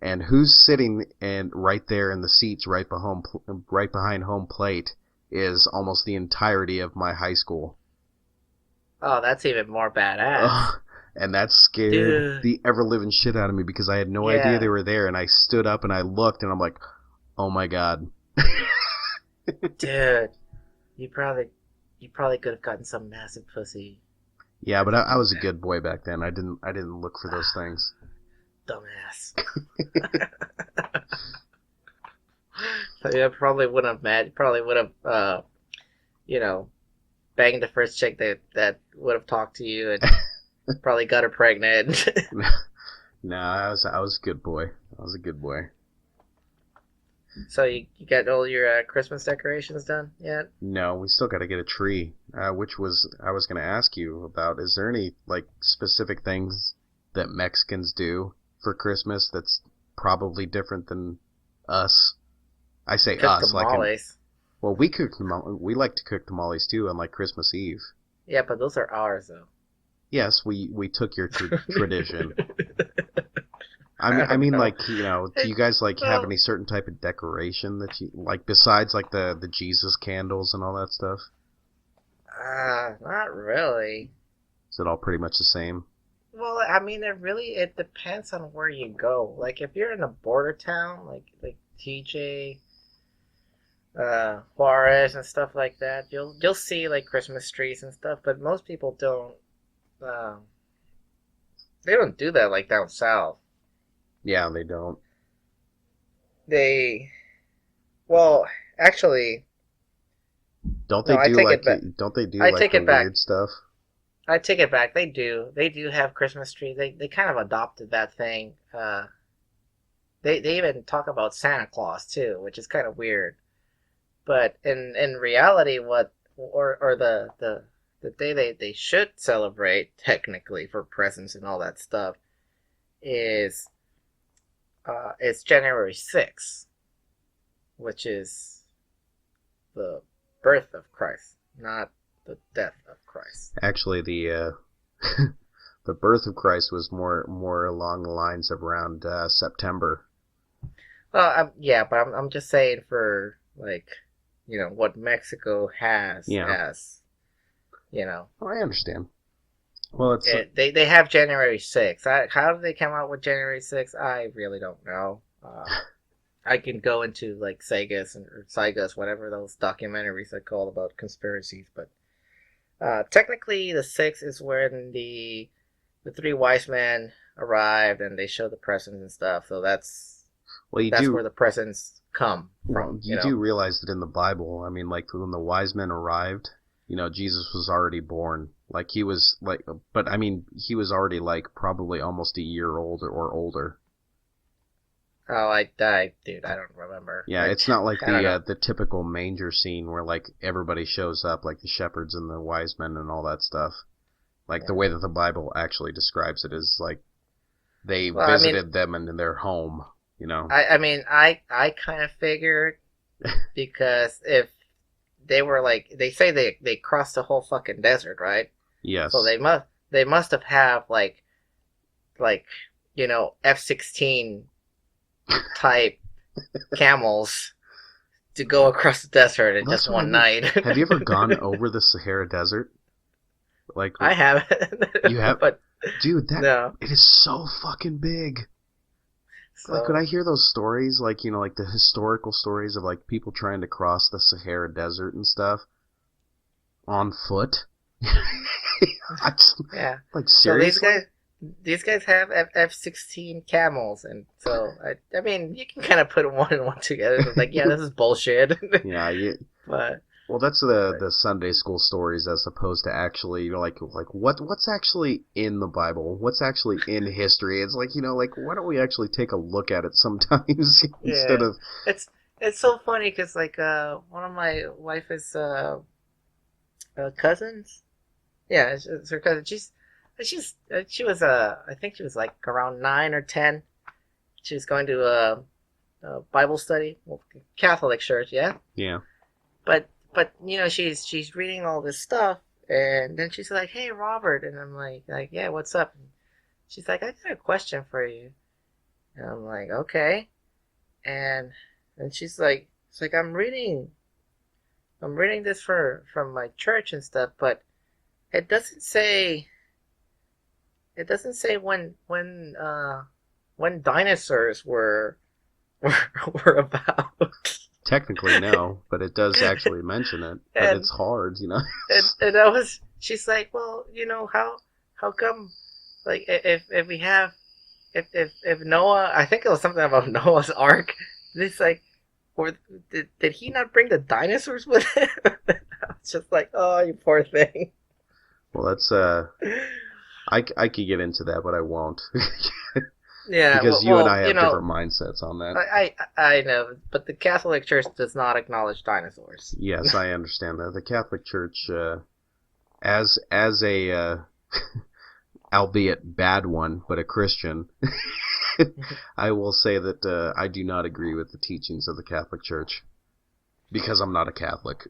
And who's sitting right there in the seats right behind home plate is almost the entirety of my high school. Oh, that's even more badass. And that scared the ever-living shit out of me because I had no idea they were there. And I stood up and I looked and I'm like, oh my God. Dude, you probably could have gotten some massive pussy. Yeah, but I was a good boy back then. I didn't look for those things. Dumbass. I probably wouldn't have met. Probably would have, you know, banged the first chick that would have talked to you and probably got her pregnant. No, I was a good boy. I was a good boy. So you got all your Christmas decorations done yet? No, we still got to get a tree, which was I was going to ask you about. Is there any like specific things that Mexicans do for Christmas that's probably different than us? I say Cook us, tamales. well, we like to cook tamales too on like Christmas Eve. Yeah, but those are ours though. Yes, we took your tradition. I mean, like, you know, do you guys like have any certain type of decoration that you like besides like the Jesus candles and all that stuff? Not really. Is it all pretty much the same? Well, I mean, it depends on where you go. Like, if you're in a border town, like TJ, Juarez and stuff like that, you'll see like Christmas trees and stuff. But most people don't. They don't do that like down south. Yeah, they don't. Well, actually, Don't they no, I do take like it back. don't they do I like take the it back. weird stuff? I take it back. They do. They do have Christmas trees. They kind of adopted that thing. They even talk about Santa Claus too, which is kind of weird. But in reality, the day they should celebrate technically for presents and all that stuff is it's January 6th, which is the birth of Christ, not the death of Christ. Actually, the the birth of Christ was more along the lines of around September. Well, yeah, but I'm just saying for like, what Mexico has as, Oh, I understand. Well, it's they have January 6th. How did they come out with January 6th? I really don't know. I can go into like Sagas, whatever those documentaries are called about conspiracies, but technically the 6th is when the three wise men arrived and they show the presents and stuff. So that's where the presents come from. Well, you do realize that in the Bible, I mean, like when the wise men arrived, Jesus was already born. Like he was like, but I mean, he was already like probably almost a year old or older. Oh, I died, dude. I don't remember. Yeah, it's not like the typical manger scene where like everybody shows up, like the shepherds and the wise men and all that stuff. Like the way that the Bible actually describes it is like they visited them in their home. I mean, I kind of figured because if they were like, they say they crossed the whole fucking desert, right? Yes. So they must have like F-16 type camels to go across the desert in just one night. Have you ever gone over the Sahara Desert? Like I haven't. You have, but dude, no. It is so fucking big. So, like when I hear those stories, like like the historical stories of like people trying to cross the Sahara Desert and stuff on foot. Yeah. Like seriously. So these guys have F-16 camels, and so I mean you can kind of put one and one together. It's like, yeah, this is bullshit. Yeah. But well, that's the Sunday school stories as opposed to actually like what's actually in the Bible, what's actually in history. It's like like why don't we actually take a look at it sometimes instead of. It's so funny because like one of my wife's cousins, yeah, it's her cousin. She was I think she was like around 9 or 10. She was going to a Bible study, Catholic church, yeah. Yeah. But she's reading all this stuff, and then she's like, "Hey, Robert," and I'm like, "Yeah, what's up?" And she's like, "I got a question for you," and I'm like, "Okay," and she's like, "It's like I'm reading this from my church and stuff, but it doesn't say when dinosaurs were about." Technically, no, but it does actually mention it. But it's hard, And she's like, well, how come, like, if we have, if Noah, I think it was something about Noah's Ark. It's like, or did he not bring the dinosaurs with him? It's just like, oh, you poor thing. Well, that's I could get into that, but I won't. Yeah, Because you well, and I have different mindsets on that. I know, but the Catholic Church does not acknowledge dinosaurs. Yes, I understand that. The Catholic Church, as a albeit bad one, but a Christian, I will say that I do not agree with the teachings of the Catholic Church because I'm not a Catholic.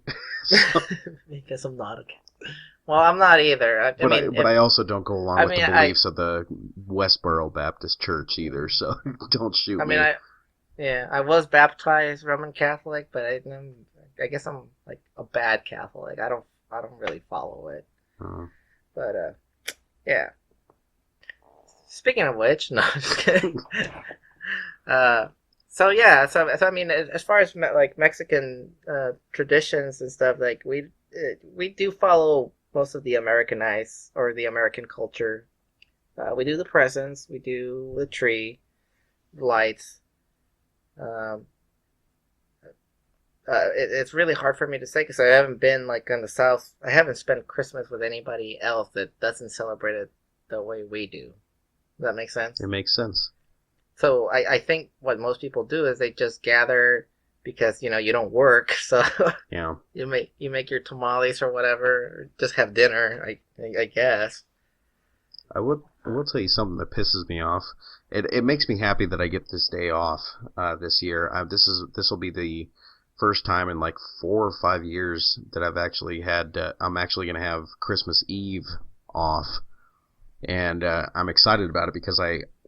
Because I'm not a Catholic. Well, I'm not either. But I also don't go along with the beliefs of the Westboro Baptist Church either. So don't shoot me. I was baptized Roman Catholic, but I guess I'm like a bad Catholic. I don't really follow it. But yeah. Speaking of which, no, I'm just kidding. So I mean, as far as like Mexican traditions and stuff, like we do follow most of the Americanized or the American culture. We do the presents, we do the tree, the lights. It's really hard for me to say because I haven't been like in the South. I haven't spent Christmas with anybody else that doesn't celebrate it the way we do. Does that make sense? It makes sense. So I think what most people do is they just gather because you don't work, so Yeah. you make your tamales or whatever, or just have dinner. I guess. I will tell you something that pisses me off. It makes me happy that I get this day off this year. This will be the first time in like 4 or 5 years that I've actually had. I'm actually going to have Christmas Eve off, and I'm excited about it because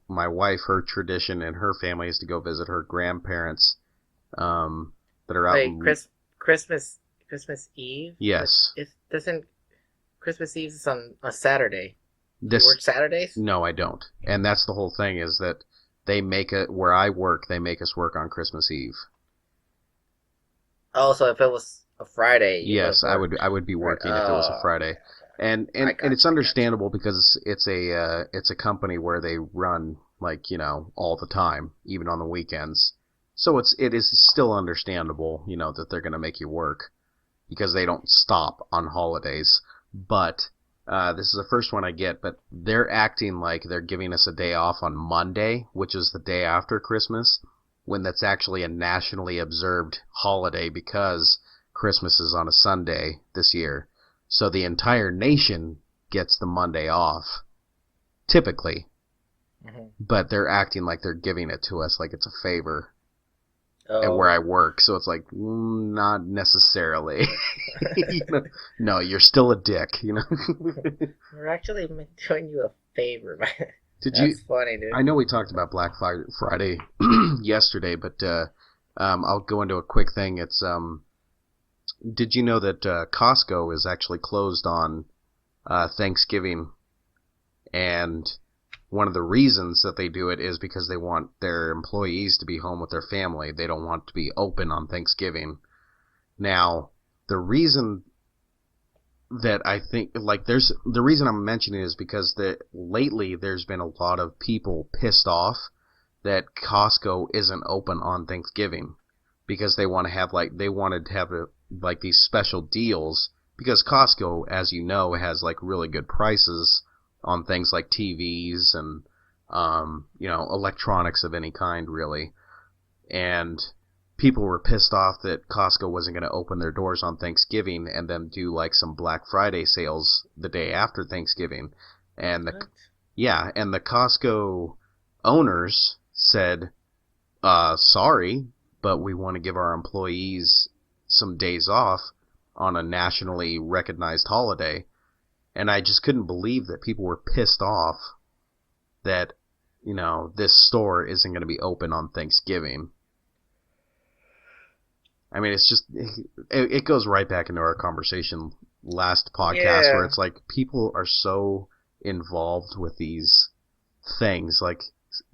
my wife, her tradition and her family is to go visit her grandparents that are out. Wait, Christmas Eve? Yes. It doesn't. Christmas Eve is on a Saturday. You work Saturdays? No, I don't. And that's the whole thing is that they make it where I work. They make us work on Christmas Eve. Oh, so if it was a Friday, yes, I would be working if it was a Friday. And it's understandable because it's a company where they run like all the time, even on the weekends. So it is still understandable, that they're going to make you work because they don't stop on holidays. But this is the first one I get. But they're acting like they're giving us a day off on Monday, which is the day after Christmas, when that's actually a nationally observed holiday because Christmas is on a Sunday this year. So the entire nation gets the Monday off, typically. Mm-hmm. But they're acting like they're giving it to us like it's a favor. Oh. And where I work. So it's like, not necessarily. No, you're still a dick, We're actually doing you a favor, man. That's funny, dude. I know we talked about Black Friday yesterday, but I'll go into a quick thing. It's did you know that Costco is actually closed on Thanksgiving? And one of the reasons that they do it is because they want their employees to be home with their family. They don't want to be open on Thanksgiving. Now, the reason that I think, the reason I'm mentioning it is because lately there's been a lot of people pissed off that Costco isn't open on Thanksgiving because they wanted to have these special deals because Costco, as you know, has like really good prices on things like TVs and electronics of any kind, really. And people were pissed off that Costco wasn't going to open their doors on Thanksgiving and then do like some Black Friday sales the day after Thanksgiving. And the Costco owners said, sorry, but we want to give our employees some days off on a nationally recognized holiday. And I just couldn't believe that people were pissed off that, this store isn't going to be open on Thanksgiving. I mean, it's just, it goes right back into our conversation last podcast where it's like people are so involved with these things like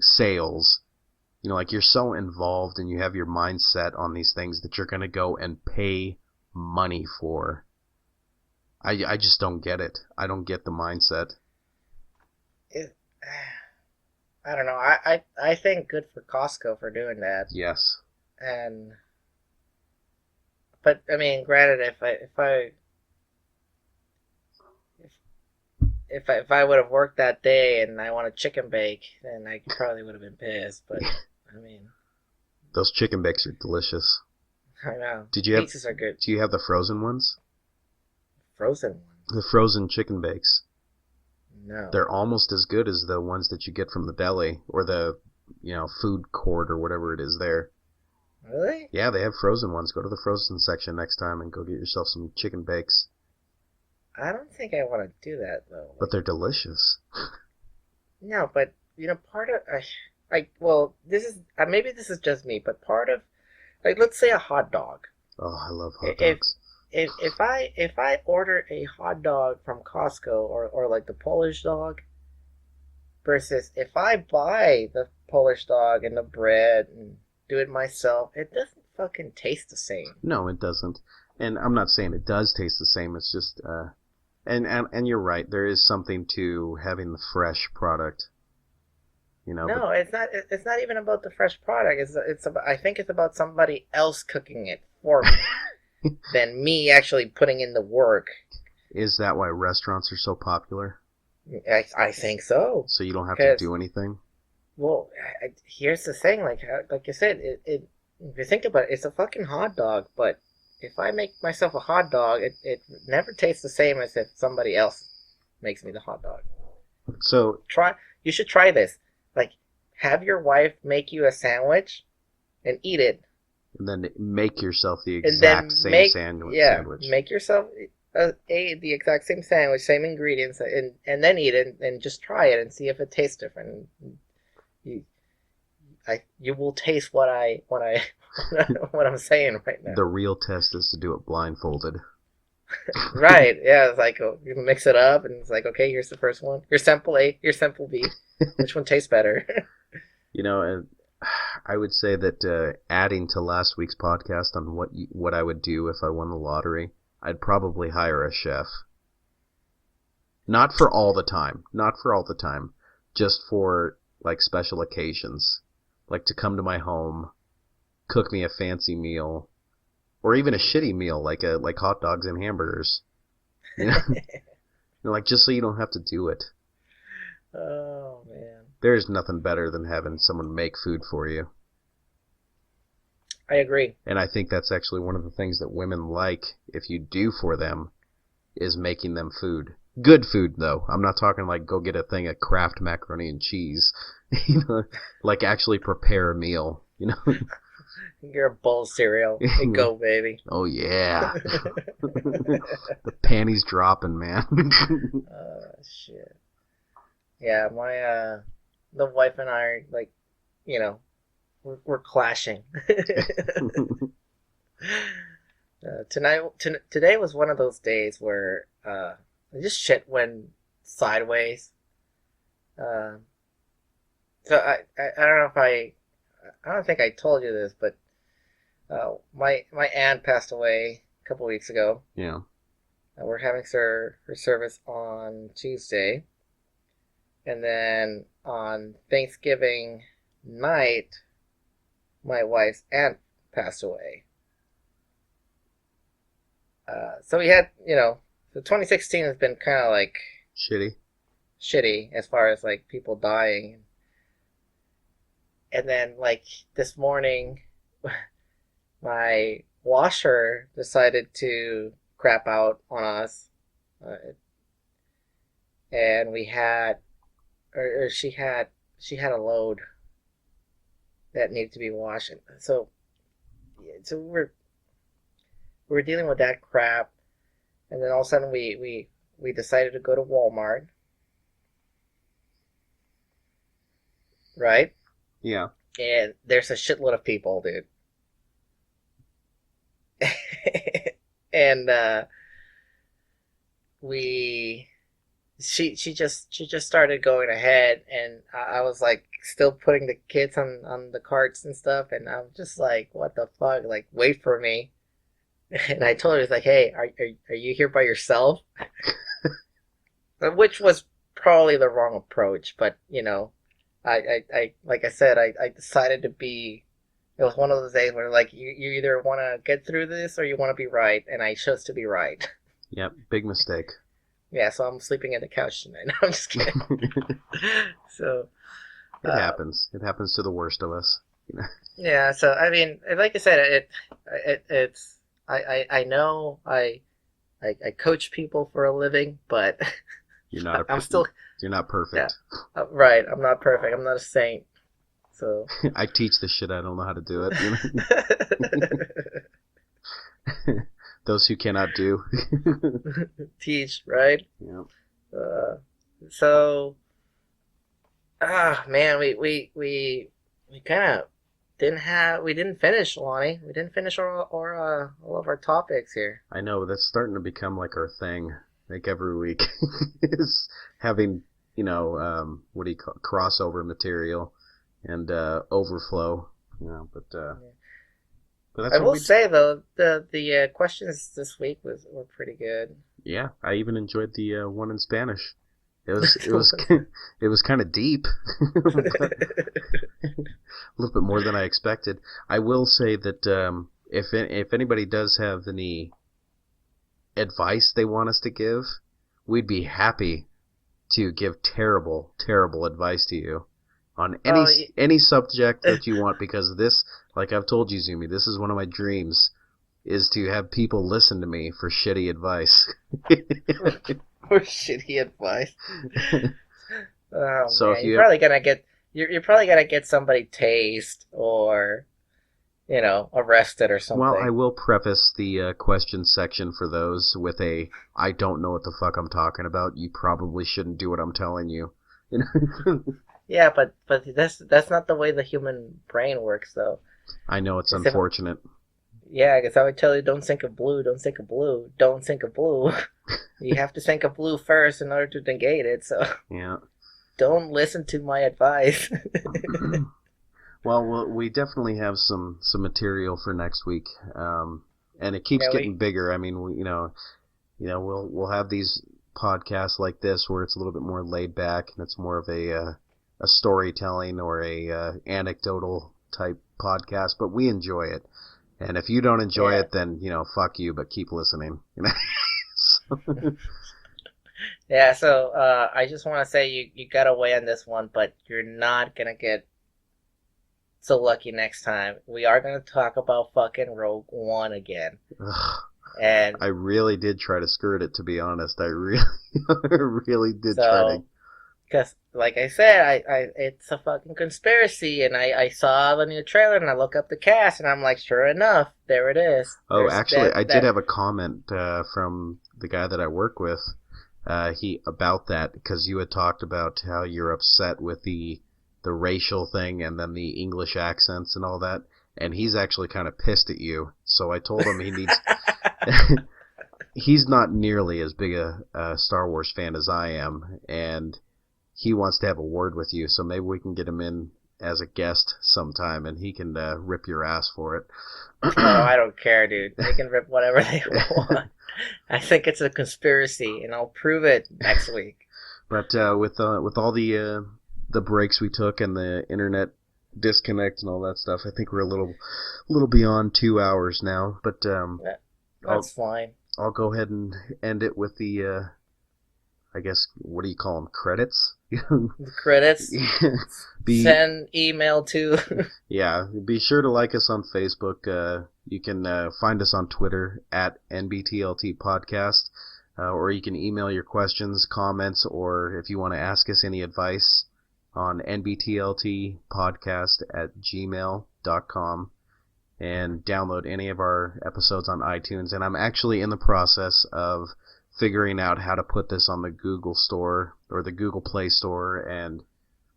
sales. Like you're so involved and you have your mindset on these things that you're going to go and pay money for. I just don't get it. I don't get the mindset. I don't know. I think good for Costco for doing that. Yes. And but I mean, granted, if I would have worked that day and I want a chicken bake, then I probably would have been pissed. But I mean, Those chicken bakes are delicious. I know. Did you have? Pizzas are good. Do you have the frozen ones? Frozen ones? The frozen chicken bakes. No. They're almost as good as the ones that you get from the deli or the, food court or whatever it is there. Really? Yeah, they have frozen ones. Go to the frozen section next time and go get yourself some chicken bakes. I don't think I want to do that though. But they're delicious. No, but part of well, this is maybe this is just me, but part of let's say a hot dog. Oh, I love hot dogs. If I order a hot dog from Costco or like the Polish dog versus if I buy the Polish dog and the bread and do it myself, it doesn't fucking taste the same. No, it doesn't. And I'm not saying it does taste the same. It's just and you're right. There is something to having the fresh product. No, it's not. It's not even about the fresh product. It's about, I think it's about somebody else cooking it for me than me actually putting in the work. Is that why restaurants are so popular? I think so. So you don't have to do anything? Well, here's the thing. Like you said, if you think about it, it's a fucking hot dog. But if I make myself a hot dog, it never tastes the same as if somebody else makes me the hot dog. So You should try this. Like, have your wife make you a sandwich and eat it. And then make yourself the exact same sandwich. Yeah, make yourself the exact same sandwich, same ingredients, and then eat it and just try it and see if it tastes different. You will taste what what I'm saying right now. The real test is to do it blindfolded. Right? Yeah, it's like you mix it up, and it's like, okay, here's the first one. Here's sample A. Here's sample B. Which one tastes better? And I would say that adding to last week's podcast on what I would do if I won the lottery, I'd probably hire a chef. Not for all the time. Just for like special occasions, like to come to my home, cook me a fancy meal, or even a shitty meal like hot dogs and hamburgers. Like just so you don't have to do it. Oh man. There's nothing better than having someone make food for you. I agree. And I think that's actually one of the things that women like if you do for them is making them food. Good food, though. I'm not talking like go get a thing of Kraft macaroni and cheese. Like actually prepare a meal, You're a bowl of cereal. Hey, go, baby. Oh, yeah. The panties dropping, man. Shit. Yeah, the wife and I are like, we're clashing. Today was one of those days where just shit went sideways. So I don't know if I don't think I told you this, but my aunt passed away a couple weeks ago. Yeah. We're having her service on Tuesday. And then on Thanksgiving night, my wife's aunt passed away. So we had, so 2016 has been kind of like shitty as far as like people dying. And then like this morning, my washer decided to crap out on us. And we had, or she had a load that needed to be washed. So we're dealing with that crap, and then all of a sudden we decided to go to Walmart, right? Yeah. And there's a shitload of people, dude. And she just started going ahead, and I was like still putting the kids on the carts and stuff, and I'm just like, what the fuck? Like, wait for me. And I told her, it's like, hey, are you here by yourself? Which was probably the wrong approach, but I like I said, I decided to be It was one of those days where like you either want to get through this or you want to be right, and I chose to be right. Yep, big mistake. Yeah, so I'm sleeping in the couch tonight. No, I'm just kidding. So It happens. It happens to the worst of us. yeah, so I mean, like I said, it's I know I coach people for a living, but You're not. I'm still You're not perfect. right. I'm not perfect. I'm not a saint. So I teach the shit. I don't know how to do it. Those who cannot do. teach, right? Yeah. So man, we kind of didn't finish, Lonnie. We didn't finish all of our topics here. I know that's starting to become like our thing. Like every week is having what do you call crossover material and overflow. But that's I what will we say though the questions this week were pretty good. Yeah, I even enjoyed the one in Spanish. It was it was kind of deep, but a little bit more than I expected. I will say that if anybody does have any advice they want us to give, we'd be happy to give terrible advice to you on any subject that you want, because this, like I've told you, Zumi, this is one of my dreams, is to have people listen to me for shitty advice. Or shitty advice. Oh, so man. if You're probably gonna get somebody tased or arrested or something. Well, I will preface the question section for those with I don't know what the fuck I'm talking about. You probably shouldn't do what I'm telling you. Yeah, but that's not the way the human brain works, though. I know it's unfortunate. Yeah, because I would tell you, don't sink a blue, don't sink a blue, don't sink a blue. You have to sink a blue first in order to negate it, so yeah. Don't listen to my advice. Well, we definitely have some material for next week, and it keeps getting bigger. I mean, we'll have these podcasts like this where it's a little bit more laid back and it's more of a storytelling or a anecdotal type podcast, but we enjoy it. And if you don't enjoy it, then, fuck you, but keep listening. Yeah, so I just want to say you got away on this one, but you're not going to get so lucky next time. We are going to talk about fucking Rogue One again. And I really did try to skirt it, to be honest. I really did try to. Because, like I said, it's a fucking conspiracy, and I saw the new trailer, and I look up the cast, and I'm like, sure enough, there it is. Actually, I did have a comment from the guy that I work with about that, because you had talked about how you're upset with the racial thing and then the English accents and all that, and he's actually kind of pissed at you. So I told him he needs... He's not nearly as big a Star Wars fan as I am, and he wants to have a word with you, so maybe we can get him in as a guest sometime, and he can rip your ass for it. Oh, I don't care, dude. They can rip whatever they want. I think it's a conspiracy, and I'll prove it next week. But with all the breaks we took and the internet disconnect and all that stuff, I think we're a little beyond 2 hours now. But that's fine. I'll go ahead and end it with the I guess, what do you call them? Credits? The credits? Send email to... Yeah, be sure to like us on Facebook. You can find us on Twitter at NBTLT Podcast, or you can email your questions, comments, or if you want to ask us any advice on nbtltpodcast@gmail.com, and download any of our episodes on iTunes. And I'm actually in the process of figuring out how to put this on the Google Store or the Google Play Store and,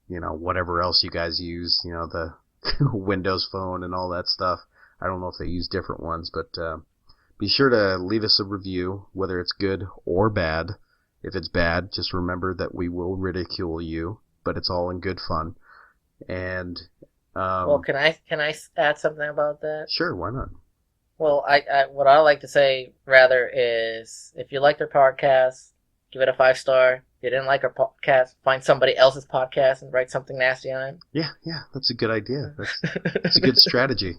whatever else you guys use, the Windows Phone and all that stuff. I don't know if they use different ones, but be sure to leave us a review, whether it's good or bad. If it's bad, just remember that we will ridicule you, but it's all in good fun. And well, can I add something about that? Sure, why not? Well, I what I like to say rather is, if you like their podcast, give it a 5-star. You didn't like our podcast? Find somebody else's podcast and write something nasty on Yeah, that's a good idea. That's a good strategy.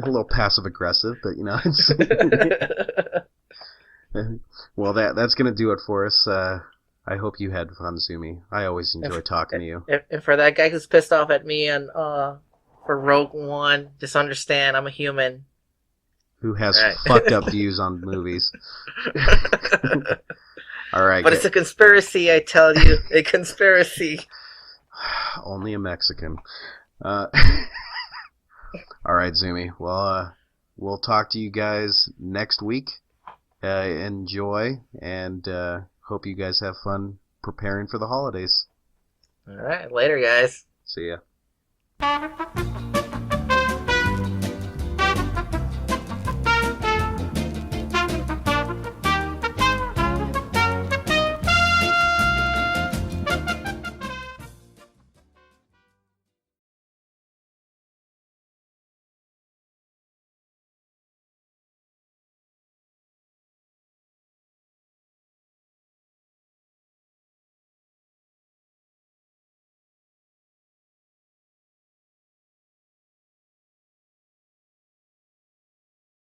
A little passive aggressive, but it's it. well, that's gonna do it for us. I hope you had fun, Zumi. I always enjoy talking to you. And for that guy who's pissed off at me and for Rogue One, just understand I'm a human. Who has Right. fucked up views on movies. All right. But it's a conspiracy, I tell you. A conspiracy. Only a Mexican. All right, Zumi. Well, we'll talk to you guys next week. Enjoy, and hope you guys have fun preparing for the holidays. All right. Later, guys. See ya.